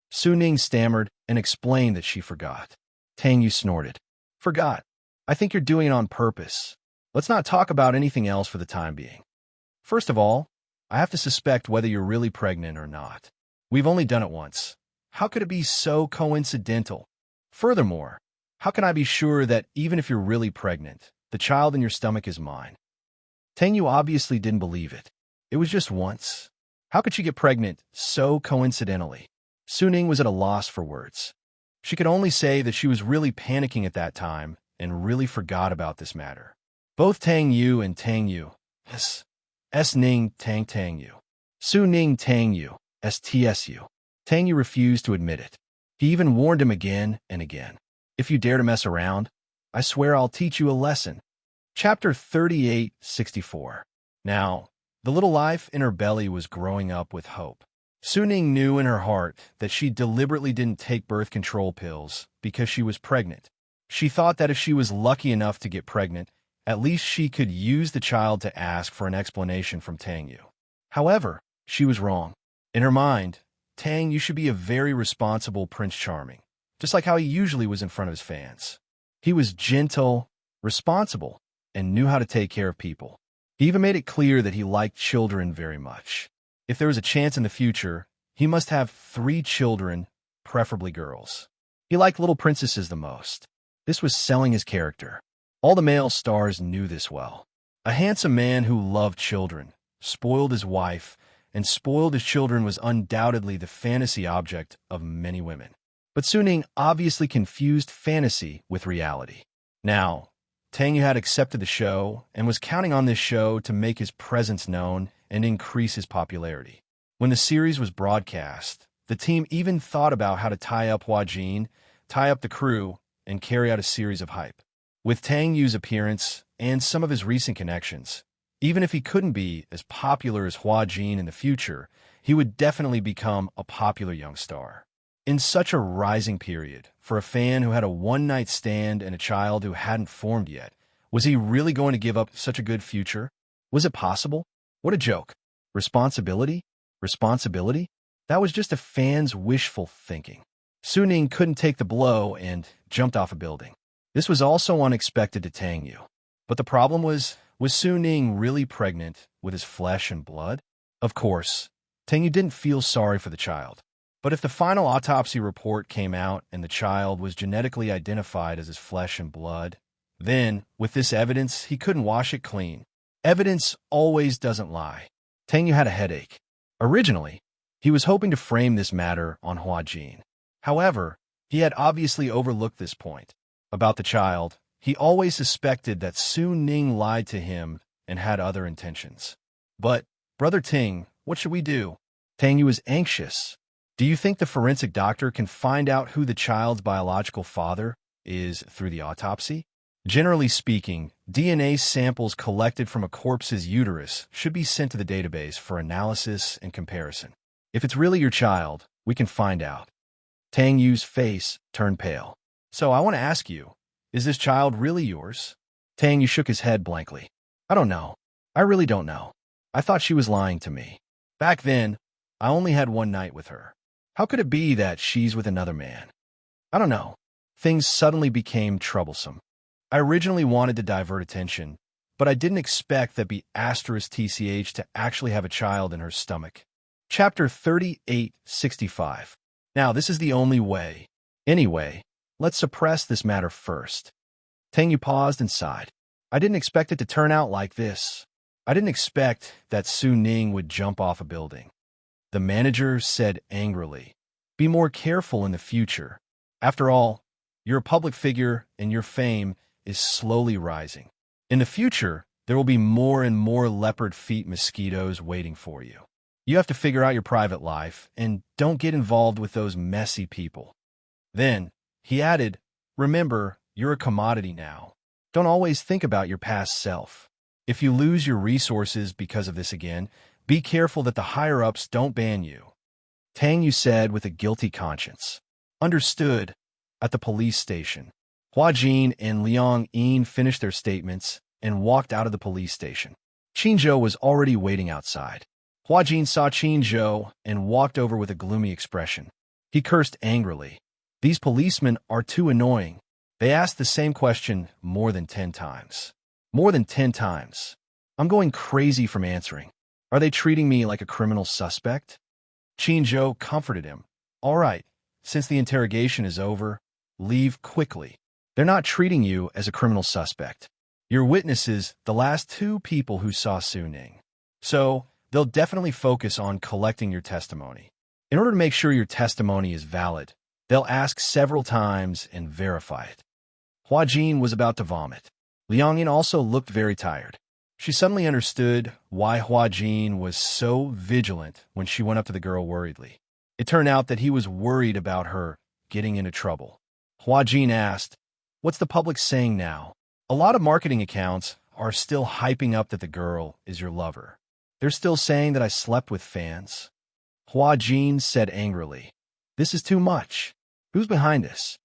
Speaker 1: Su Ning stammered and explained that she forgot. Tang Yu snorted. "Forgot? I think you're doing it on purpose. Let's not talk about anything else for the time being. First of all, I have to suspect whether you're really pregnant or not. We've only done it once. How could it be so coincidental? Furthermore, how can I be sure that even if you're really pregnant, the child in your stomach is mine? Tang Yu obviously didn't believe it. It was just once. How could she get pregnant so coincidentally? Su Ning was at a loss for words. She could only say that she was really panicking at that time and really forgot about this matter. Both Tang Yu and Tang Yu, S Ning Tang Yu, Su Ning Tang Yu, STSU. Tang Yu refused to admit it. He even warned him again and again. If you dare to mess around, I swear I'll teach you a lesson. Chapter 3864. Now, the little life in her belly was growing up with hope. Su Ning knew in her heart that she deliberately didn't take birth control pills because she was pregnant. She thought that if she was lucky enough to get pregnant, at least she could use the child to ask for an explanation from Tang Yu. However, she was wrong. In her mind, Tang Yu should be a very responsible Prince Charming, just like how he usually was in front of his fans. He was gentle, responsible, and knew how to take care of people. He even made it clear that he liked children very much. If there was a chance in the future, he must have 3 children, preferably girls. He liked little princesses the most. This was selling his character. All the male stars knew this well. A handsome man who loved children, spoiled his wife, and spoiled his children was undoubtedly the fantasy object of many women. But Su Ning obviously confused fantasy with reality. Now, Tang Yu had accepted the show and was counting on this show to make his presence known and increase his popularity. When the series was broadcast, the team even thought about how to tie up Hua Jin, tie up the crew, and carry out a series of hype. With Tang Yu's appearance and some of his recent connections, even if he couldn't be as popular as Hua Jin in the future, he would definitely become a popular young star. In such a rising period, for a fan who had a one-night stand and a child who hadn't formed yet, was he really going to give up such a good future? Was it possible? What a joke. Responsibility? Responsibility? That was just a fan's wishful thinking. Su Ning couldn't take the blow and jumped off a building. This was also unexpected to Tang Yu. But the problem was Su Ning really pregnant with his flesh and blood? Of course, Tang Yu didn't feel sorry for the child. But if the final autopsy report came out and the child was genetically identified as his flesh and blood, then, with this evidence, he couldn't wash it clean. Evidence always doesn't lie. Tang Yu had a headache. Originally, he was hoping to frame this matter on Hua Jin. However, he had obviously overlooked this point. About the child, he always suspected that Su Ning lied to him and had other intentions. But, Brother Ting, what should we do? Tang Yu was anxious. Do you think the forensic doctor can find out who the child's biological father is through the autopsy? Generally speaking, DNA samples collected from a corpse's uterus should be sent to the database for analysis and comparison. If it's really your child, we can find out. Tang Yu's face turned pale. So I want to ask you, is this child really yours? Tang Yu shook his head blankly. I don't know. I really don't know. I thought she was lying to me. Back then, I only had one night with her. How could it be that she's with another man? I don't know. Things suddenly became troublesome. I originally wanted to divert attention, but I didn't expect that TCH to actually have a child in her stomach. Chapter 3865. Now, this is the only way. Anyway, let's suppress this matter first. Tang Yu paused and sighed. I didn't expect it to turn out like this. I didn't expect that Su Ning would jump off a building. The manager said angrily, be more careful in the future. After all, you're a public figure and your fame is slowly rising. In the future, there will be more and more leopard feet mosquitoes waiting for you. You have to figure out your private life and don't get involved with those messy people. Then, he added, remember, you're a commodity now. Don't always think about your past self. If you lose your resources because of this again, be careful that the higher-ups don't ban you. Tang Yu said with a guilty conscience. Understood. At the police station, Hua Jin and Liang Yin finished their statements and walked out of the police station. Qin Zhou was already waiting outside. Hua Jin saw Qin Zhou and walked over with a gloomy expression. He cursed angrily. These policemen are too annoying. They asked the same question more than 10 times. More than 10 times. I'm going crazy from answering. Are they treating me like a criminal suspect? Qin comforted him. All right, since the interrogation is over, leave quickly. They're not treating you as a criminal suspect. Your witnesses, the last two people who saw Su Ning. So, they'll definitely focus on collecting your testimony. In order to make sure your testimony is valid, they'll ask several times and verify it. Hua Jin was about to vomit. Liang Yin also looked very tired. She suddenly understood why Hua Jin was so vigilant when she went up to the girl worriedly. It turned out that he was worried about her getting into trouble. Hua Jin asked, "What's the public saying now?" A lot of marketing accounts are still hyping up that the girl is your lover. They're still saying that I slept with fans. Hua Jin said angrily, "This is too much. Who's behind this?"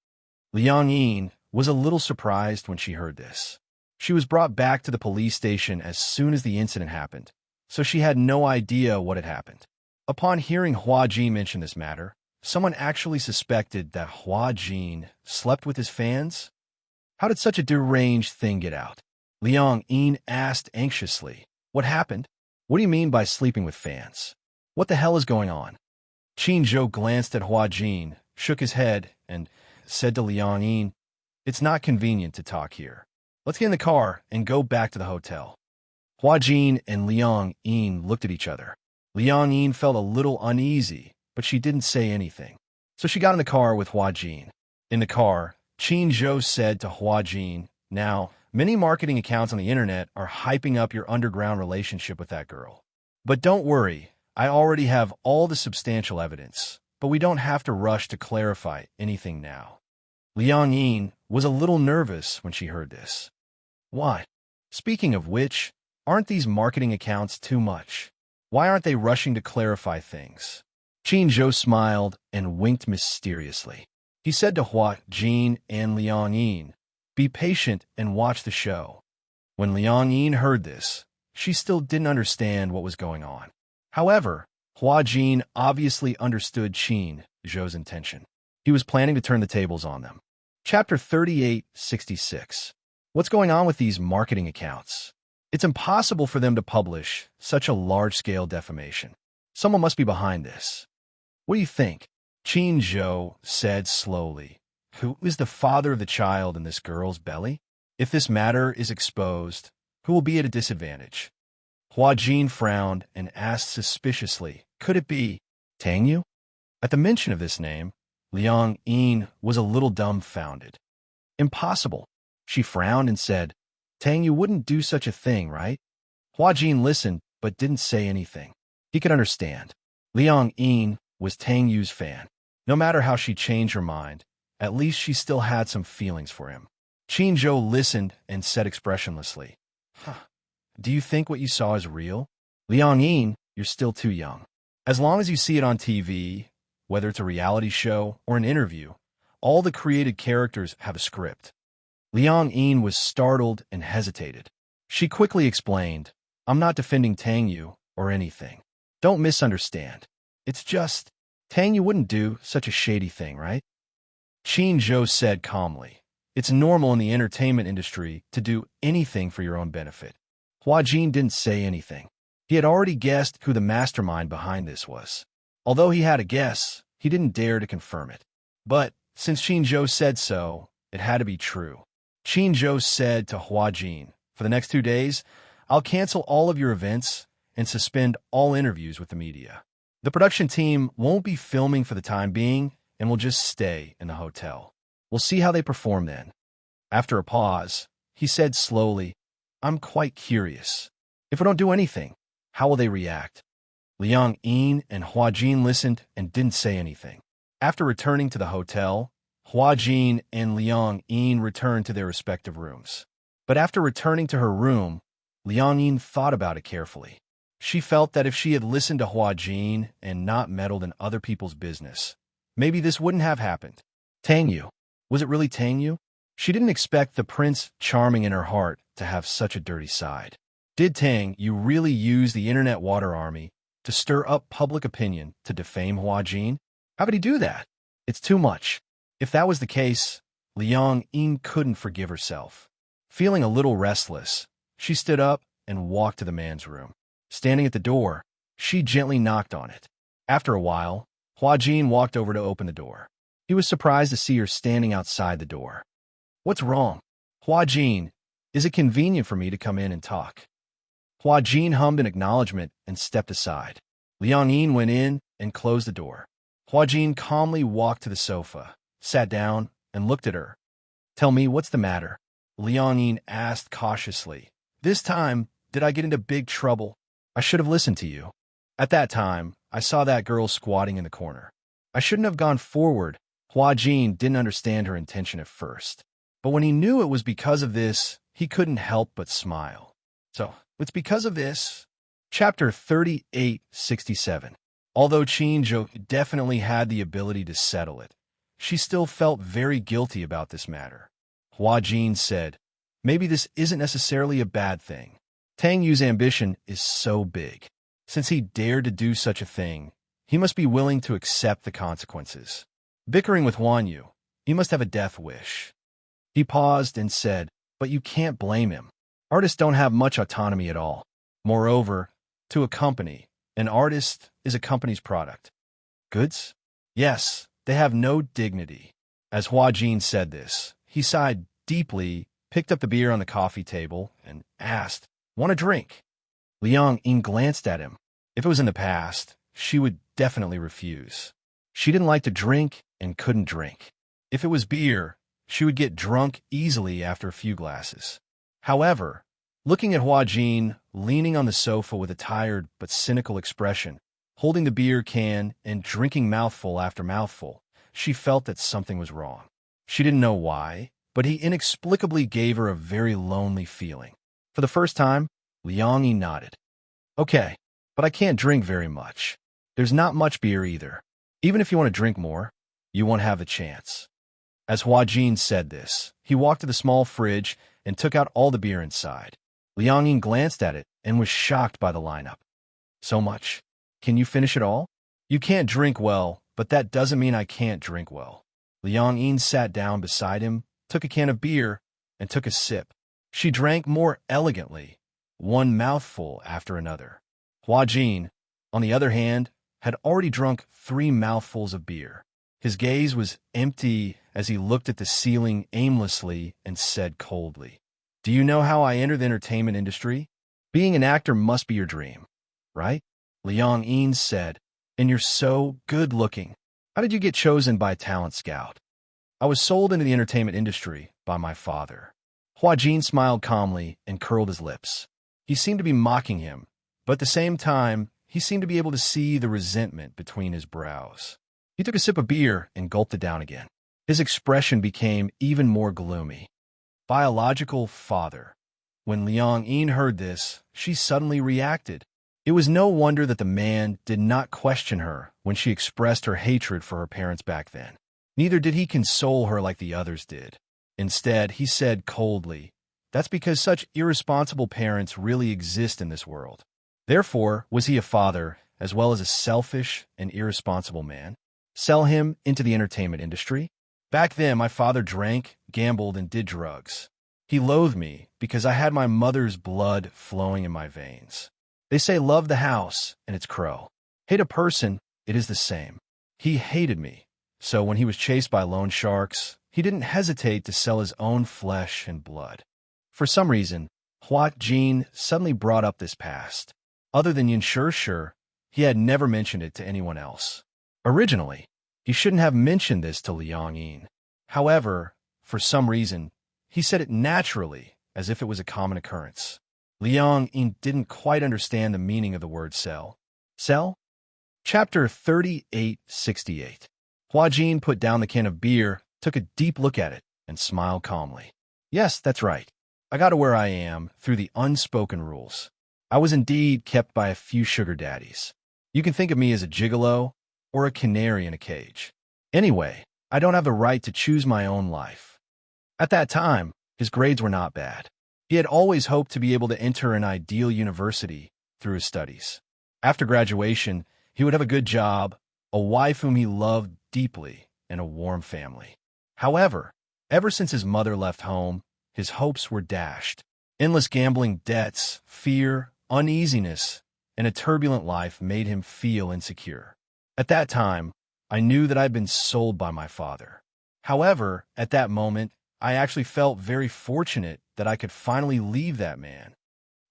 Speaker 1: Liang Yin was a little surprised when she heard this. She was brought back to the police station as soon as the incident happened, so she had no idea what had happened. Upon hearing Hua Jin mention this matter, someone actually suspected that Hua Jin slept with his fans. How did such a deranged thing get out? Liang Yin asked anxiously. What happened? What do you mean by sleeping with fans? What the hell is going on? Qin Zhou glanced at Hua Jin, shook his head, and said to Liang Yin, "It's not convenient to talk here. Let's get in the car and go back to the hotel." Hua Jin and Liang Yin looked at each other. Liang Yin felt a little uneasy, but she didn't say anything. So she got in the car with Hua Jin. In the car, Qin Zhou said to Hua Jin, "Now, many marketing accounts on the internet are hyping up your underground relationship with that girl. But don't worry, I already have all the substantial evidence, but we don't have to rush to clarify anything now." Liang Yin was a little nervous when she heard this. Why? Speaking of which, aren't these marketing accounts too much? Why aren't they rushing to clarify things? Qin Zhou smiled and winked mysteriously. He said to Hua Jin and Liang Yin, "Be patient and watch the show." When Liang Yin heard this, she still didn't understand what was going on. However, Hua Jin obviously understood Qin Zhou's intention. He was planning to turn the tables on them. Chapter 3866. What's going on with these marketing accounts? It's impossible for them to publish such a large-scale defamation. Someone must be behind this. What do you think? Qin Zhou said slowly. Who is the father of the child in this girl's belly? If this matter is exposed, who will be at a disadvantage? Hua Jin frowned and asked suspiciously, "Could it be Tang Yu?" At the mention of this name, Liang Yin was a little dumbfounded. "Impossible." She frowned and said, "Tang Yu wouldn't do such a thing, right?" Hua Jin listened but didn't say anything. He could understand. Liang Yin was Tang Yu's fan. No matter how she changed her mind, at least she still had some feelings for him. Qin Zhou listened and said expressionlessly, "Do you think what you saw is real?" Liang Yin, you're still too young. As long as you see it on TV, whether it's a reality show or an interview, all the created characters have a script. Liang Yin was startled and hesitated. She quickly explained, "I'm not defending Tang Yu or anything. Don't misunderstand. It's just, Tang Yu wouldn't do such a shady thing, right?" Qin Zhou said calmly, "It's normal in the entertainment industry to do anything for your own benefit." Hua Jin didn't say anything. He had already guessed who the mastermind behind this was. Although he had a guess, he didn't dare to confirm it. But since Qin Zhou said so, it had to be true. Qin Zhou said to Hua Jin, "For the next 2 days, I'll cancel all of your events and suspend all interviews with the media. The production team won't be filming for the time being and will just stay in the hotel. We'll see how they perform then." After a pause, he said slowly, "I'm quite curious. If we don't do anything, how will they react?" Liang Yin and Hua Jin listened and didn't say anything. After returning to the hotel, Hua Jin and Liang Yin returned to their respective rooms. But after returning to her room, Liang Yin thought about it carefully. She felt that if she had listened to Hua Jin and not meddled in other people's business, maybe this wouldn't have happened. Tang Yu. Was it really Tang Yu? She didn't expect the Prince Charming in her heart to have such a dirty side. Did Tang Yu really use the internet water army to stir up public opinion to defame Hua Jin? How could he do that? It's too much. If that was the case, Liang Yin couldn't forgive herself. Feeling a little restless, she stood up and walked to the man's room. Standing at the door, she gently knocked on it. After a while, Hua Jin walked over to open the door. He was surprised to see her standing outside the door. What's wrong? Hua Jin, is it convenient for me to come in and talk? Hua Jin hummed an acknowledgement and stepped aside. Liang Yin went in and closed the door. Hua Jin calmly walked to the sofa, sat down, and looked at her. Tell me, what's the matter? Liang Yin asked cautiously. This time, did I get into big trouble? I should have listened to you. At that time, I saw that girl squatting in the corner. I shouldn't have gone forward. Hua Jin didn't understand her intention at first. But when he knew it was because of this, he couldn't help but smile. So, it's because of this. Chapter 3867. Although Qin definitely had the ability to settle it, she still felt very guilty about this matter. Hua Jin said, maybe this isn't necessarily a bad thing. Tang Yu's ambition is so big. Since he dared to do such a thing, he must be willing to accept the consequences. Bickering with Huan Yu, he must have a death wish. He paused and said, but you can't blame him. Artists don't have much autonomy at all. Moreover, to a company, an artist is a company's product. Goods? Yes, they have no dignity. As Hua Jin said this, he sighed deeply, picked up the beer on the coffee table, and asked, want a drink? Liang Yin glanced at him. If it was in the past, she would definitely refuse. She didn't like to drink and couldn't drink. If it was beer, she would get drunk easily after a few glasses. However, looking at Hua Jin leaning on the sofa with a tired but cynical expression, holding the beer can and drinking mouthful after mouthful, she felt that something was wrong. She didn't know why, but he inexplicably gave her a very lonely feeling. For the first time, Liang Yi nodded. Okay, but I can't drink very much. There's not much beer either. Even if you want to drink more, you won't have the chance. As Hua Jin said this, he walked to the small fridge and took out all the beer inside. Liang Yin glanced at it and was shocked by the lineup. So much. Can you finish it all? You can't drink well, but that doesn't mean I can't drink well. Liang Yin sat down beside him, took a can of beer, and took a sip. She drank more elegantly, one mouthful after another. Hua Jin, on the other hand, had already drunk 3 mouthfuls of beer. His gaze was empty as he looked at the ceiling aimlessly and said coldly, do you know how I entered the entertainment industry? Being an actor must be your dream, right? Liang Yin said, and you're so good-looking. How did you get chosen by Talent Scout? I was sold into the entertainment industry by my father. Hua Jin smiled calmly and curled his lips. He seemed to be mocking him, but at the same time, he seemed to be able to see the resentment between his brows. He took a sip of beer and gulped it down again. His expression became even more gloomy. Biological father. When Liang Yin heard this, she suddenly reacted. It was no wonder that the man did not question her when she expressed her hatred for her parents back then. Neither did he console her like the others did. Instead, he said coldly, that's because such irresponsible parents really exist in this world. Therefore, was he a father, as well as a selfish and irresponsible man? Sell him into the entertainment industry? Back then, my father drank, gambled, and did drugs. He loathed me because I had my mother's blood flowing in my veins. They say love the house, and it's crow. Hate a person, it is the same. He hated me, so when he was chased by loan sharks, he didn't hesitate to sell his own flesh and blood. For some reason, Hua Jin suddenly brought up this past. Other than Yin Shi, he had never mentioned it to anyone else. Originally, he shouldn't have mentioned this to Liang Yin. However, for some reason, he said it naturally, as if it was a common occurrence. Liang Yin didn't quite understand the meaning of the word sell. Sell? Chapter 3868. Hua Jin put down the can of beer, took a deep look at it, and smiled calmly. Yes, that's right. I got to where I am through the unspoken rules. I was indeed kept by a few sugar daddies. You can think of me as a gigolo or a canary in a cage. Anyway, I don't have the right to choose my own life. At that time, his grades were not bad. He had always hoped to be able to enter an ideal university through his studies. After graduation, he would have a good job, a wife whom he loved deeply, and a warm family. However, ever since his mother left home, his hopes were dashed. Endless gambling debts, fear, uneasiness, and a turbulent life made him feel insecure. At that time, I knew that I'd been sold by my father. However, at that moment, I actually felt very fortunate that I could finally leave that man.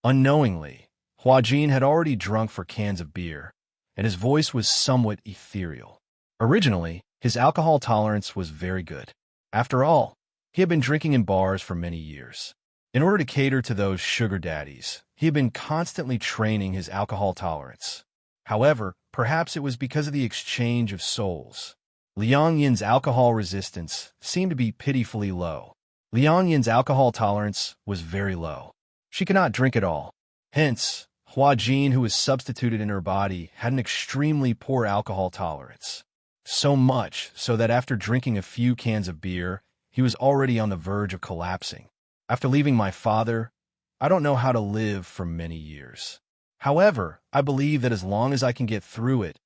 Speaker 1: Unknowingly, Huajin had already drunk 4 cans of beer, and his voice was somewhat ethereal. Originally, his alcohol tolerance was very good. After all, he had been drinking in bars for many years. In order to cater to those sugar daddies, he had been constantly training his alcohol tolerance. However, perhaps it was because of the exchange of souls. Liang Yin's alcohol resistance seemed to be pitifully low. Liang Yin's alcohol tolerance was very low. She could not drink at all. Hence, Huajin, who was substituted in her body, had an extremely poor alcohol tolerance. So much so that after drinking a few cans of beer, he was already on the verge of collapsing. After leaving my father, I don't know how to live for many years. However, I believe that as long as I can get through it,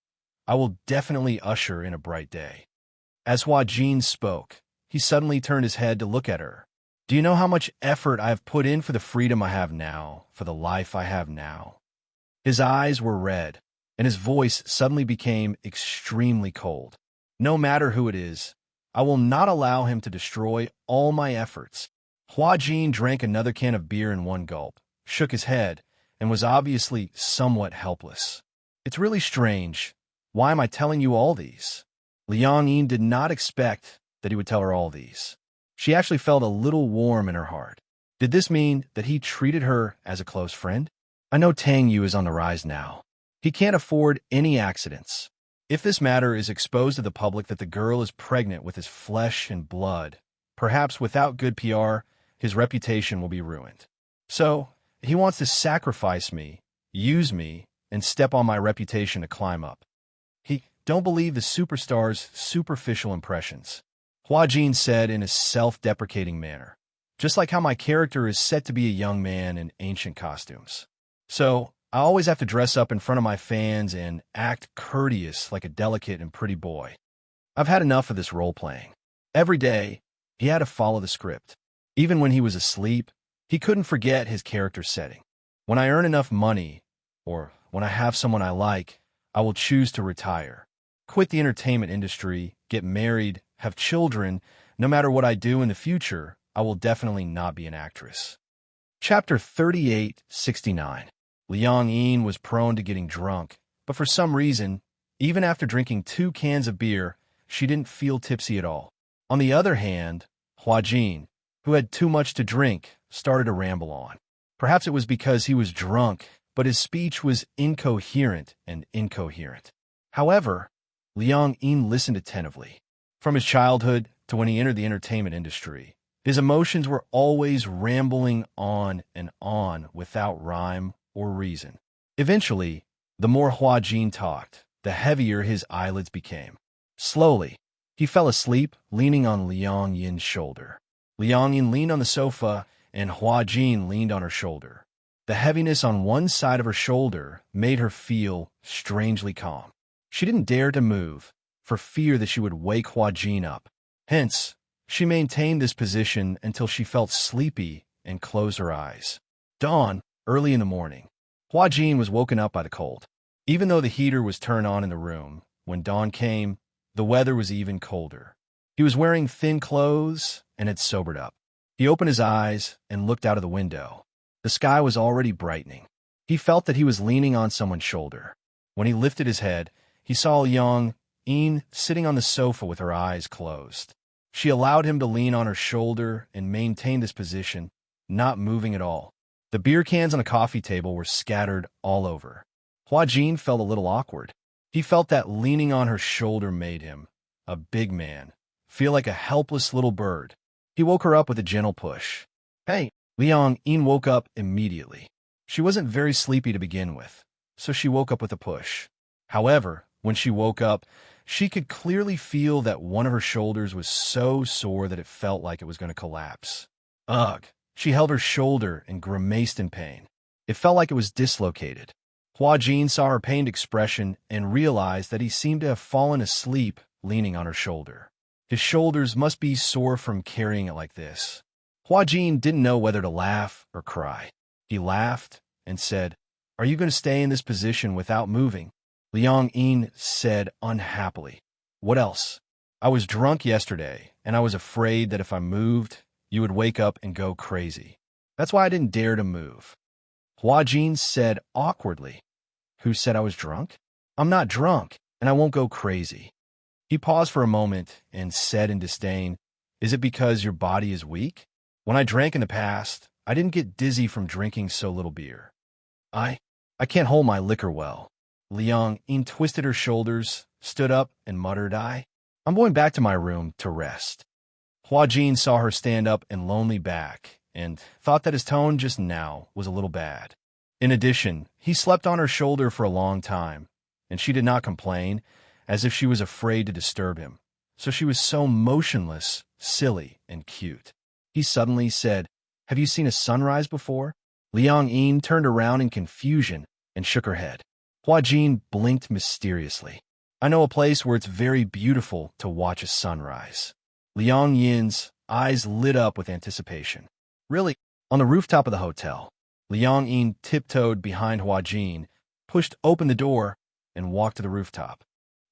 Speaker 1: I will definitely usher in a bright day. As Huajin spoke, he suddenly turned his head to look at her. Do you know how much effort I have put in for the freedom I have now, for the life I have now? His eyes were red, and his voice suddenly became extremely cold. No matter who it is, I will not allow him to destroy all my efforts. Huajin drank another can of beer in one gulp, shook his head, and was obviously somewhat helpless. It's really strange. Why am I telling you all these? Liang Yin did not expect that he would tell her all these. She actually felt a little warm in her heart. Did this mean that he treated her as a close friend? I know Tang Yu is on the rise now. He can't afford any accidents. If this matter is exposed to the public that the girl is pregnant with his flesh and blood, perhaps without good PR, his reputation will be ruined. So, he wants to sacrifice me, use me, and step on my reputation to climb up. Don't believe the superstar's superficial impressions, Huajin said in a self-deprecating manner, just like how my character is set to be a young man in ancient costumes. So, I always have to dress up in front of my fans and act courteous like a delicate and pretty boy. I've had enough of this role-playing. Every day, he had to follow the script. Even when he was asleep, he couldn't forget his character setting. When I earn enough money, or when I have someone I like, I will choose to retire. Quit the entertainment industry, get married, have children. No matter what I do in the future, I will definitely not be an actress. Chapter 3869. Liang Yin was prone to getting drunk, but for some reason, even after drinking 2 cans of beer, she didn't feel tipsy at all. On the other hand, Huajin, who had too much to drink, started to ramble on. Perhaps it was because he was drunk, but his speech was incoherent and incoherent. However, Liang Yin listened attentively. From his childhood to when he entered the entertainment industry, his emotions were always rambling on and on without rhyme or reason. Eventually, the more Huajin talked, the heavier his eyelids became. Slowly, he fell asleep, leaning on Liang Yin's shoulder. Liang Yin leaned on the sofa, and Huajin leaned on her shoulder. The heaviness on one side of her shoulder made her feel strangely calm. She didn't dare to move, for fear that she would wake Huajin up. Hence, she maintained this position until she felt sleepy and closed her eyes. Dawn, early in the morning. Huajin was woken up by the cold. Even though the heater was turned on in the room, when dawn came, the weather was even colder. He was wearing thin clothes and had sobered up. He opened his eyes and looked out of the window. The sky was already brightening. He felt that he was leaning on someone's shoulder. When he lifted his head, he saw Liang Yin sitting on the sofa with her eyes closed. She allowed him to lean on her shoulder and maintained this position, not moving at all. The beer cans on a coffee table were scattered all over. Huajin felt a little awkward. He felt that leaning on her shoulder made him, a big man, feel like a helpless little bird. He woke her up with a gentle push. Hey! Liang Yin woke up immediately. She wasn't very sleepy to begin with, so she woke up with a push. However, when she woke up, she could clearly feel that one of her shoulders was so sore that it felt like it was going to collapse. Ugh! She held her shoulder and grimaced in pain. It felt like it was dislocated. Huajin saw her pained expression and realized that he seemed to have fallen asleep leaning on her shoulder. His shoulders must be sore from carrying it like this. Huajin didn't know whether to laugh or cry. He laughed and said, "Are you going to stay in this position without moving?" Liang Yin said unhappily. What else? I was drunk yesterday, and I was afraid that if I moved, you would wake up and go crazy. That's why I didn't dare to move. Hua Jin said awkwardly. Who said I was drunk? I'm not drunk, and I won't go crazy. He paused for a moment and said in disdain, Is it because your body is weak? When I drank in the past, I didn't get dizzy from drinking so little beer. I can't hold my liquor well. Liang Yin twisted her shoulders, stood up, and muttered, I'm going back to my room to rest. Hua Jin saw her stand up and lonely back, and thought that his tone just now was a little bad. In addition, he slept on her shoulder for a long time, and she did not complain, as if she was afraid to disturb him. So she was so motionless, silly, and cute. He suddenly said, Have you seen a sunrise before? Liang Yin turned around in confusion and shook her head. Hua Jin blinked mysteriously. I know a place where it's very beautiful to watch a sunrise. Liang Yin's eyes lit up with anticipation. Really? On the rooftop of the hotel. Liang Yin tiptoed behind Hua Jin, pushed open the door, and walked to the rooftop.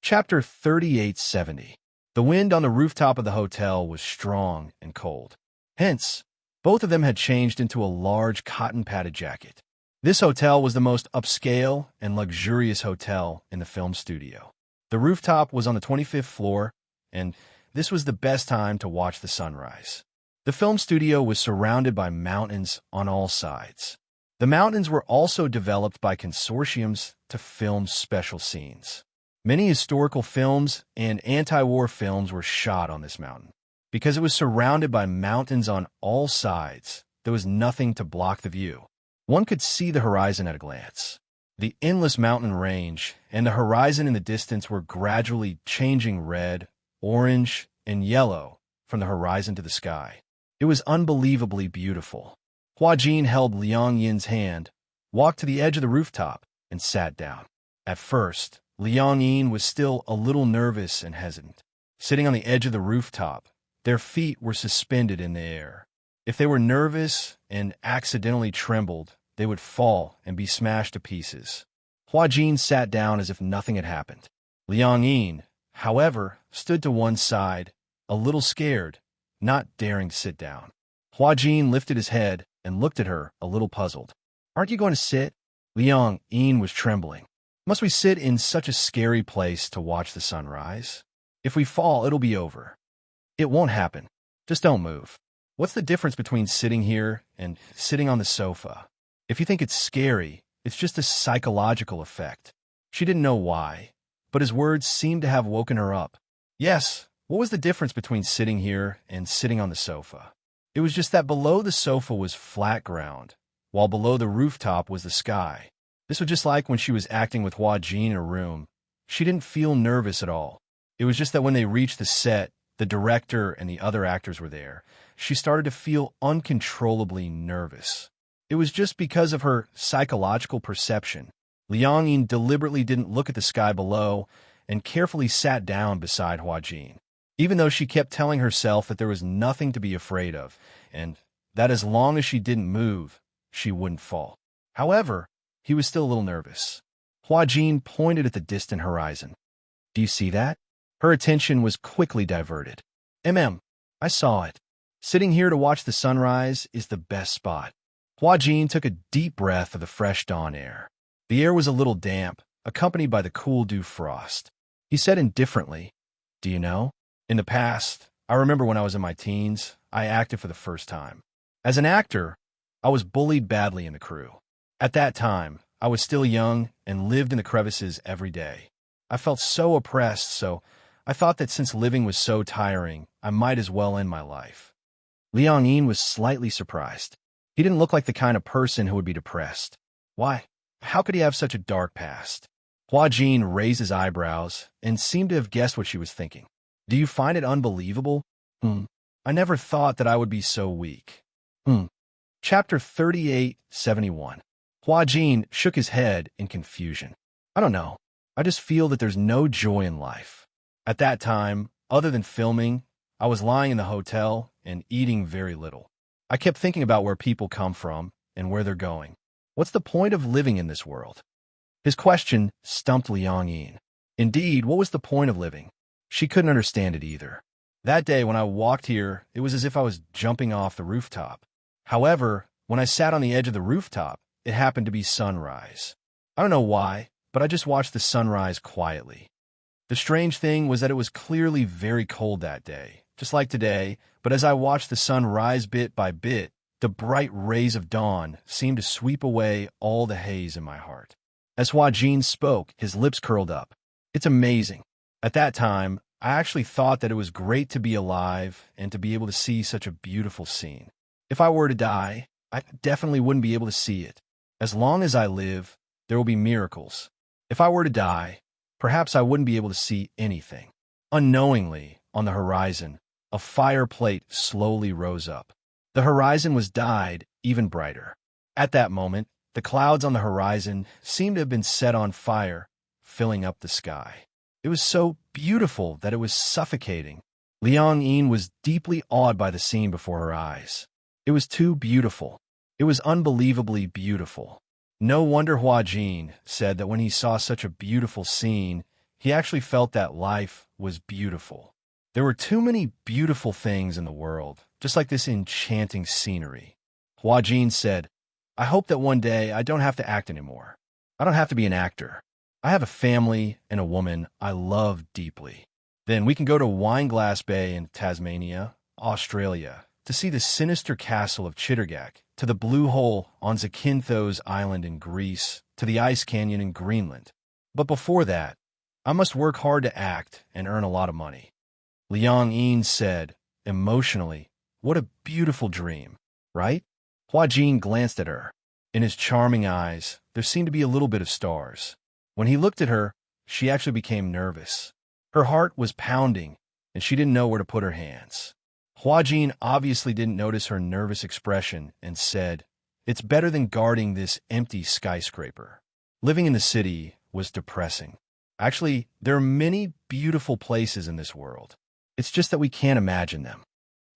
Speaker 1: Chapter 3870. The wind on the rooftop of the hotel was strong and cold. Hence, both of them had changed into a large cotton-padded jacket. This hotel was the most upscale and luxurious hotel in the film studio. The rooftop was on the 25th floor, and this was the best time to watch the sunrise. The film studio was surrounded by mountains on all sides. The mountains were also developed by consortiums to film special scenes. Many historical films and anti-war films were shot on this mountain. Because it was surrounded by mountains on all sides, there was nothing to block the view. One could see the horizon at a glance. The endless mountain range and the horizon in the distance were gradually changing red, orange, and yellow from the horizon to the sky. It was unbelievably beautiful. Hua Jin held Liang Yin's hand, walked to the edge of the rooftop, and sat down. At first, Liang Yin was still a little nervous and hesitant. Sitting on the edge of the rooftop, their feet were suspended in the air. If they were nervous and accidentally trembled, they would fall and be smashed to pieces. Hua Jin sat down as if nothing had happened. Liang Yin, however, stood to one side, a little scared, not daring to sit down. Hua Jin lifted his head and looked at her, a little puzzled. Aren't you going to sit? Liang Yin was trembling. Must we sit in such a scary place to watch the sunrise? If we fall, it'll be over. It won't happen. Just don't move. What's the difference between sitting here and sitting on the sofa? If you think it's scary, it's just a psychological effect. She didn't know why, but his words seemed to have woken her up. Yes, what was the difference between sitting here and sitting on the sofa? It was just that below the sofa was flat ground, while below the rooftop was the sky. This was just like when she was acting with Hua Jin in a room. She didn't feel nervous at all. It was just that when they reached the set, the director and the other actors were there. She started to feel uncontrollably nervous. It was just because of her psychological perception. Liang Yin deliberately didn't look at the sky below and carefully sat down beside Hua Jin, even though she kept telling herself that there was nothing to be afraid of and that as long as she didn't move, she wouldn't fall. However, he was still a little nervous. Hua Jin pointed at the distant horizon. Do you see that? Her attention was quickly diverted. I saw it. Sitting here to watch the sunrise is the best spot. Hua Jin took a deep breath of the fresh dawn air. The air was a little damp, accompanied by the cool dew frost. He said indifferently, Do you know? In the past, I remember when I was in my teens, I acted for the first time. As an actor, I was bullied badly in the crew. At that time, I was still young and lived in the crevices every day. I felt so oppressed, so I thought that since living was so tiring, I might as well end my life. Liang Yin was slightly surprised. He didn't look like the kind of person who would be depressed. Why? How could he have such a dark past? Hua Jin raised his eyebrows and seemed to have guessed what she was thinking. Do you find it unbelievable? I never thought that I would be so weak. Chapter 3871. Hua Jin shook his head in confusion. I don't know. I just feel that there's no joy in life. At that time, other than filming, I was lying in the hotel and eating very little. I kept thinking about where people come from and where they're going. What's the point of living in this world? His question stumped Liang Yin. Indeed, what was the point of living? She couldn't understand it either. That day when I walked here, it was as if I was jumping off the rooftop. However, when I sat on the edge of the rooftop, it happened to be sunrise. I don't know why, but I just watched the sunrise quietly. The strange thing was that it was clearly very cold that day, just like today, but as I watched the sun rise bit by bit, the bright rays of dawn seemed to sweep away all the haze in my heart. As Hua Jin spoke, his lips curled up. It's amazing. At that time, I actually thought that it was great to be alive and to be able to see such a beautiful scene. If I were to die, I definitely wouldn't be able to see it. As long as I live, there will be miracles. If I were to die, perhaps I wouldn't be able to see anything. Unknowingly, on the horizon, a fire plate slowly rose up. The horizon was dyed even brighter. At that moment, the clouds on the horizon seemed to have been set on fire, filling up the sky. It was so beautiful that it was suffocating. Liang Yin was deeply awed by the scene before her eyes. It was too beautiful. It was unbelievably beautiful. No wonder Hua Jin said that when he saw such a beautiful scene, he actually felt that life was beautiful. There were too many beautiful things in the world, just like this enchanting scenery. Hua Jin said, I hope that one day I don't have to act anymore. I don't have to be an actor. I have a family and a woman I love deeply. Then we can go to Wineglass Bay in Tasmania, Australia, to see the sinister castle of Chittergach, to the Blue Hole on Zakynthos Island in Greece, to the Ice Canyon in Greenland. But before that, I must work hard to act and earn a lot of money. Liang Yin said, emotionally, what a beautiful dream, right? Hua Jin glanced at her. In his charming eyes, there seemed to be a little bit of stars. When he looked at her, she actually became nervous. Her heart was pounding, and she didn't know where to put her hands. Hua Jin obviously didn't notice her nervous expression and said, it's better than guarding this empty skyscraper. Living in the city was depressing. Actually, there are many beautiful places in this world. It's just that we can't imagine them.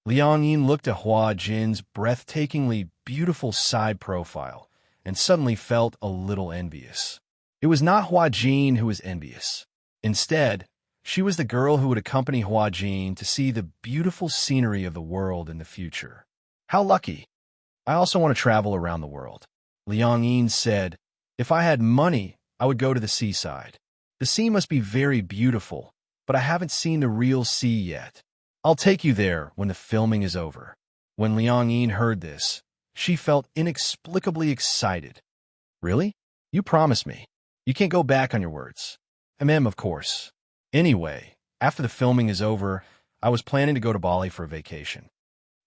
Speaker 1: Liang Yin looked at Hua Jin's breathtakingly beautiful side profile and suddenly felt a little envious. It was not Hua Jin who was envious. Instead, she was the girl who would accompany Hua Jin to see the beautiful scenery of the world in the future. How lucky! I also want to travel around the world. Liang Yin said, if I had money, I would go to the seaside. The sea must be very beautiful, but I haven't seen the real sea yet. I'll take you there when the filming is over. When Liang Yin heard this, she felt inexplicably excited. Really? You promised me. You can't go back on your words. Of course. Anyway, after the filming is over, I was planning to go to Bali for a vacation.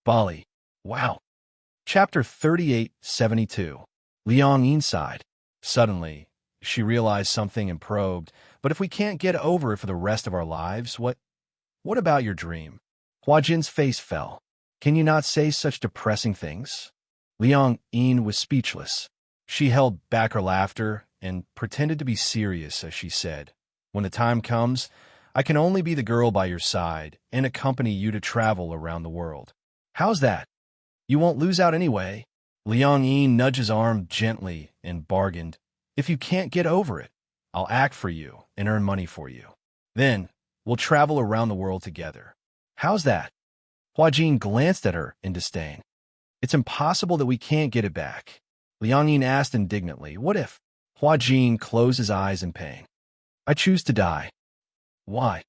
Speaker 1: Bali. Wow. Chapter 3872. Liang Yin sighed. Suddenly, she realized something and probed, but if we can't get over it for the rest of our lives, what about your dream? Hua Jin's face fell. Can you not say such depressing things? Liang Yin was speechless. She held back her laughter and pretended to be serious as she said, when the time comes, I can only be the girl by your side and accompany you to travel around the world. How's that? You won't lose out anyway. Liang Yin nudged his arm gently and bargained, if you can't get over it, I'll act for you and earn money for you. Then, we'll travel around the world together. How's that? Hua Jin glanced at her in disdain. It's impossible that we can't get it back. Liang Yin asked indignantly, what if? Hua Jin closed his eyes in pain. I choose to die. Why?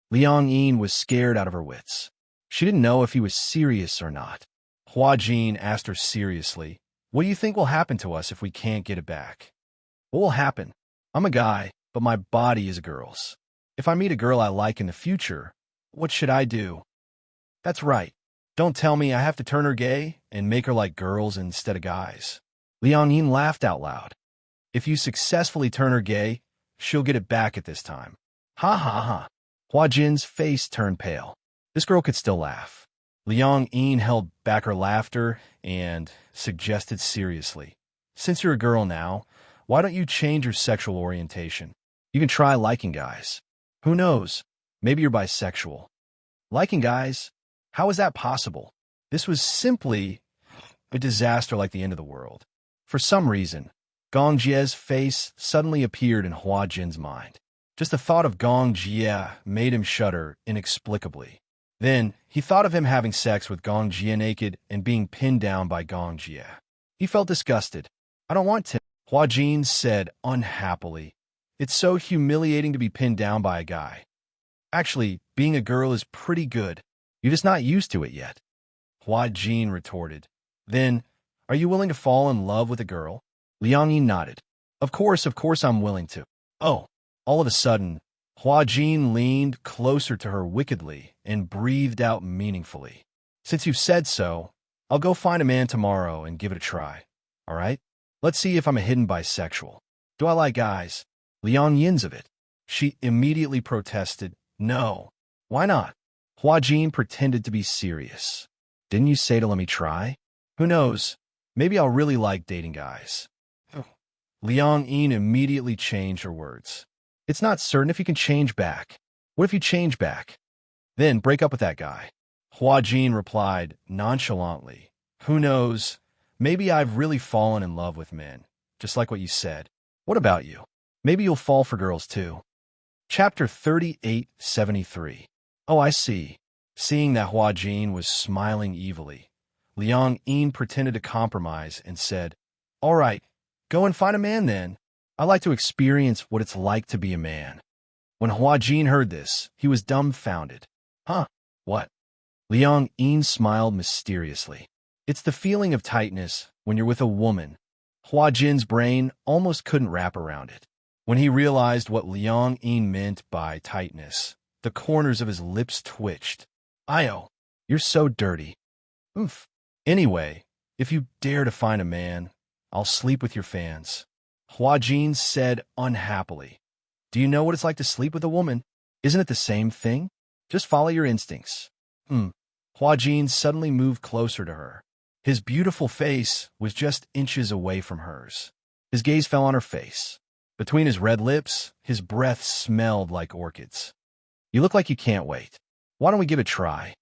Speaker 1: Liang Yin was scared out of her wits. She didn't know if he was serious or not. Hua Jin asked her seriously, what do you think will happen to us if we can't get it back? What will happen? I'm a guy, but my body is a girl's. If I meet a girl I like in the future, what should I do? That's right. Don't tell me I have to turn her gay and make her like girls instead of guys. Liang Yin laughed out loud. If you successfully turn her gay, she'll get it back at this time. Ha ha ha. Hua Jin's face turned pale. This girl could still laugh. Liang Yin held back her laughter and suggested seriously, since you're a girl now, why don't you change your sexual orientation? You can try liking guys. Who knows? Maybe you're bisexual. Liking guys? How is that possible? This was simply a disaster like the end of the world. For some reason, Gong Jie's face suddenly appeared in Hua Jin's mind. Just the thought of Gong Jie made him shudder inexplicably. Then, he thought of him having sex with Gong Jie naked and being pinned down by Gong Jie. He felt disgusted. I don't want to, Hua Jin said unhappily. It's so humiliating to be pinned down by a guy. Actually, being a girl is pretty good. You're just not used to it yet. Hua Jin retorted. Then, are you willing to fall in love with a girl? Liang Yi nodded. Of course I'm willing to. Oh, all of a sudden, Hua Jin leaned closer to her wickedly and breathed out meaningfully. Since you've said so, I'll go find a man tomorrow and give it a try. All right? Let's see if I'm a hidden bisexual. Do I like guys? Liang Yin's of it. She immediately protested. No. Why not? Hua Jin pretended to be serious. Didn't you say to let me try? Who knows? Maybe I'll really like dating guys. Liang Yin immediately changed her words. It's not certain if you can change back. What if you change back? Then break up with that guy. Hua Jin replied nonchalantly. Who knows? Maybe I've really fallen in love with men, just like what you said. What about you? Maybe you'll fall for girls too. Chapter 3873. Oh, I see. Seeing that Hua Jin was smiling evilly, Liang Yin pretended to compromise and said, All right, go and find a man then. I like to experience what it's like to be a man. When Hua Jin heard this, he was dumbfounded. Huh? What? Liang Yin smiled mysteriously. It's the feeling of tightness when you're with a woman. Hua Jin's brain almost couldn't wrap around it. When he realized what Liang Yin meant by tightness, the corners of his lips twitched. Io, you're so dirty. Oof. Anyway, if you dare to find a man, I'll sleep with your fans. Hua Jin said unhappily. Do you know what it's like to sleep with a woman? Isn't it the same thing? Just follow your instincts. Hua Jin suddenly moved closer to her. His beautiful face was just inches away from hers. His gaze fell on her face. Between his red lips, his breath smelled like orchids. You look like you can't wait. Why don't we give it a try?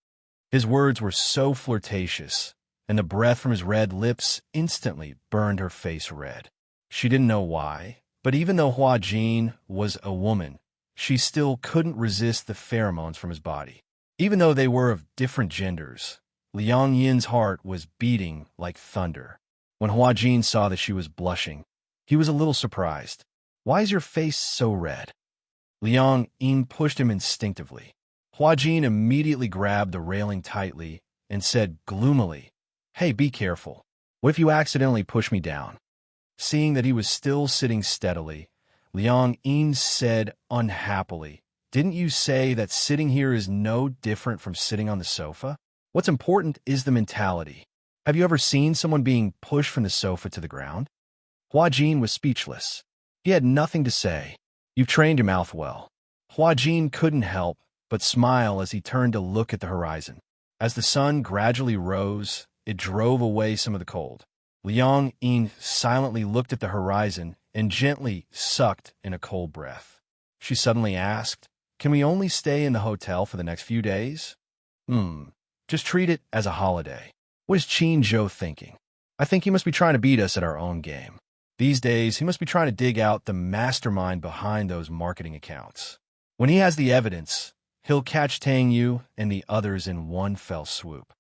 Speaker 1: His words were so flirtatious, and the breath from his red lips instantly burned her face red. She didn't know why, but even though Hua Jin was a woman, she still couldn't resist the pheromones from his body. Even though they were of different genders, Liang Yin's heart was beating like thunder. When Hua Jin saw that she was blushing, he was a little surprised. Why is your face so red? Liang Yin pushed him instinctively. Hua Jin immediately grabbed the railing tightly and said gloomily, Hey, be careful. What if you accidentally push me down? Seeing that he was still sitting steadily, Liang Yin said unhappily, Didn't you say that sitting here is no different from sitting on the sofa? What's important is the mentality. Have you ever seen someone being pushed from the sofa to the ground? Hua Jin was speechless. He had nothing to say. You've trained your mouth well. Hua Jin couldn't help but smile as he turned to look at the horizon. As the sun gradually rose, it drove away some of the cold. Liang Yin silently looked at the horizon and gently sucked in a cold breath. She suddenly asked, Can we only stay in the hotel for the next few days? Just treat it as a holiday. What is Qin Zhou thinking? I think he must be trying to beat us at our own game. These days, he must be trying to dig out the mastermind behind those marketing accounts. When he has the evidence, he'll catch Tang Yu and the others in one fell swoop.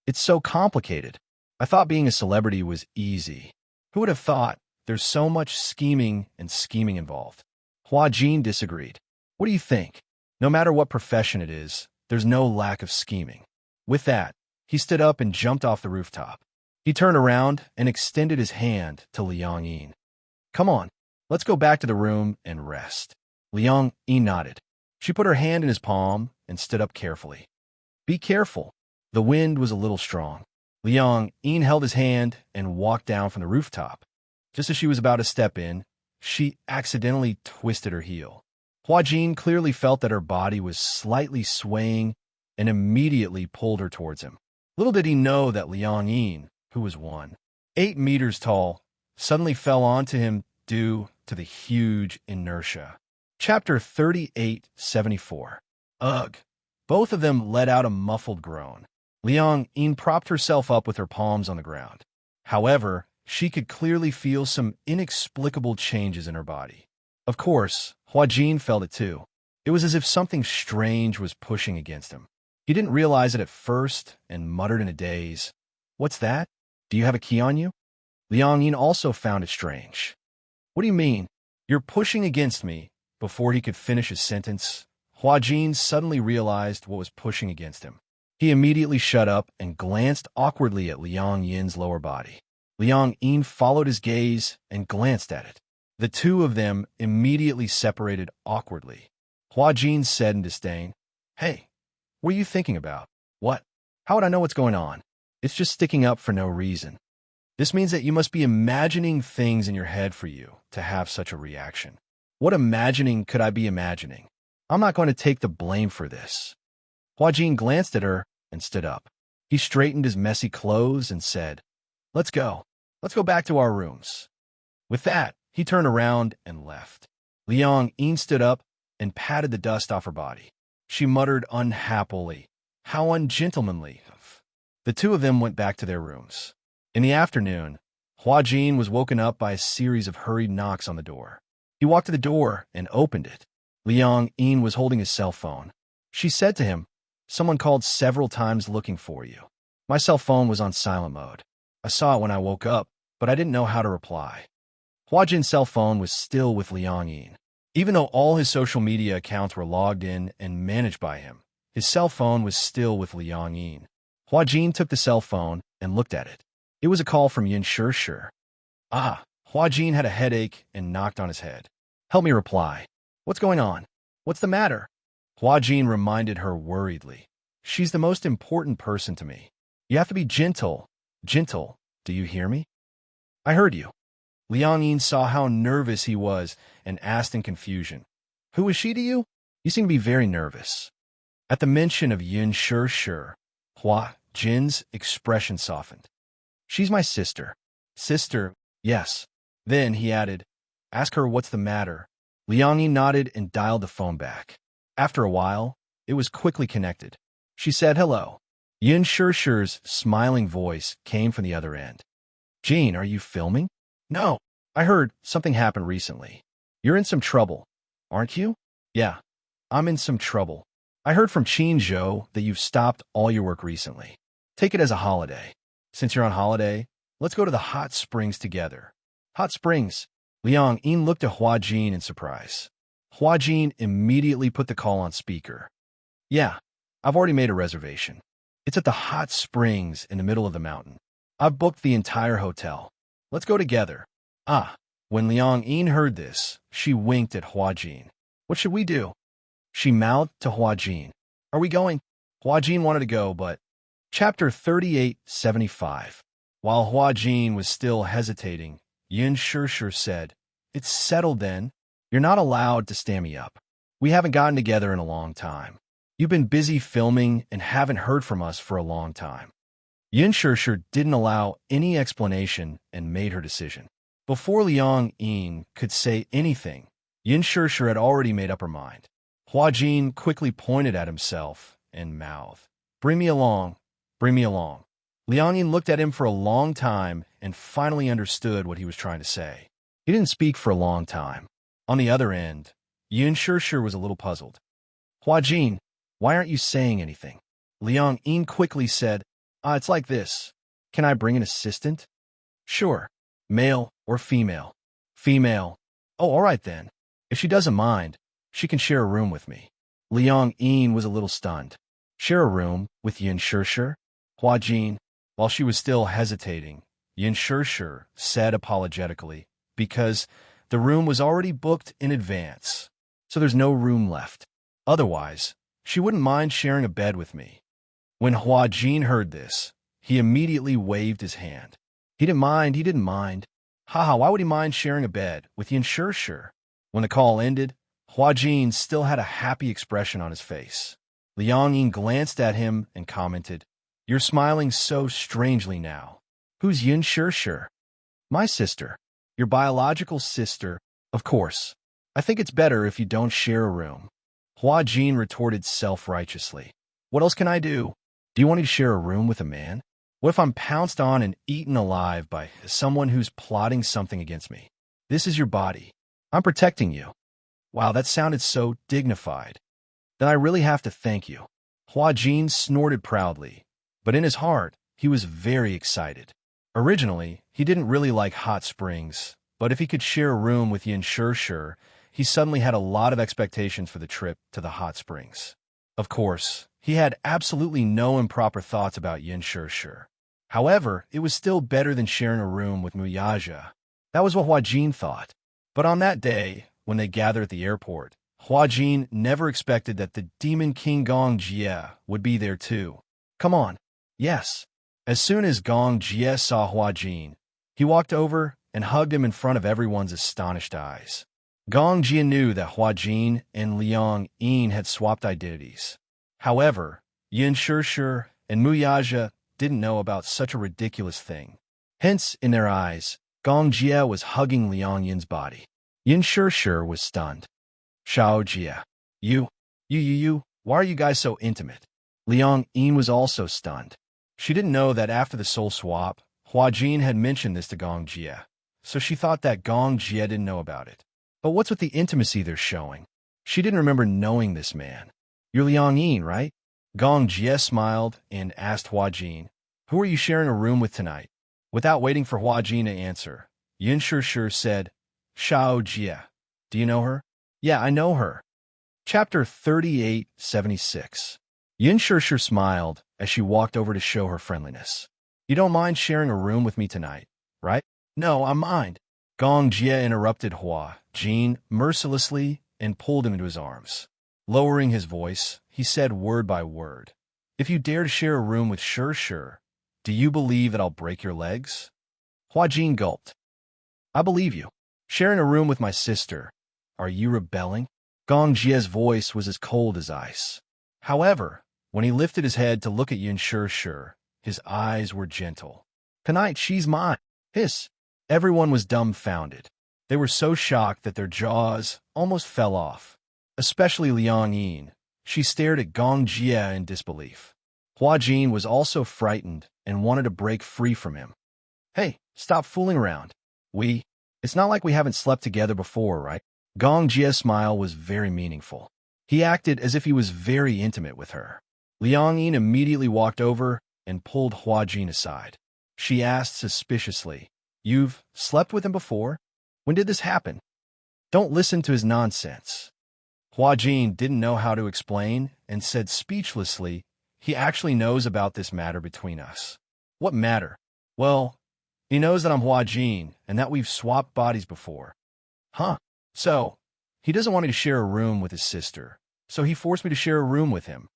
Speaker 1: It's so complicated. I thought being a celebrity was easy. Who would have thought there's so much scheming involved? Hua Jin disagreed. What do you think? No matter what profession it is, there's no lack of scheming. With that, he stood up and jumped off the rooftop. He turned around and extended his hand to Liang Yin. Come on, let's go back to the room and rest. Liang Yin nodded. She put her hand in his palm and stood up carefully. Be careful. The wind was a little strong. Liang Yin held his hand and walked down from the rooftop. Just as she was about to step in, she accidentally twisted her heel. Hua Jin clearly felt that her body was slightly swaying and immediately pulled her towards him. Little did he know that Liang Yin, who was 8 meters tall, suddenly fell onto him due to the huge inertia. Chapter 3874. Ugh. Both of them let out a muffled groan. Liang Yin propped herself up with her palms on the ground. However, she could clearly feel some inexplicable changes in her body. Of course, Huajin felt it too. It was as if something strange was pushing against him. He didn't realize it at first and muttered in a daze, "What's that? Do you have a key on you?" Liang Yin also found it strange. "What do you mean? You're pushing against me." Before he could finish his sentence, Huajin suddenly realized what was pushing against him. He immediately shut up and glanced awkwardly at Liang Yin's lower body. Liang Yin followed his gaze and glanced at it. The two of them immediately separated awkwardly. Huajin said in disdain, "Hey, what are you thinking about?" "What? How would I know what's going on? It's just sticking up for no reason." "This means that you must be imagining things in your head for you to have such a reaction." "What imagining could I be imagining? I'm not going to take the blame for this." Huajin glanced at her and stood up. He straightened his messy clothes and said, "Let's go. Let's go back to our rooms." With that, he turned around and left. Liang Yin stood up and patted the dust off her body. She muttered unhappily, "How ungentlemanly." The two of them went back to their rooms. In the afternoon, Huajin was woken up by a series of hurried knocks on the door. He walked to the door and opened it. Liang Yin was holding his cell phone. She said to him, "Someone called several times looking for you. My cell phone was on silent mode. I saw it when I woke up, but I didn't know how to reply." Huajin's cell phone was still with Liang Yin. Even though all his social media accounts were logged in and managed by him, his cell phone was still with Liang Yin. Huajin took the cell phone and looked at it. It was a call from Yin Shishir. Huajin had a headache and knocked on his head. "Help me reply. What's going on? What's the matter?" Huajin reminded her worriedly. "She's the most important person to me. You have to be gentle. Gentle. Do you hear me?" "I heard you." Liang Yin saw how nervous he was and asked in confusion, "Who is she to you? You seem to be very nervous." At the mention of Yin Shishir, Huajin's expression softened. "She's my sister." "Sister, yes." Then he added, "Ask her what's the matter." Liang Yin nodded and dialed the phone back. After a while, it was quickly connected. She said hello. Yin Shishir's smiling voice came from the other end. "Jean, are you filming?" "No. I heard something happened recently. You're in some trouble, aren't you?" "Yeah, I'm in some trouble. I heard from Qin Zhou that you've stopped all your work recently. Take it as a holiday. Since you're on holiday, let's go to the hot springs together." "Hot springs?" Liang Yin looked at Huajin in surprise. Huajin immediately put the call on speaker. "Yeah, I've already made a reservation. It's at the hot springs in the middle of the mountain. I've booked the entire hotel. Let's go together." When Liang Yin heard this, she winked at Huajin. "What should we do?" She mouthed to Huajin, "Are we going?" Huajin wanted to go, but... Chapter 3875. While Huajin was still hesitating, Yin Shishir said, "It's settled then. You're not allowed to stand me up. We haven't gotten together in a long time. You've been busy filming and haven't heard from us for a long time." Yin Shishir didn't allow any explanation and made her decision. Before Liang Yin could say anything, Yin Shishir had already made up her mind. Huajin quickly pointed at himself and mouthed, "Bring me along, bring me along." Liang Yin looked at him for a long time and finally understood what he was trying to say. He didn't speak for a long time. On the other end, Yin Shishir was a little puzzled. "Huajin, why aren't you saying anything?" Liang Yin quickly said, "It's like this. Can I bring an assistant?" "Sure. Male or female?" "Female." "Oh, all right then. If she doesn't mind, she can share a room with me." Liang Yin was a little stunned. Share a room with Yin Shishir? Huajin, while she was still hesitating, Yin Shishir said apologetically, "Because the room was already booked in advance, so there's no room left. Otherwise, she wouldn't mind sharing a bed with me." When Huajin heard this, he immediately waved his hand. He didn't mind. Haha, why would he mind sharing a bed with Yin Shishir? When the call ended, Huajin still had a happy expression on his face. Liang Yin glanced at him and commented, "You're smiling so strangely now. Who's Yin Shishir?" "My sister. Your biological sister, of course. I think it's better if you don't share a room." Huajin retorted self-righteously. "What else can I do? Do you want me to share a room with a man?" What if I'm pounced on and eaten alive by someone who's plotting something against me? This is your body. I'm protecting you. Wow, that sounded so dignified. Then I really have to thank you. Hua Jin snorted proudly, but in his heart, he was very excited. Originally, he didn't really like hot springs, but if he could share a room with Yin Shir, he suddenly had a lot of expectations for the trip to the hot springs. Of course, he had absolutely no improper thoughts about Yin Shir. However, it was still better than sharing a room with Muyaja. That was what Hua Jin thought. But on that day, when they gathered at the airport, Hua Jin never expected that the demon king Gong Jie would be there too. Come on. Yes. As soon as Gong Jie saw Hua Jin, he walked over and hugged him in front of everyone's astonished eyes. Gong Jie knew that Hua Jin and Liang Yin had swapped identities. However, Yin Shir and Muyaja didn't know about such a ridiculous thing. Hence, in their eyes, Gong Jie was hugging Liang Yin's body. Yin Shir was stunned. Xiao Jie, you, why are you guys so intimate? Liang Yin was also stunned. She didn't know that after the soul swap, Hua Jin had mentioned this to Gong Jie, so she thought that Gong Jie didn't know about it. But what's with the intimacy they're showing? She didn't remember knowing this man. You're Liang Yin, right? Gong Jie smiled and asked Hua Jin, who are you sharing a room with tonight? Without waiting for Hua Jin to answer, Yin Shir said, Xiao Jie. Do you know her? Yeah, I know her. Chapter 3876. Yin Shir smiled as she walked over to show her friendliness. You don't mind sharing a room with me tonight, right? No, I mind. Gong Jie interrupted Hua Jin mercilessly and pulled him into his arms. Lowering his voice, he said word by word, if you dare to share a room with Shir, do you believe that I'll break your legs? Hua Jin gulped. I believe you. Sharing a room with my sister. Are you rebelling? Gong Jie's voice was as cold as ice. However, when he lifted his head to look at Yin Shir, his eyes were gentle. Tonight she's mine. Hiss. Everyone was dumbfounded. They were so shocked that their jaws almost fell off. Especially Liang Yin. She stared at Gong Jie in disbelief. Hua Jin was also frightened and wanted to break free from him. Hey, stop fooling around. It's not like we haven't slept together before, right? Gong Jie's smile was very meaningful. He acted as if he was very intimate with her. Liang Yin immediately walked over and pulled Hua Jin aside. She asked suspiciously, You've slept with him before? When did this happen? Don't listen to his nonsense. Hua Jin didn't know how to explain and said speechlessly, he actually knows about this matter between us. What matter? Well, he knows that I'm Hua Jin and that we've swapped bodies before. Huh? So, he doesn't want me to share a room with his sister, so he forced me to share a room with him.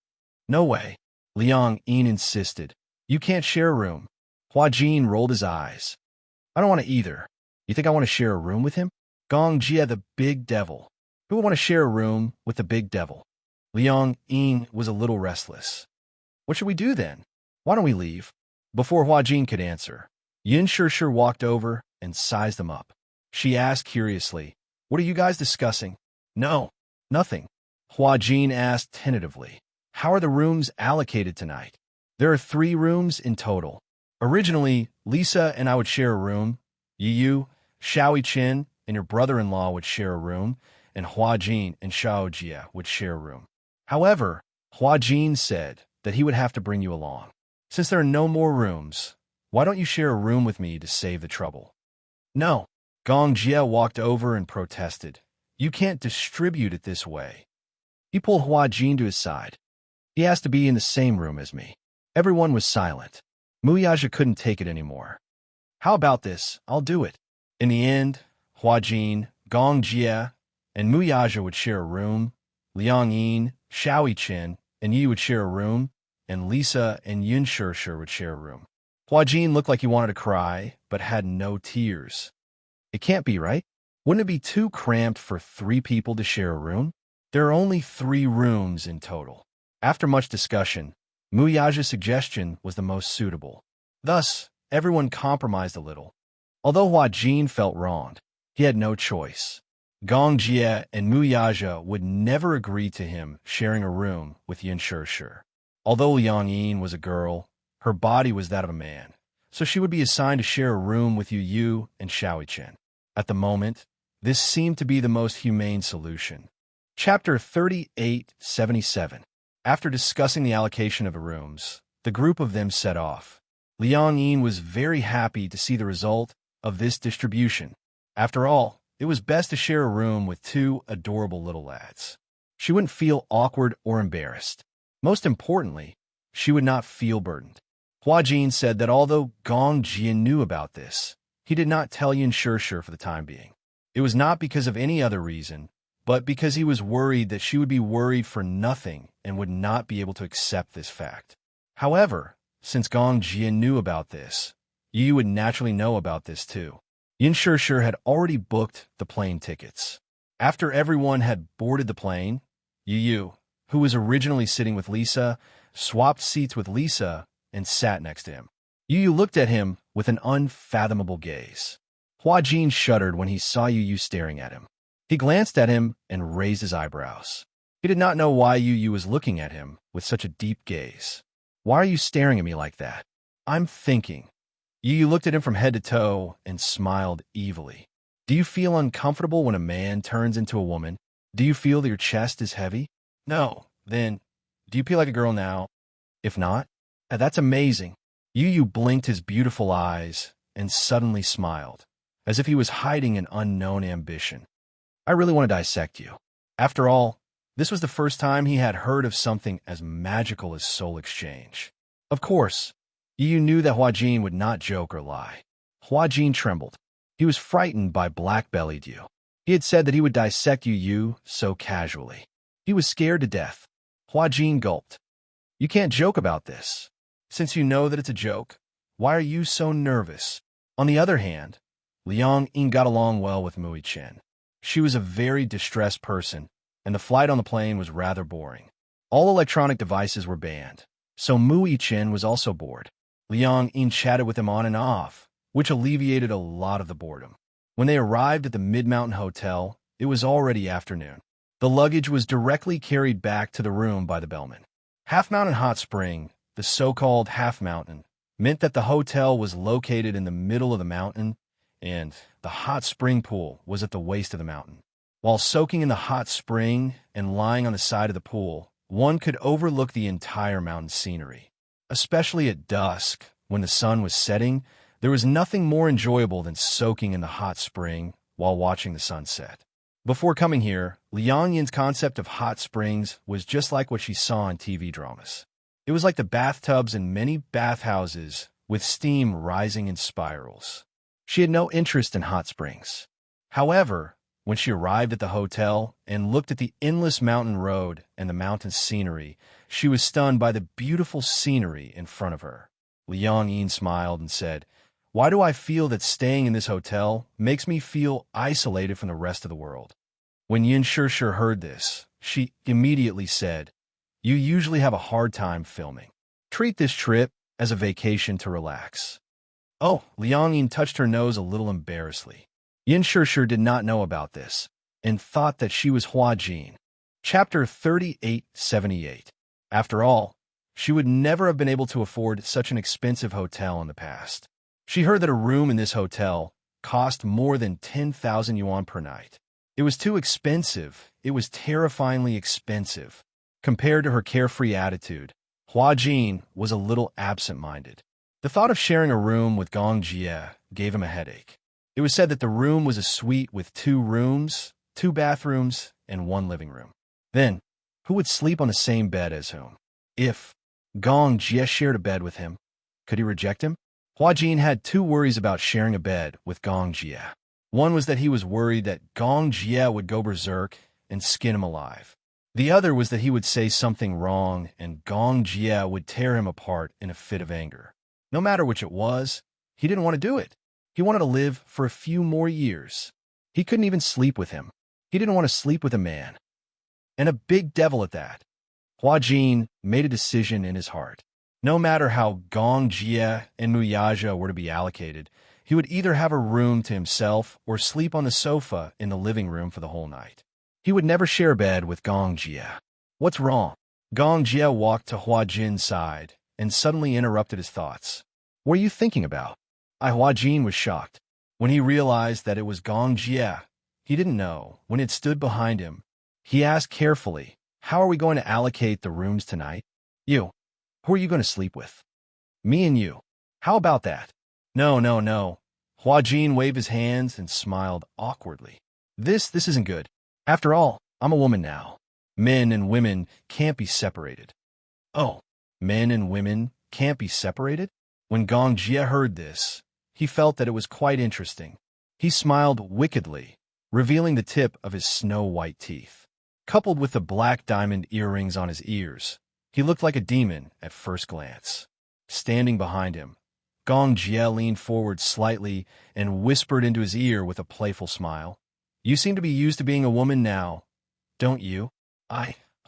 Speaker 1: No way. Liang Yin insisted. You can't share a room. Hua Jin rolled his eyes. I don't want to either. You think I want to share a room with him? Gong Jie the big devil. Who would want to share a room with the big devil? Liang Yin was a little restless. What should we do then? Why don't we leave? Before Hua Jin could answer, Yin Shir walked over and sized them up. She asked curiously, What are you guys discussing? No, nothing. Hua Jin asked tentatively, How are the rooms allocated tonight? There are 3 rooms in total. Originally, Lisa and I would share a room. Yu, Xiao Chen, and your brother-in-law would share a room, and Hua Jin and Xiao Jie would share a room. However, Hua Jin said that he would have to bring you along. Since there are no more rooms, why don't you share a room with me to save the trouble? No. Gong Jie walked over and protested. You can't distribute it this way. He pulled Hua Jin to his side. He has to be in the same room as me. Everyone was silent. Muyaja couldn't take it anymore. How about this? I'll do it. In the end, Hua Jin, Gong Jie, and Muyaja would share a room. Liang Yin, Xiao Chen, and Yi would share a room, and Lisa and Yin Shir would share a room. Hua Jin looked like he wanted to cry, but had no tears. It can't be, right? Wouldn't it be too cramped for 3 people to share a room? There are only 3 rooms in total. After much discussion, Muyaja's suggestion was the most suitable. Thus, everyone compromised a little. Although Hua Jin felt wronged, he had no choice. Gong Jie and Muyaja would never agree to him sharing a room with Yin Shir. Although Liang Yin was a girl, Her body was that of a man, so she would be assigned to share a room with Yu and Xiaoqian. At the moment, this seemed to be the most humane solution. Chapter 3877. After discussing the allocation of the rooms, the group of them set off. Liang Yin was very happy to see the result of this distribution. After all, it was best to share a room with two adorable little lads. She wouldn't feel awkward or embarrassed. Most importantly, she would not feel burdened. Hua Jin said that although Gong Jie knew about this, he did not tell Yin Shishir for the time being. It was not because of any other reason, but because he was worried that she would be worried for nothing and would not be able to accept this fact. However, since Gong Jie knew about this, Yu would naturally know about this too. Yin Shishir had already booked the plane tickets. After everyone had boarded the plane, Yu, who was originally sitting with Lisa, swapped seats with Lisa and sat next to him. Yu looked at him with an unfathomable gaze. Hua Jin shuddered when he saw Yu staring at him. He glanced at him and raised his eyebrows. He did not know why Yu was looking at him with such a deep gaze. "Why are you staring at me like that?" "I'm thinking." Yu looked at him from head to toe and smiled evilly. "Do you feel uncomfortable when a man turns into a woman? Do you feel that your chest is heavy?" "No." "Then, do you feel like a girl now?" "If not, that's amazing." Yu blinked his beautiful eyes and suddenly smiled, as if he was hiding an unknown ambition. "I really want to dissect you." After all, this was the first time he had heard of something as magical as soul exchange. Of course, Yu knew that Hua Jin would not joke or lie. Hua Jin trembled. He was frightened by black-bellied Yu. He had said that he would dissect Yu so casually. He was scared to death. Hua Jin gulped. "You can't joke about this. Since you know that it's a joke, why are you so nervous?" On the other hand, Liang Yin got along well with Mui Chen. She was a very distressed person, and the flight on the plane was rather boring. All electronic devices were banned, so Mui Chen was also bored. Liang Yin chatted with him on and off, which alleviated a lot of the boredom. When they arrived at the Mid-Mountain Hotel, it was already afternoon. The luggage was directly carried back to the room by the bellman. Half Mountain Hot Spring, the so-called Half Mountain, meant that the hotel was located in the middle of the mountain, and the hot spring pool was at the waist of the mountain. While soaking in the hot spring and lying on the side of the pool, one could overlook the entire mountain scenery. Especially at dusk, when the sun was setting, there was nothing more enjoyable than soaking in the hot spring while watching the sunset. Before coming here, Liang Yin's concept of hot springs was just like what she saw in TV dramas. It was like the bathtubs in many bathhouses with steam rising in spirals. She had no interest in hot springs. However, when she arrived at the hotel and looked at the endless mountain road and the mountain scenery, she was stunned by the beautiful scenery in front of her. Liang Yin smiled and said, "Why do I feel that staying in this hotel makes me feel isolated from the rest of the world?" When Yin Shishir heard this, she immediately said, "You usually have a hard time filming. Treat this trip as a vacation to relax." Oh, Liang Yin touched her nose a little embarrassedly. Yin Shishir did not know about this, and thought that she was Hua Jin. Chapter 3878. After all, she would never have been able to afford such an expensive hotel in the past. She heard that a room in this hotel cost more than 10,000 yuan per night. It was too expensive. It was terrifyingly expensive. Compared to her carefree attitude, Hua Jin was a little absent-minded. The thought of sharing a room with Gong Jie gave him a headache. It was said that the room was a suite with 2 rooms, 2 bathrooms, and 1 living room. Then, who would sleep on the same bed as whom? If Gong Jie shared a bed with him, could he reject him? Hua Jin had 2 worries about sharing a bed with Gong Jie. One was that he was worried that Gong Jie would go berserk and skin him alive. The other was that he would say something wrong and Gong Jie would tear him apart in a fit of anger. No matter which it was, he didn't want to do it. He wanted to live for a few more years. He couldn't even sleep with him. He didn't want to sleep with a man. And a big devil at that. Hua Jin made a decision in his heart. No matter how Gong Jie and Muyaja were to be allocated, he would either have a room to himself or sleep on the sofa in the living room for the whole night. He would never share a bed with Gong Jie. What's wrong? Gong Jie walked to Hua Jin's side and suddenly interrupted his thoughts. What are you thinking about? Hua Jin was shocked. When he realized that it was Gong Jie, he didn't know. When it stood behind him, he asked carefully, how are we going to allocate the rooms tonight? You. Who are you going to sleep with? Me and you. How about that? No, no, no. Hua Jin waved his hands and smiled awkwardly. This isn't good. After all, I'm a woman now. Men and women can't be separated. Oh, men and women can't be separated? When Gong Jie heard this, he felt that it was quite interesting. He smiled wickedly, revealing the tip of his snow-white teeth. Coupled with the black diamond earrings on his ears, he looked like a demon at first glance. Standing behind him, Gong Jie leaned forward slightly and whispered into his ear with a playful smile. You seem to be used to being a woman now, don't you?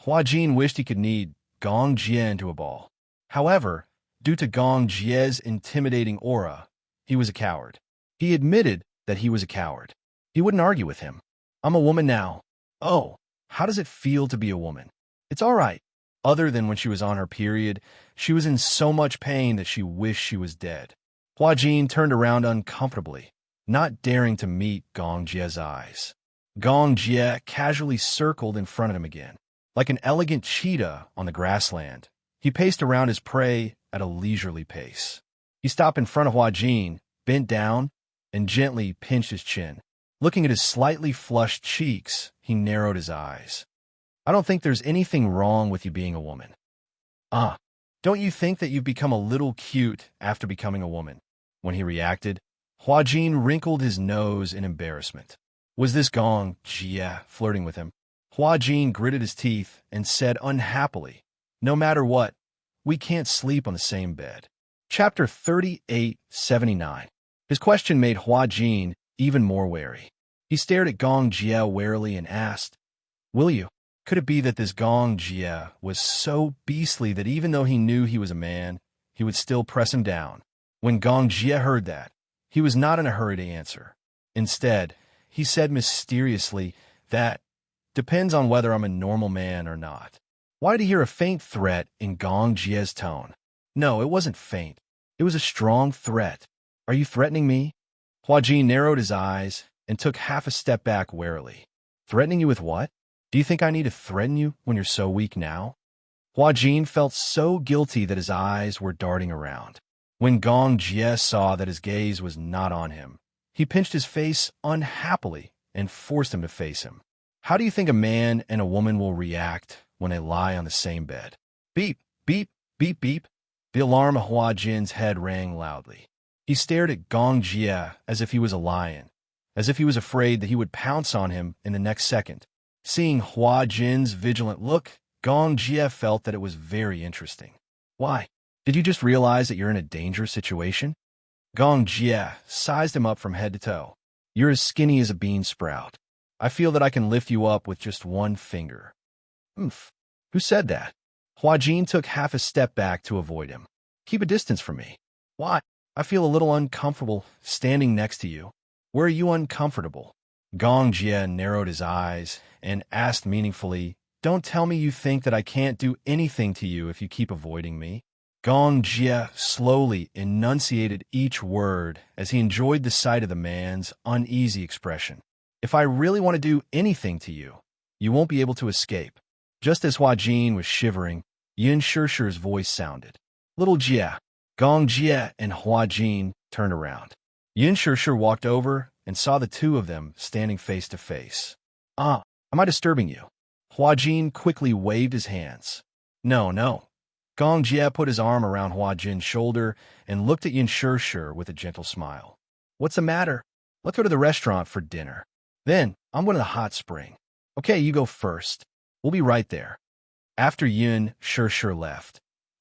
Speaker 1: Hua Jin wished he could knead Gong Jie into a ball. However, due to Gong Jie's intimidating aura, he was a coward. He admitted that he was a coward. He wouldn't argue with him. I'm a woman now. Oh, how does it feel to be a woman? It's all right. Other than when she was on her period, she was in so much pain that she wished she was dead. Hua Jin turned around uncomfortably, not daring to meet Gong Jie's eyes. Gong Jie casually circled in front of him again. Like an elegant cheetah on the grassland, he paced around his prey at a leisurely pace. He stopped in front of Hua Jin, bent down, and gently pinched his chin. Looking at his slightly flushed cheeks, he narrowed his eyes. I don't think there's anything wrong with you being a woman. Don't you think that you've become a little cute after becoming a woman? When he reacted, Hua Jin wrinkled his nose in embarrassment. Was this Gong Jie flirting with him? Hua Jin gritted his teeth and said unhappily, no matter what, we can't sleep on the same bed. Chapter 3879. His question made Hua Jin even more wary. He stared at Gong Jie warily and asked, will you? Could it be that this Gong Jie was so beastly that even though he knew he was a man, he would still press him down? When Gong Jie heard that, he was not in a hurry to answer. Instead, he said mysteriously that depends on whether I'm a normal man or not. Why did he hear a faint threat in Gong Jie's tone? No, it wasn't faint. It was a strong threat. Are you threatening me? Hua Jin narrowed his eyes and took half a step back warily. Threatening you with what? Do you think I need to threaten you when you're so weak now? Hua Jin felt so guilty that his eyes were darting around. When Gong Jie saw that his gaze was not on him, he pinched his face unhappily and forced him to face him. How do you think a man and a woman will react when they lie on the same bed? Beep, beep, beep, beep. The alarm of Hua Jin's head rang loudly. He stared at Gong Jie as if he was a lion, as if he was afraid that he would pounce on him in the next second. Seeing Hua Jin's vigilant look, Gong Jie felt that it was very interesting. Why? Did you just realize that you're in a dangerous situation? Gong Jie sized him up from head to toe. You're as skinny as a bean sprout. I feel that I can lift you up with just one finger. Oomph. Who said that? Hua Jin took half a step back to avoid him. Keep a distance from me. Why? I feel a little uncomfortable standing next to you. Where are you uncomfortable? Gong Jie narrowed his eyes and asked meaningfully, don't tell me you think that I can't do anything to you if you keep avoiding me. Gong Jie slowly enunciated each word as he enjoyed the sight of the man's uneasy expression. If I really want to do anything to you, you won't be able to escape. Just as Hua Jin was shivering, Yin Shishir's voice sounded. Little Jie. Gong Jie and Hua Jin turned around. Yin Shishir walked over and saw the two of them standing face to face. Am I disturbing you? Hua Jin quickly waved his hands. No, no. Gong Jie put his arm around Hua Jin's shoulder and looked at Yin Shishir with a gentle smile. What's the matter? Let's go to the restaurant for dinner. Then, I'm going to the hot spring. Okay, you go first. We'll be right there. After Yin Shishir left,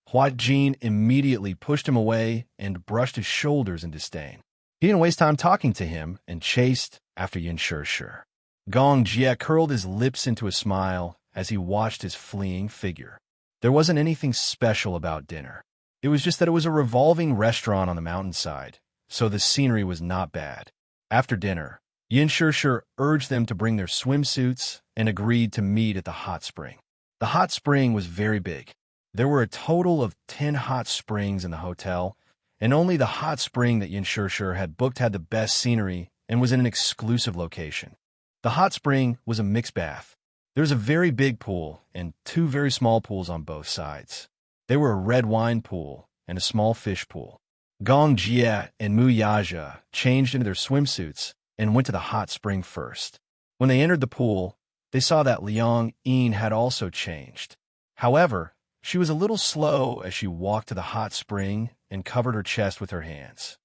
Speaker 1: Hua Jin immediately pushed him away and brushed his shoulders in disdain. He didn't waste time talking to him and chased after Yin Shishir. Gong Jie curled his lips into a smile as he watched his fleeing figure. There wasn't anything special about dinner. It was just that it was a revolving restaurant on the mountainside, so the scenery was not bad. After dinner, Yin Shishir urged them to bring their swimsuits and agreed to meet at the hot spring. The hot spring was very big. There were a total of 10 hot springs in the hotel, and only the hot spring that Yin Shishir had booked had the best scenery and was in an exclusive location. The hot spring was a mixed bath. There was a very big pool and 2 very small pools on both sides. They were a red wine pool and a small fish pool. Gong Jie and Mu Yaja changed into their swimsuits and went to the hot spring first. When they entered the pool, they saw that Liang Yin had also changed. However, she was a little slow as she walked to the hot spring and covered her chest with her hands.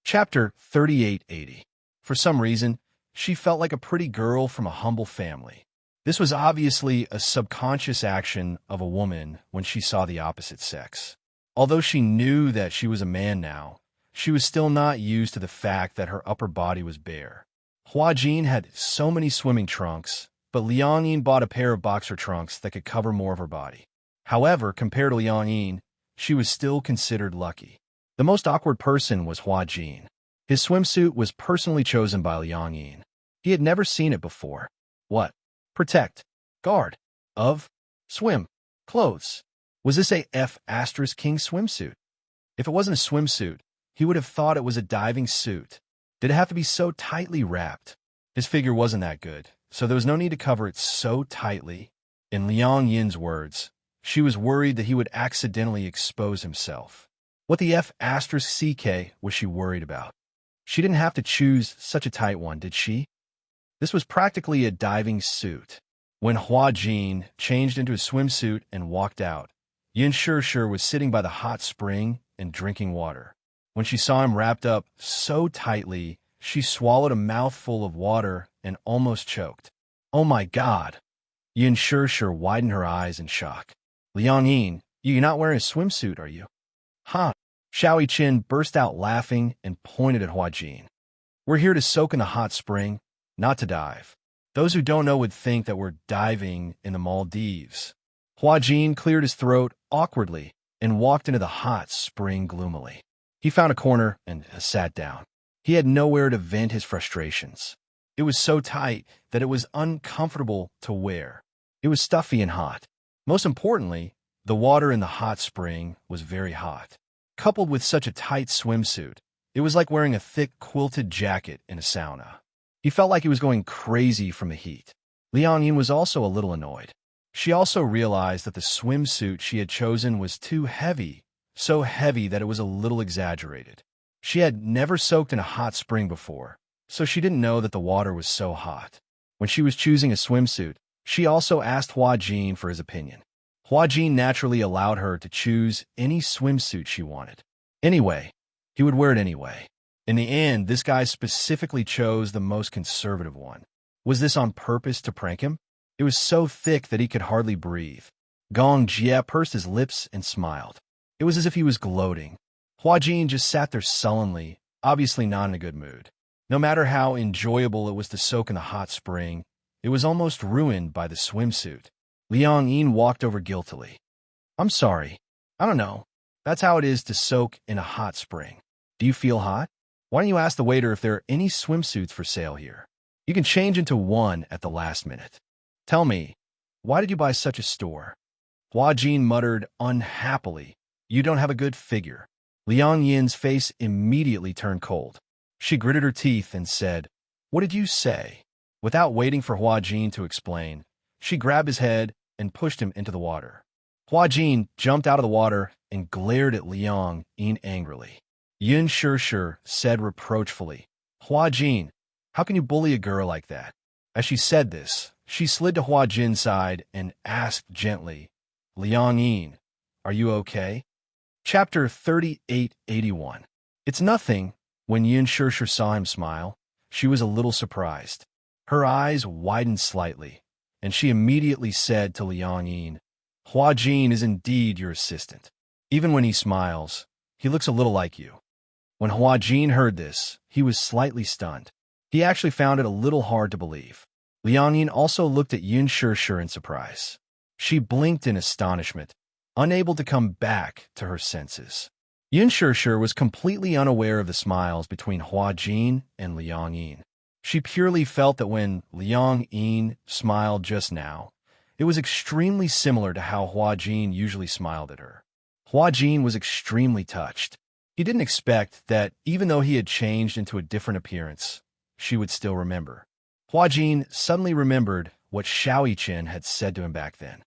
Speaker 1: Chapter 3880. For some reason, she felt like a pretty girl from a humble family. This was obviously a subconscious action of a woman when she saw the opposite sex. Although she knew that she was a man now, she was still not used to the fact that her upper body was bare. Hua Jin had so many swimming trunks, but Liang Yin bought a pair of boxer trunks that could cover more of her body. However, compared to Liang Yin, she was still considered lucky. The most awkward person was Hua Jin. His swimsuit was personally chosen by Liang Yin. He had never seen it before. What? Protect. Guard. Of. Swim. Clothes. Was this a F*King swimsuit? If it wasn't a swimsuit, he would have thought it was a diving suit. Did it have to be so tightly wrapped? His figure wasn't that good, so there was no need to cover it so tightly. In Liang Yin's words, she was worried that he would accidentally expose himself. What the F*** was she worried about? She didn't have to choose such a tight one, did she? This was practically a diving suit. When Hua Jin changed into a swimsuit and walked out, Yin Shishir was sitting by the hot spring and drinking water. When she saw him wrapped up so tightly, she swallowed a mouthful of water and almost choked. Oh my God! Yin Shishir widened her eyes in shock. Liang Yin, you're not wearing a swimsuit, are you? Huh? Xiao Qin burst out laughing and pointed at Hua Jin. We're here to soak in the hot spring, not to dive. Those who don't know would think that we're diving in the Maldives. Hua Jin cleared his throat awkwardly and walked into the hot spring gloomily. He found a corner and sat down. He had nowhere to vent his frustrations. It was so tight that it was uncomfortable to wear. It was stuffy and hot. Most importantly, the water in the hot spring was very hot. Coupled with such a tight swimsuit, it was like wearing a thick quilted jacket in a sauna. He felt like he was going crazy from the heat. Liang Yin was also a little annoyed. She also realized that the swimsuit she had chosen was too heavy, so heavy that it was a little exaggerated. She had never soaked in a hot spring before, so she didn't know that the water was so hot. When she was choosing a swimsuit, she also asked Hua Jin for his opinion. Hua Jin naturally allowed her to choose any swimsuit she wanted. Anyway, he would wear it anyway. In the end, this guy specifically chose the most conservative one. Was this on purpose to prank him? It was so thick that he could hardly breathe. Gong Jie pursed his lips and smiled. It was as if he was gloating. Hua Jin just sat there sullenly, obviously not in a good mood. No matter how enjoyable it was to soak in the hot spring, it was almost ruined by the swimsuit. Liang Yin walked over guiltily. I'm sorry. I don't know. That's how it is to soak in a hot spring. Do you feel hot? Why don't you ask the waiter if there are any swimsuits for sale here? You can change into one at the last minute. Tell me, why did you buy such a store? Hua Jin muttered unhappily. You don't have a good figure. Liang Yin's face immediately turned cold. She gritted her teeth and said, What did you say? Without waiting for Hua Jin to explain, she grabbed his head and pushed him into the water. Hua Jin jumped out of the water and glared at Liang Yin angrily. Yin Shishir said reproachfully, Hua Jin, how can you bully a girl like that? As she said this, she slid to Hua Jin's side and asked gently, Liang Yin, are you okay? Chapter 3881. It's nothing. When Yin Shishir saw him smile, she was a little surprised. Her eyes widened slightly, and she immediately said to Liang Yin, Hua Jin is indeed your assistant. Even when he smiles, he looks a little like you. When Hua Jin heard this, he was slightly stunned. He actually found it a little hard to believe. Liang Yin also looked at Yin Shishir in surprise. She blinked in astonishment, unable to come back to her senses. Yin Shishir was completely unaware of the smiles between Hua Jin and Liang Yin. She purely felt that when Liang Yin smiled just now, It was extremely similar to how Hua Jin usually smiled at her. Hua Jin was extremely touched. He didn't expect that even though he had changed into a different appearance, she would still remember. Hua Jin suddenly remembered what Xiao Yichen had said to him back then.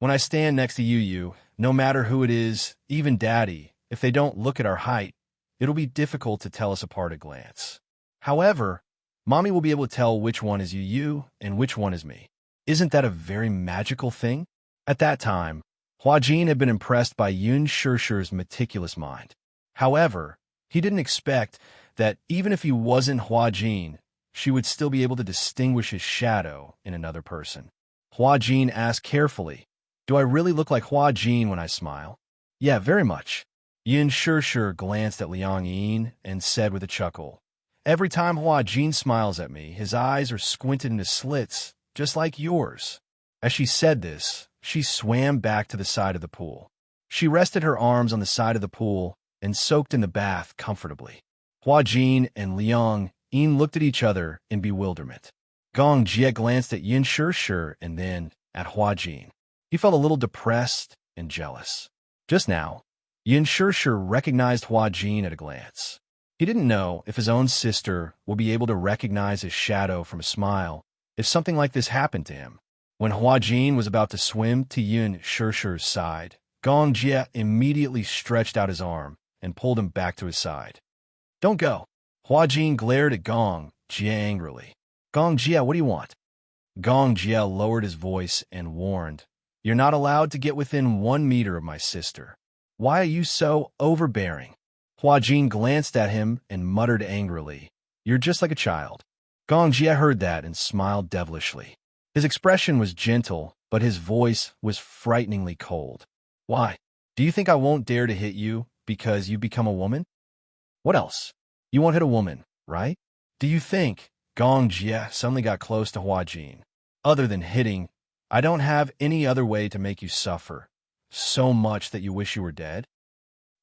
Speaker 1: When I stand next to you, no matter who it is, even Daddy, if they don't look at our height, it'll be difficult to tell us apart at a glance. However, Mommy will be able to tell which one is you and which one is me. Isn't that a very magical thing? At that time, Hua Jin had been impressed by Yun Shishir's meticulous mind. However, he didn't expect that even if he wasn't Hua Jin, she would still be able to distinguish his shadow in another person. Hua Jin asked carefully, "Do I really look like Hua Jin when I smile?" "Yeah, very much." Yun Shishir glanced at Liang Yin and said with a chuckle, "Every time Hua Jin smiles at me, his eyes are squinted into slits, just like yours." As she said this, she swam back to the side of the pool. She rested her arms on the side of the pool and soaked in the bath comfortably. Hua Jin and Liang Yin looked at each other in bewilderment. Gong Jie glanced at Yin Shishir and then at Hua Jin. He felt a little depressed and jealous. Just now, Yin Shishir recognized Hua Jin at a glance. He didn't know if his own sister would be able to recognize his shadow from a smile if something like this happened to him. When Hua Jin was about to swim to Yin Shishir's side, Gong Jie immediately stretched out his arm and pulled him back to his side. "Don't go." Hua Jin glared at Gong Jie angrily. "Gong Jie, what do you want?" Gong Jie lowered his voice and warned, "You're not allowed to get within 1 meter of my sister. Why are you so overbearing?" Hua Jin glanced at him and muttered angrily, "You're just like a child." Gong Jie heard that and smiled devilishly. His expression was gentle, but his voice was frighteningly cold. "Why? Do you think I won't dare to hit you because you become a woman? What else? You won't hit a woman, right? Do you think?" Gong Jie suddenly got close to Hua Jin. "Other than hitting, I don't have any other way to make you suffer so much that you wish you were dead?"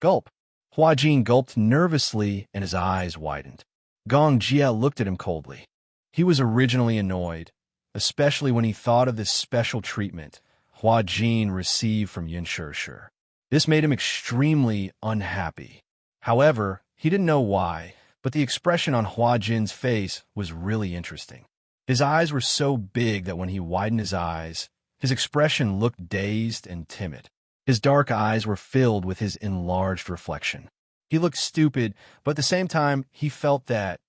Speaker 1: Gulp. Hua Jin gulped nervously and his eyes widened. Gong Jie looked at him coldly. He was originally annoyed, especially when he thought of this special treatment Hua Jin received from Yin Shishir. This made him extremely unhappy. However, he didn't know why, but the expression on Hua Jin's face was really interesting. His eyes were so big that when he widened his eyes, his expression looked dazed and timid. His dark eyes were filled with his enlarged reflection. He looked stupid, but at the same time, he felt that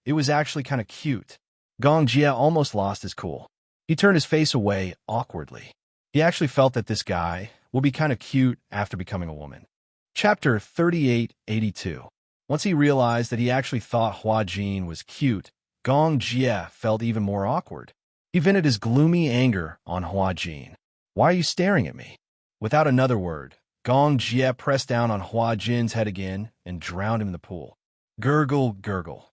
Speaker 1: it was actually kind of cute. Gong Jie almost lost his cool. He turned his face away awkwardly. He actually felt that this guy will be kind of cute after becoming a woman. Chapter 3882. Once he realized that he actually thought Hua Jin was cute, Gong Jie felt even more awkward. He vented his gloomy anger on Hua Jin. "Why are you staring at me?" Without another word, Gong Jie pressed down on Hua Jin's head again and drowned him in the pool. Gurgle, gurgle.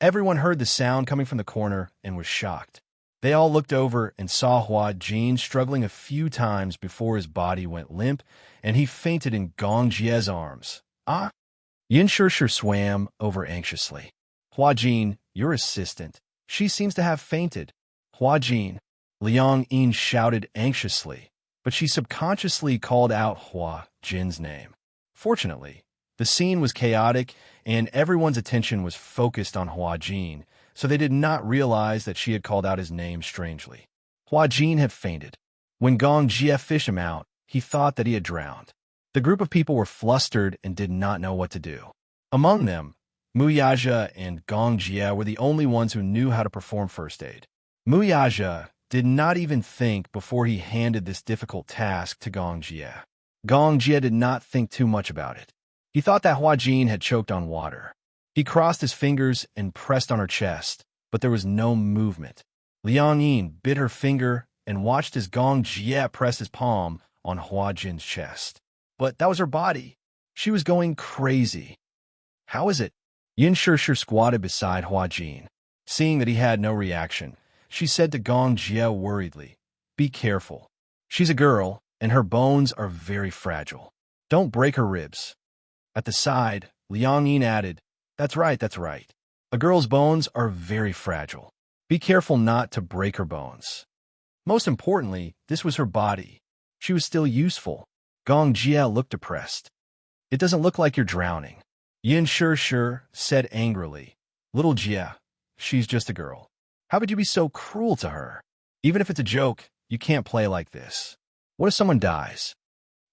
Speaker 1: Everyone heard the sound coming from the corner and was shocked. They all looked over and saw Hua Jin struggling a few times before his body went limp and he fainted in Gong Jie's arms. "Ah!" Yin Shishir swam over anxiously. "Hua Jin, your assistant. She seems to have fainted." "Hua Jin," Liang Yin shouted anxiously, but she subconsciously called out Hua Jin's name. Fortunately, the scene was chaotic and everyone's attention was focused on Hua Jin, so they did not realize that she had called out his name strangely. Hua Jin had fainted. When Gong Jie fished him out, he thought that he had drowned. The group of people were flustered and did not know what to do. Among them, Mu Yaja and Gong Jie were the only ones who knew how to perform first aid. Mu Yaja did not even think before he handed this difficult task to Gong Jie. Gong Jie did not think too much about it. He thought that Hua Jin had choked on water. He crossed his fingers and pressed on her chest, but there was no movement. Liang Yin bit her finger and watched as Gong Jie pressed his palm on Hua Jin's chest. But that was her body. She was going crazy. "How is it?" Yin Shishir squatted beside Hua Jin. Seeing that he had no reaction, she said to Gong Jie worriedly, "Be careful. She's a girl, and her bones are very fragile. Don't break her ribs." At the side, Liang Yin added, That's right. A girl's bones are very fragile. Be careful not to break her bones." Most importantly, this was her body. She was still useful. Gong Jia looked depressed. It doesn't look like you're drowning. Yin Sure said angrily. Little Jia, she's just a girl. How could you be so cruel to her? Even if it's a joke, you can't play like this. What if someone dies?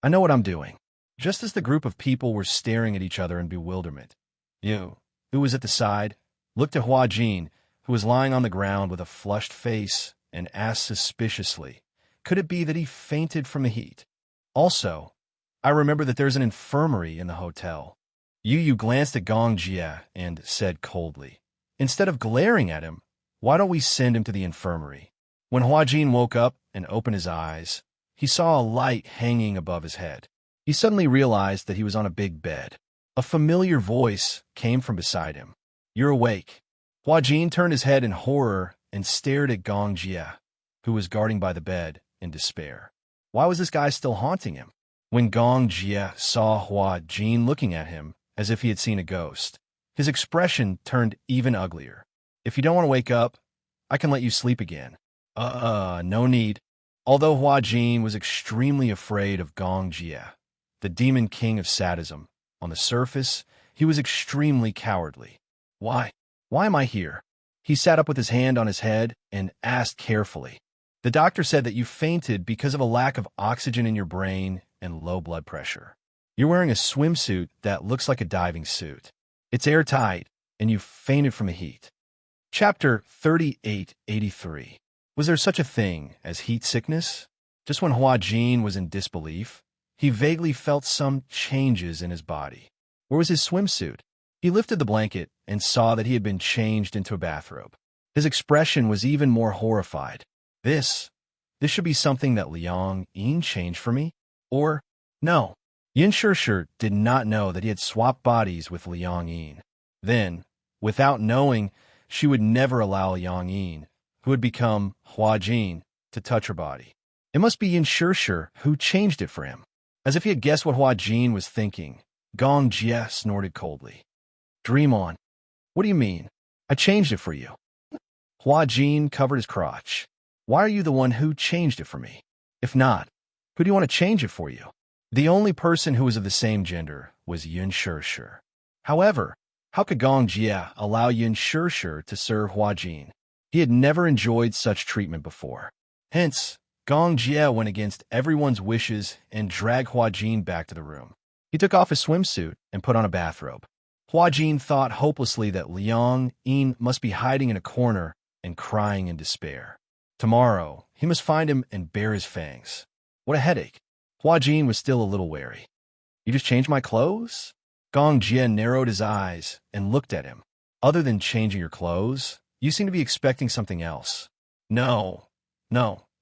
Speaker 1: I know what I'm doing. Just as the group of people were staring at each other in bewilderment, Yu, who was at the side, looked at Hua Jin, who was lying on the ground with a flushed face, and asked suspiciously, could it be that he fainted from the heat? Also, I remember that there's an infirmary in the hotel. Yu glanced at Gong Jia and said coldly, instead of glaring at him, why don't we send him to the infirmary? When Hua Jin woke up and opened his eyes, he saw a light hanging above his head. He suddenly realized that he was on a big bed. A familiar voice came from beside him. You're awake. Hua Jin turned his head in horror and stared at Gong Jia, who was guarding by the bed, in despair. Why was this guy still haunting him? When Gong Jia saw Hua Jin looking at him as if he had seen a ghost, his expression turned even uglier. If you don't want to wake up, I can let you sleep again. No need. Although Hua Jin was extremely afraid of Gong Jia, the demon king of sadism, on the surface, he was extremely cowardly. Why? Why am I here? He sat up with his hand on his head and asked carefully. The doctor said that you fainted because of a lack of oxygen in your brain and low blood pressure. You're wearing a swimsuit that looks like a diving suit. It's airtight, and you fainted from the heat. Chapter 3883. Was there such a thing as heat sickness? Just when Hua Jin was in disbelief, he vaguely felt some changes in his body. Where was his swimsuit? He lifted the blanket and saw that he had been changed into a bathrobe. His expression was even more horrified. This should be something that Liang Yin changed for me? Or, no. Yin Sure did not know that he had swapped bodies with Liang Yin. Then, without knowing, she would never allow Liang Yin, who had become Hua Jin, to touch her body. It must be Yin Sure who changed it for him. As if he had guessed what Hua Jin was thinking, Gong Jia snorted coldly. Dream on. What do you mean? I changed it for you. Hua Jin covered his crotch. Why are you the one who changed it for me? If not, who do you want to change it for you? The only person who was of the same gender was Yin Sure. However, how could Gong Jia allow Yin Sure to serve Hua Jin? He had never enjoyed such treatment before. Hence, Gong Jia went against everyone's wishes and dragged Hua Jin back to the room. He took off his swimsuit and put on a bathrobe. Hua Jin thought hopelessly that Liang Yin must be hiding in a corner and crying in despair. Tomorrow, he must find him and bare his fangs. What a headache. Hua Jin was still a little wary. You just changed my clothes? Gong Jia narrowed his eyes and looked at him. Other than changing your clothes, you seem to be expecting something else. No.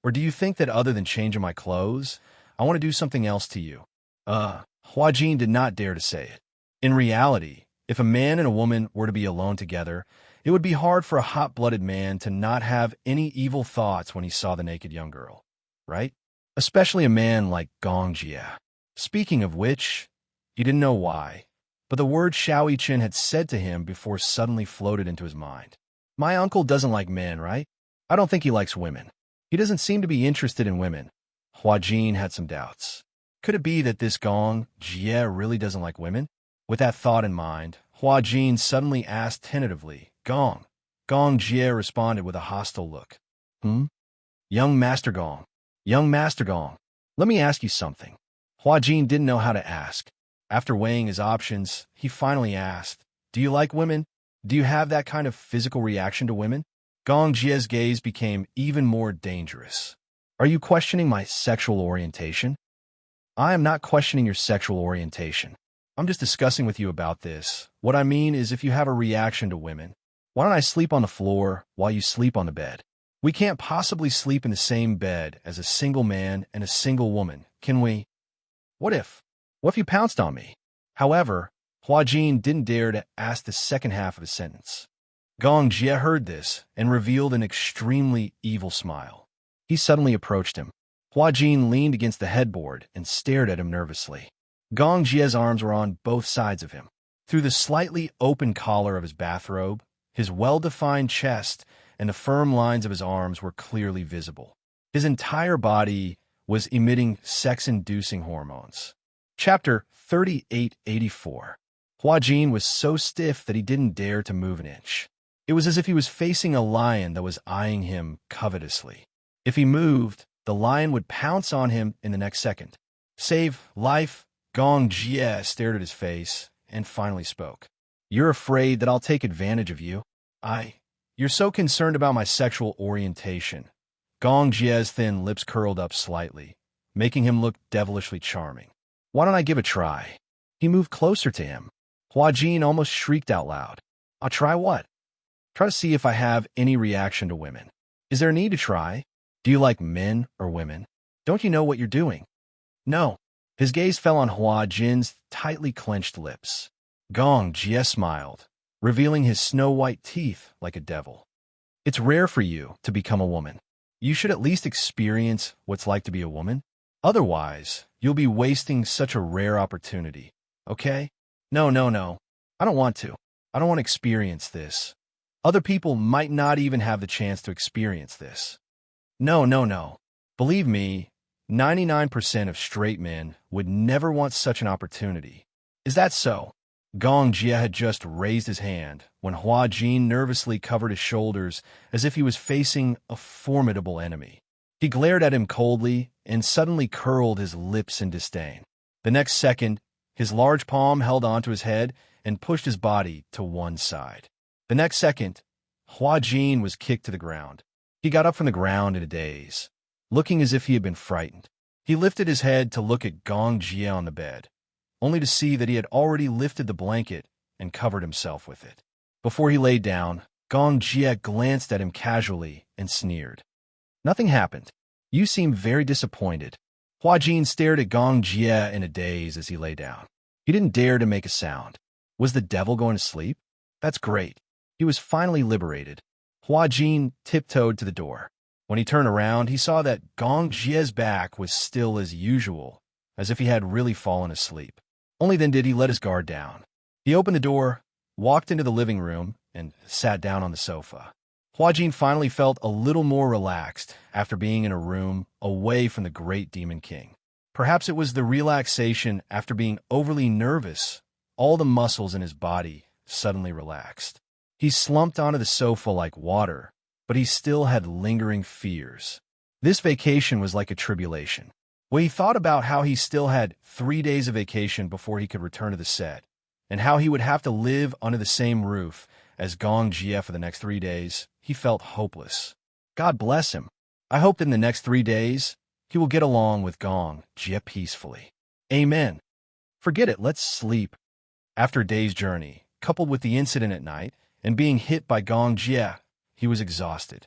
Speaker 1: Or do you think that other than changing my clothes, I want to do something else to you? Hua Jin did not dare to say it. In reality, if a man and a woman were to be alone together, it would be hard for a hot-blooded man to not have any evil thoughts when he saw the naked young girl, right? Especially a man like Gong Jia. Speaking of which, he didn't know why, but the word Xiao Yichen had said to him before suddenly floated into his mind. My uncle doesn't like men, right? I don't think he likes women. He doesn't seem to be interested in women. Hua Jin had some doubts. Could it be that this Gong Jia really doesn't like women? With that thought in mind, Hua Jin suddenly asked tentatively, Gong. Gong Jia responded with a hostile look. Young Master Gong. Let me ask you something. Hua Jin didn't know how to ask. After weighing his options, he finally asked, do you like women? Do you have that kind of physical reaction to women? Gong Jia's gaze became even more dangerous. Are you questioning my sexual orientation? I am not questioning your sexual orientation. I'm just discussing with you about this. What I mean is if you have a reaction to women, why don't I sleep on the floor while you sleep on the bed? We can't possibly sleep in the same bed as a single man and a single woman, can we? What if you pounced on me? However, Hua Jin didn't dare to ask the second half of his sentence. Gong Jia heard this and revealed an extremely evil smile. He suddenly approached him. Hua Jin leaned against the headboard and stared at him nervously. Gong Jia's arms were on both sides of him. Through the slightly open collar of his bathrobe, his well-defined chest and the firm lines of his arms were clearly visible. His entire body was emitting sex-inducing hormones. Chapter 3884. Huajin was so stiff that he didn't dare to move an inch. It was as if he was facing a lion that was eyeing him covetously. If he moved, the lion would pounce on him in the next second. Save life, Gong Jie stared at his face and finally spoke. You're afraid that I'll take advantage of you? You're so concerned about my sexual orientation. Gong Jie's thin lips curled up slightly, making him look devilishly charming. Why don't I give a try? He moved closer to him. Huajin almost shrieked out loud. I'll try what? Try to see if I have any reaction to women. Is there a need to try? Do you like men or women? Don't you know what you're doing? No. His gaze fell on Huajin's tightly clenched lips. Gong Jie smiled, revealing his snow-white teeth like a devil. It's rare for you to become a woman. You should at least experience what's like to be a woman. Otherwise, you'll be wasting such a rare opportunity, okay? No. I don't want to. I don't want to experience this. Other people might not even have the chance to experience this. No. Believe me, 99% of straight men would never want such an opportunity. Is that so? Gong Jie had just raised his hand when Huajin nervously covered his shoulders as if he was facing a formidable enemy. He glared at him coldly and suddenly curled his lips in disdain. The next second, his large palm held onto his head and pushed his body to one side. The next second, Huajin was kicked to the ground. He got up from the ground in a daze, looking as if he had been frightened. He lifted his head to look at Gong Jie on the bed, only to see that he had already lifted the blanket and covered himself with it. Before he lay down, Gong Jie glanced at him casually and sneered. Nothing happened. You seem very disappointed. Huajin stared at Gong Jie in a daze as he lay down. He didn't dare to make a sound. Was the devil going to sleep? That's great. He was finally liberated. Huajin tiptoed to the door. When he turned around, he saw that Gong Jie's back was still as usual, as if he had really fallen asleep. Only then did he let his guard down. He opened the door, walked into the living room, and sat down on the sofa. Huajin finally felt a little more relaxed after being in a room away from the great Demon King. Perhaps it was the relaxation after being overly nervous. All the muscles in his body suddenly relaxed. He slumped onto the sofa like water, but he still had lingering fears. This vacation was like a tribulation. When he thought about how he still had 3 days of vacation before he could return to the set, and how he would have to live under the same roof as Gong Jie for the next 3 days, he felt hopeless. God bless him. I hope that in the next 3 days, he will get along with Gong Jie peacefully. Amen. Forget it, let's sleep. After a day's journey, coupled with the incident at night, and being hit by Gong Jie, he was exhausted.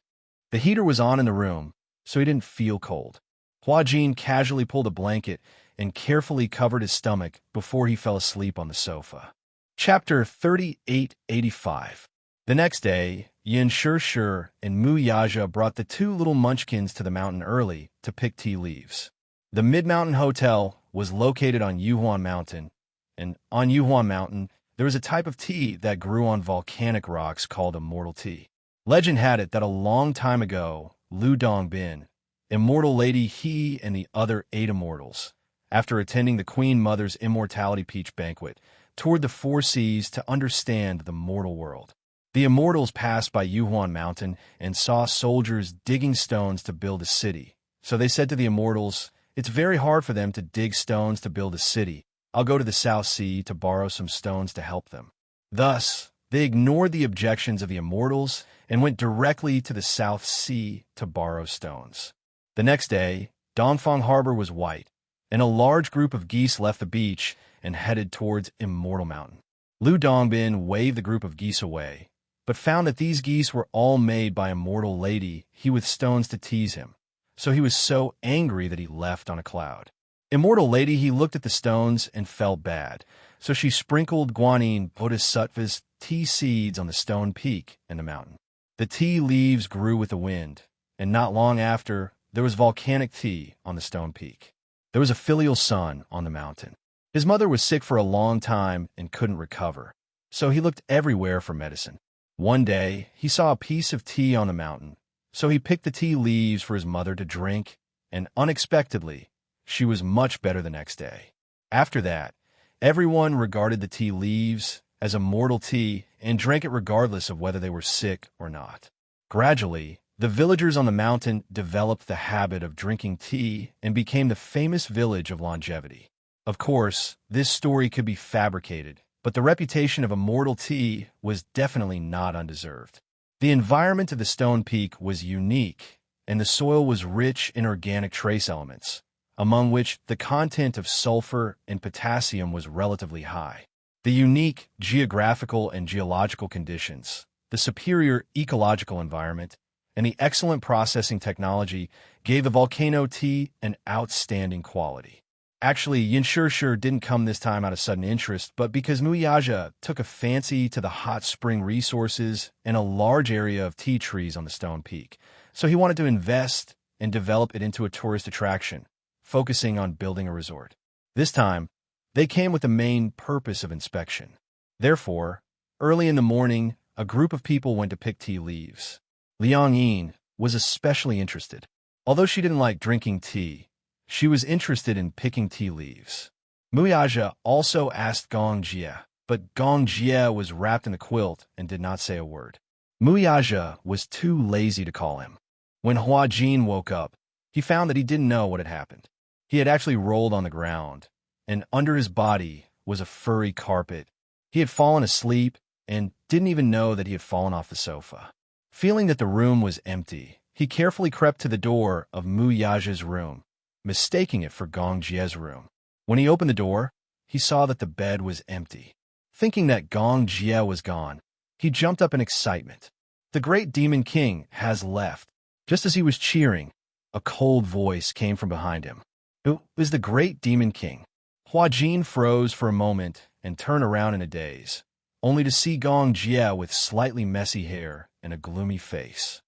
Speaker 1: The heater was on in the room, so he didn't feel cold. Huajin casually pulled a blanket and carefully covered his stomach before he fell asleep on the sofa. Chapter 3885. The next day, Yin Shishir and Mu Yaja brought the 2 little munchkins to the mountain early to pick tea leaves. The Mid-Mountain Hotel was located on Yuhuan Mountain, and on Yuhuan Mountain, there was a type of tea that grew on volcanic rocks called immortal tea. Legend had it that a long time ago, Lu Dongbin, immortal lady he and the other 8 immortals, after attending the Queen Mother's immortality peach banquet, toured the 4 seas to understand the mortal world. The immortals passed by Yuhuan Mountain and saw soldiers digging stones to build a city. So they said to the immortals, "It's very hard for them to dig stones to build a city. I'll go to the South Sea to borrow some stones to help them." Thus, they ignored the objections of the immortals and went directly to the South Sea to borrow stones. The next day, Dongfang Harbor was white, and a large group of geese left the beach and headed towards Immortal Mountain. Lu Dongbin waved the group of geese away, but found that these geese were all made by Immortal Lady he with stones to tease him, so he was so angry that he left on a cloud. Immortal Lady he looked at the stones and felt bad, so she sprinkled Guanyin Bodhisattva's tea seeds on the stone peak in the mountain. The tea leaves grew with the wind, and not long after, there was volcanic tea on the stone peak. There was a filial son on the mountain. His mother was sick for a long time and couldn't recover, so he looked everywhere for medicine. One day, he saw a piece of tea on the mountain, So he picked the tea leaves for his mother to drink, and unexpectedly, she was much better the next day. After that, everyone regarded the tea leaves as immortal tea and drank it regardless of whether they were sick or not. Gradually, the villagers on the mountain developed the habit of drinking tea and became the famous village of longevity. Of course, this story could be fabricated, but the reputation of immortal tea was definitely not undeserved. The environment of the stone peak was unique, and the soil was rich in organic trace elements, among which the content of sulfur and potassium was relatively high. The unique geographical and geological conditions, the superior ecological environment, and the excellent processing technology gave the volcano tea an outstanding quality. Actually, Yinshirsher didn't come this time out of sudden interest, but because Muyaja took a fancy to the hot spring resources and a large area of tea trees on the stone peak. So he wanted to invest and develop it into a tourist attraction, focusing on building a resort. This time, they came with the main purpose of inspection. Therefore, early in the morning, a group of people went to pick tea leaves. Liang Yin was especially interested. Although she didn't like drinking tea, she was interested in picking tea leaves. Muyaja also asked Gong Jie, but Gong Jie was wrapped in a quilt and did not say a word. Muyaja was too lazy to call him. When Hua Jin woke up, he found that he didn't know what had happened. He had actually rolled on the ground, and under his body was a furry carpet. He had fallen asleep and didn't even know that he had fallen off the sofa. Feeling that the room was empty, he carefully crept to the door of Muyaja's room, mistaking it for Gong Jie's room. When he opened the door, he saw that the bed was empty. Thinking that Gong Jie was gone, he jumped up in excitement. The great demon king has left. Just as he was cheering, a cold voice came from behind him. It was the great demon king. Hua Jin froze for a moment and turned around in a daze, only to see Gong Jie with slightly messy hair and a gloomy face.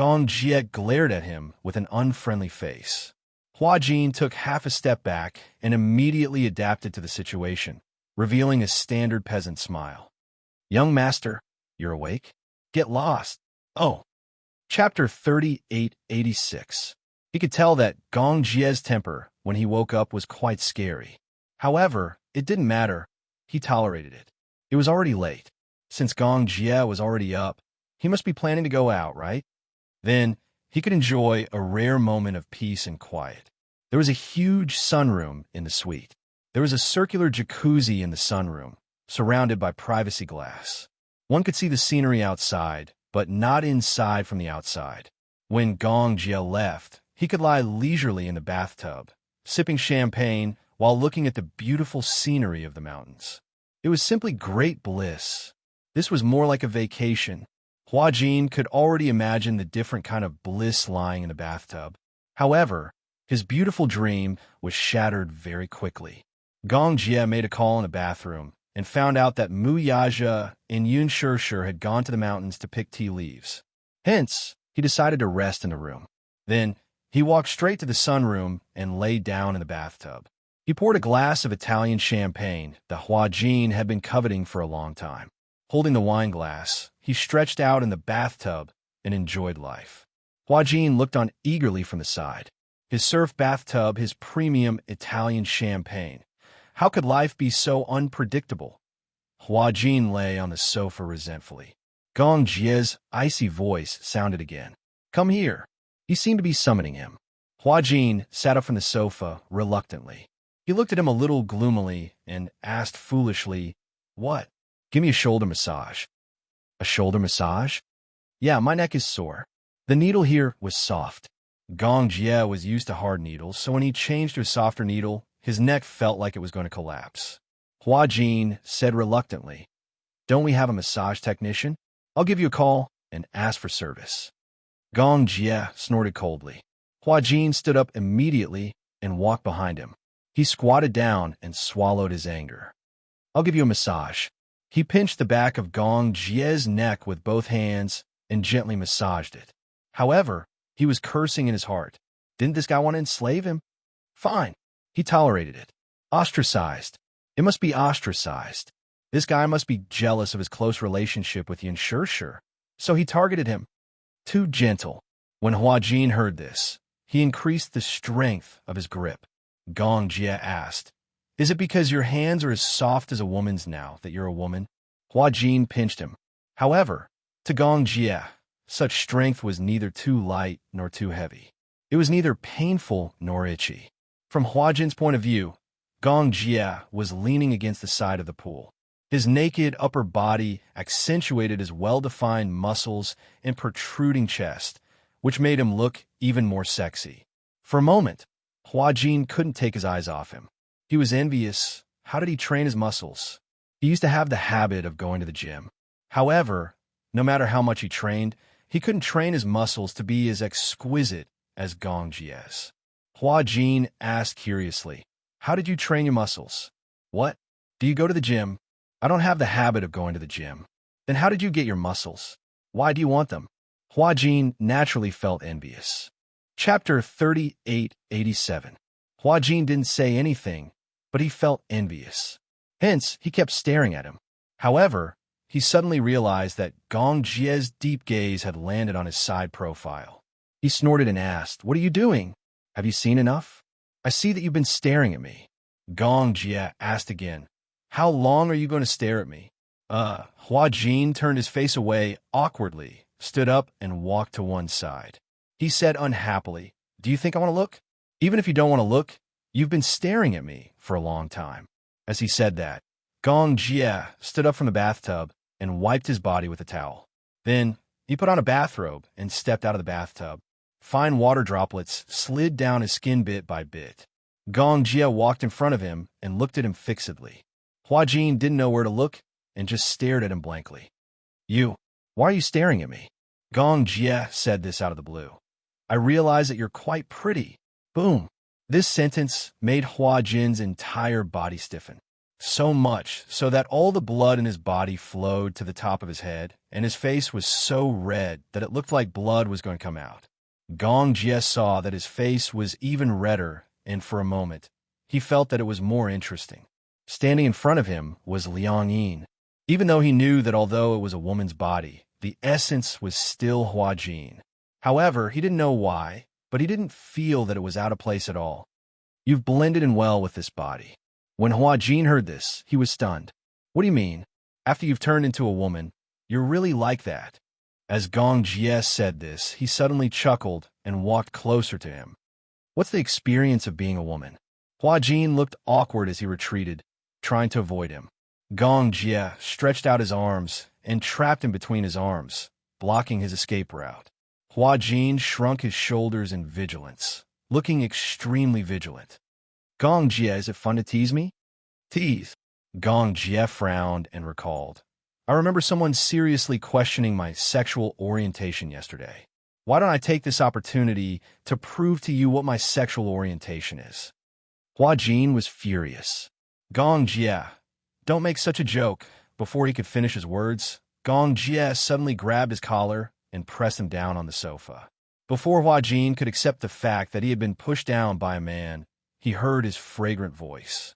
Speaker 1: Gong Jie glared at him with an unfriendly face. Hua Jin took half a step back and immediately adapted to the situation, revealing a standard peasant smile. Young master, you're awake? Get lost. Oh. Chapter 3886. He could tell that Gong Jie's temper when he woke up was quite scary. However, it didn't matter. He tolerated it. It was already late. Since Gong Jie was already up, he must be planning to go out, right? Then he could enjoy a rare moment of peace and quiet. There was a huge sunroom in the suite. There was a circular jacuzzi in the sunroom, surrounded by privacy glass. One could see the scenery outside, but not inside from the outside. When Gong Jie left, he could lie leisurely in the bathtub, sipping champagne while looking at the beautiful scenery of the mountains. It was simply great bliss. This was more like a vacation. Hua Jin could already imagine the different kind of bliss lying in the bathtub. However, his beautiful dream was shattered very quickly. Gong Jie made a call in the bathroom and found out that Muyaja and Yinshirsher had gone to the mountains to pick tea leaves. Hence, he decided to rest in the room. Then, he walked straight to the sunroom and lay down in the bathtub. He poured a glass of Italian champagne that Hua Jin had been coveting for a long time. Holding the wine glass, he stretched out in the bathtub and enjoyed life. Hua Jin looked on eagerly from the side. His surf bathtub, his premium Italian champagne. How could life be so unpredictable? Hua Jin lay on the sofa resentfully. Gong Jie's icy voice sounded again. Come here. He seemed to be summoning him. Hua Jin sat up from the sofa reluctantly. He looked at him a little gloomily and asked foolishly, What? Give me a shoulder massage. A shoulder massage? Yeah, my neck is sore. The needle here was soft. Gong Jie was used to hard needles, so when he changed to a softer needle, his neck felt like it was going to collapse. Hua Jin said reluctantly, Don't we have a massage technician? I'll give you a call and ask for service. Gong Jie snorted coldly. Hua Jin stood up immediately and walked behind him. He squatted down and swallowed his anger. I'll give you a massage. He pinched the back of Gong Jie's neck with both hands and gently massaged it. However, he was cursing in his heart. Didn't this guy want to enslave him? Fine. He tolerated it. Ostracized. It must be ostracized. This guy must be jealous of his close relationship with Yinshirsher. So he targeted him. Too gentle. When Hua Jin heard this, he increased the strength of his grip. Gong Jie asked, "Is it because your hands are as soft as a woman's now that you're a woman?" Hua Jin pinched him. However, to Gong Jie, such strength was neither too light nor too heavy. It was neither painful nor itchy. From Hua Jin's point of view, Gong Jie was leaning against the side of the pool. His naked upper body accentuated his well-defined muscles and protruding chest, which made him look even more sexy. For a moment, Hua Jin couldn't take his eyes off him. He was envious. How did he train his muscles? He used to have the habit of going to the gym. However, no matter how much he trained, he couldn't train his muscles to be as exquisite as Gong Jie's. Hua Jin asked curiously, "How did you train your muscles?" "What? Do you go to the gym?" "I don't have the habit of going to the gym." "Then how did you get your muscles? Why do you want them?" Hua Jin naturally felt envious. Chapter 3887. Hua Jin didn't say anything, but he felt envious. Hence, he kept staring at him. However, he suddenly realized that Gong Jie's deep gaze had landed on his side profile. He snorted and asked, "What are you doing? Have you seen enough? I see that you've been staring at me." Gong Jie asked again, "How long are you going to stare at me?" Hua Jin turned his face away awkwardly, stood up, and walked to one side. He said unhappily, "Do you think I want to look? Even if you don't want to look, you've been staring at me for a long time." As he said that, Gong Jie stood up from the bathtub and wiped his body with a towel. Then, he put on a bathrobe and stepped out of the bathtub. Fine water droplets slid down his skin bit by bit. Gong Jie walked in front of him and looked at him fixedly. Hua Jin didn't know where to look and just stared at him blankly. Why are you staring at me?" Gong Jie said this out of the blue. "I realize that you're quite pretty." Boom. This sentence made Hua Jin's entire body stiffen. So much so that all the blood in his body flowed to the top of his head, and his face was so red that it looked like blood was going to come out. Gong Jie saw that his face was even redder, and for a moment, he felt that it was more interesting. Standing in front of him was Liang Yin. Even though he knew that although it was a woman's body, the essence was still Hua Jin. However, he didn't know why, but he didn't feel that it was out of place at all. "You've blended in well with this body." When Hua Jin heard this, he was stunned. "What do you mean? After you've turned into a woman, you're really like that?" As Gong Jie said this, he suddenly chuckled and walked closer to him. "What's the experience of being a woman?" Hua Jin looked awkward as he retreated, trying to avoid him. Gong Jie stretched out his arms and trapped him between his arms, blocking his escape route. Hua Jin shrunk his shoulders in vigilance, looking extremely vigilant. "Gong Jie, is it fun to tease me?" "Tease?" Gong Jie frowned and recalled. "I remember someone seriously questioning my sexual orientation yesterday. Why don't I take this opportunity to prove to you what my sexual orientation is?" Hua Jin was furious. "Gong Jie, don't make such a joke." Before he could finish his words, Gong Jie suddenly grabbed his collar and pressed him down on the sofa. Before Hua Jin could accept the fact that he had been pushed down by a man, he heard his fragrant voice.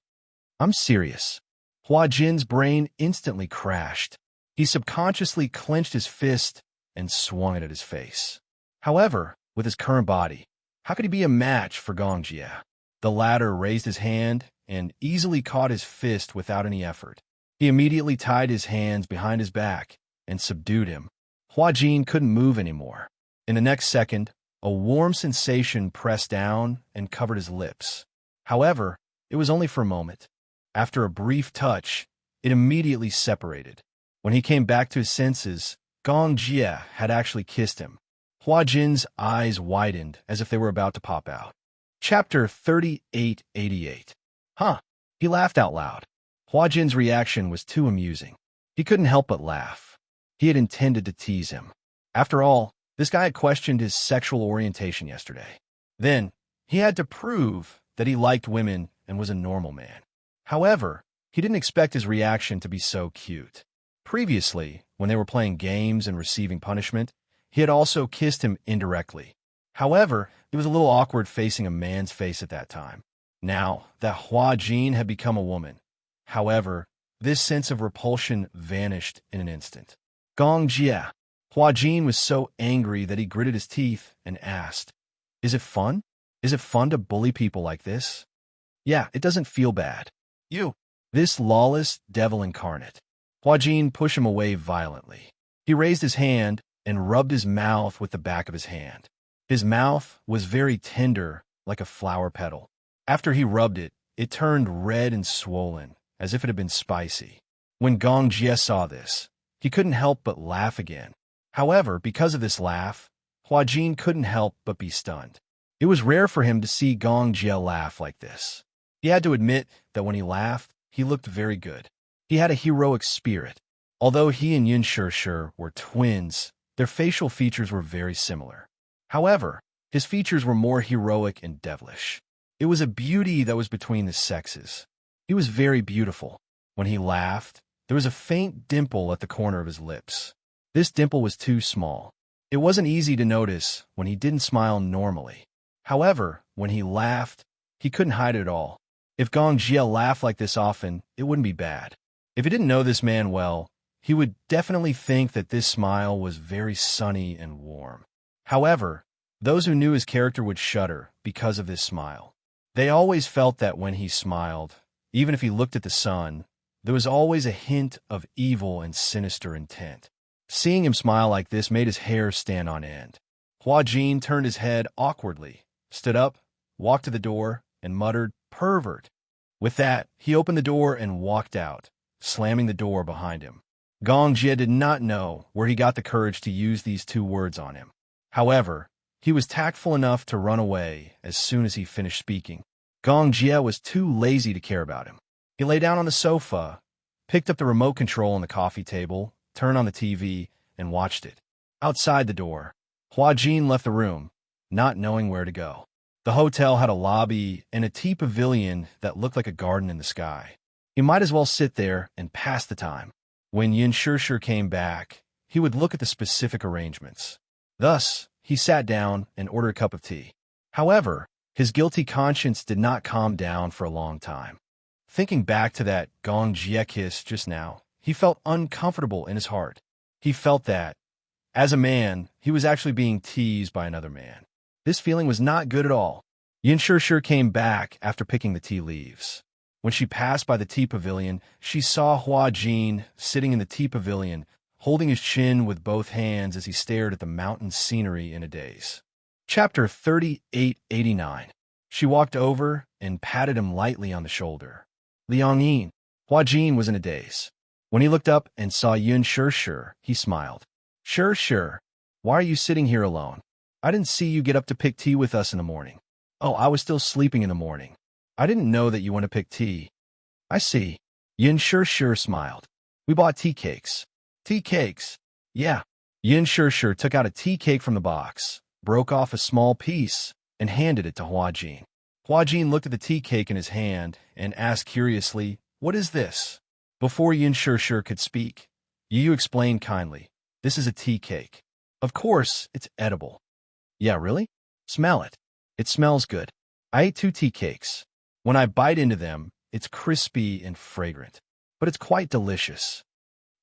Speaker 1: "I'm serious." Hua Jin's brain instantly crashed. He subconsciously clenched his fist and swung it at his face. However, with his current body, how could he be a match for Gong Jie? The latter raised his hand and easily caught his fist without any effort. He immediately tied his hands behind his back and subdued him. Hua Jin couldn't move anymore. In the next second, a warm sensation pressed down and covered his lips. However, it was only for a moment. After a brief touch, it immediately separated. When he came back to his senses, Gong Jie had actually kissed him. Hua Jin's eyes widened as if they were about to pop out. Chapter 3888. Huh. He laughed out loud. Hua Jin's reaction was too amusing. He couldn't help but laugh. He had intended to tease him. After all, this guy had questioned his sexual orientation yesterday. Then, he had to prove that he liked women and was a normal man. However, he didn't expect his reaction to be so cute. Previously, when they were playing games and receiving punishment, he had also kissed him indirectly. However, it was a little awkward facing a man's face at that time. Now that Hua Jin had become a woman. However, this sense of repulsion vanished in an instant. Gong Jie. Hua Jin was so angry that he gritted his teeth and asked, "Is it fun? Is it fun to bully people like this?" "Yeah, it doesn't feel bad. You, this lawless devil incarnate." Hua Jin pushed him away violently. He raised his hand and rubbed his mouth with the back of his hand. His mouth was very tender, like a flower petal. After he rubbed it, it turned red and swollen, as if it had been spicy. When Gong Jie saw this, he couldn't help but laugh again. However, because of this laugh, Hua Jin couldn't help but be stunned. It was rare for him to see Gong Jie laugh like this. He had to admit that when he laughed, he looked very good. He had a heroic spirit. Although he and Yin Shishir were twins, their facial features were very similar. However, his features were more heroic and devilish. It was a beauty that was between the sexes. He was very beautiful. When he laughed, there was a faint dimple at the corner of his lips. This dimple was too small. It wasn't easy to notice when he didn't smile normally. However, when he laughed, he couldn't hide it at all. If Gong Jie laughed like this often, it wouldn't be bad. If he didn't know this man well, he would definitely think that this smile was very sunny and warm. However, those who knew his character would shudder because of this smile. They always felt that when he smiled, even if he looked at the sun, there was always a hint of evil and sinister intent. Seeing him smile like this made his hair stand on end. Hua Jin turned his head awkwardly, stood up, walked to the door, and muttered, "Pervert." With that, he opened the door and walked out, slamming the door behind him. Gong Jie did not know where he got the courage to use these two words on him. However, he was tactful enough to run away as soon as he finished speaking. Gong Jie was too lazy to care about him. He lay down on the sofa, picked up the remote control on the coffee table, turned on the TV, and watched it. Outside the door, Hua Jin left the room, not knowing where to go. The hotel had a lobby and a tea pavilion that looked like a garden in the sky. He might as well sit there and pass the time. When Yin Shishir came back, he would look at the specific arrangements. Thus, he sat down and ordered a cup of tea. However, his guilty conscience did not calm down for a long time. Thinking back to that Gong Jie kiss just now, he felt uncomfortable in his heart. He felt that, as a man, he was actually being teased by another man. This feeling was not good at all. Yin Shishir came back after picking the tea leaves. When she passed by the tea pavilion, she saw Hua Jin sitting in the tea pavilion, holding his chin with both hands as he stared at the mountain scenery in a daze. Chapter 3889. She walked over and patted him lightly on the shoulder. "Liang Yin." Hua Jin was in a daze. When he looked up and saw Yin Shishir, he smiled. Shishir, why are you sitting here alone? I didn't see you get up to pick tea with us in the morning." "Oh, I was still sleeping in the morning. I didn't know that you want to pick tea." "I see." Yin Shishir smiled. "We bought tea cakes." "Tea cakes?" "Yeah." Yin Shishir took out a tea cake from the box, broke off a small piece, and handed it to Hua Jin. Hua Jin looked at the tea cake in his hand and asked curiously, "What is this?" Before Yin Shishir could speak, Yu explained kindly, "This is a tea cake. Of course, it's edible." "Yeah, really? Smell it. It smells good. I ate 2 tea cakes. When I bite into them, it's crispy and fragrant, but it's quite delicious."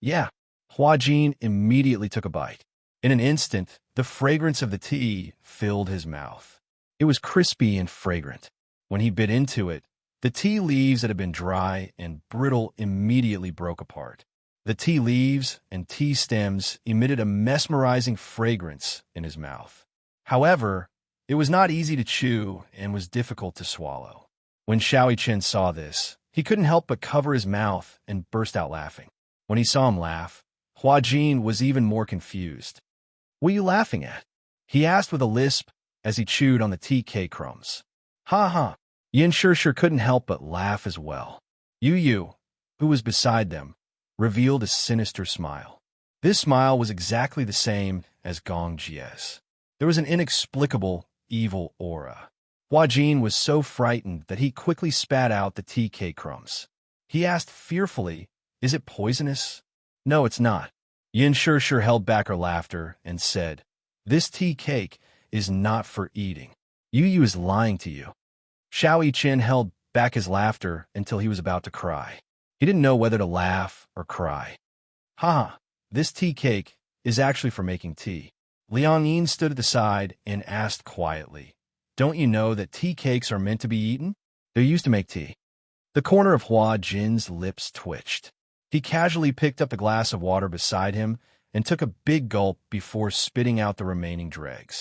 Speaker 1: "Yeah." Hua Jin immediately took a bite. In an instant, the fragrance of the tea filled his mouth. It was crispy and fragrant. When he bit into it, the tea leaves that had been dry and brittle immediately broke apart. The tea leaves and tea stems emitted a mesmerizing fragrance in his mouth. However, it was not easy to chew and was difficult to swallow. When Xiao Chen saw this, he couldn't help but cover his mouth and burst out laughing. When he saw him laugh, Hua Jin was even more confused. "What are you laughing at?" he asked with a lisp as he chewed on the tea cake crumbs. "Ha ha." Yin Shishir couldn't help but laugh as well. Yu, who was beside them, revealed a sinister smile. This smile was exactly the same as Gong Jie's. There was an inexplicable, evil aura. Hua Jin was so frightened that he quickly spat out the tea cake crumbs. He asked fearfully, "Is it poisonous?" "No, it's not." Yin Shishir held back her laughter and said, "This tea cake is not for eating. Yu is lying to you." Xiao Chen held back his laughter until he was about to cry. He didn't know whether to laugh or cry. "Ha! This tea cake is actually for making tea. Liang Yin stood at the side and asked quietly, "Don't you know that tea cakes are meant to be eaten? They're used to make tea." The corner of Hua Jin's lips twitched. He casually picked up the glass of water beside him and took a big gulp before spitting out the remaining dregs.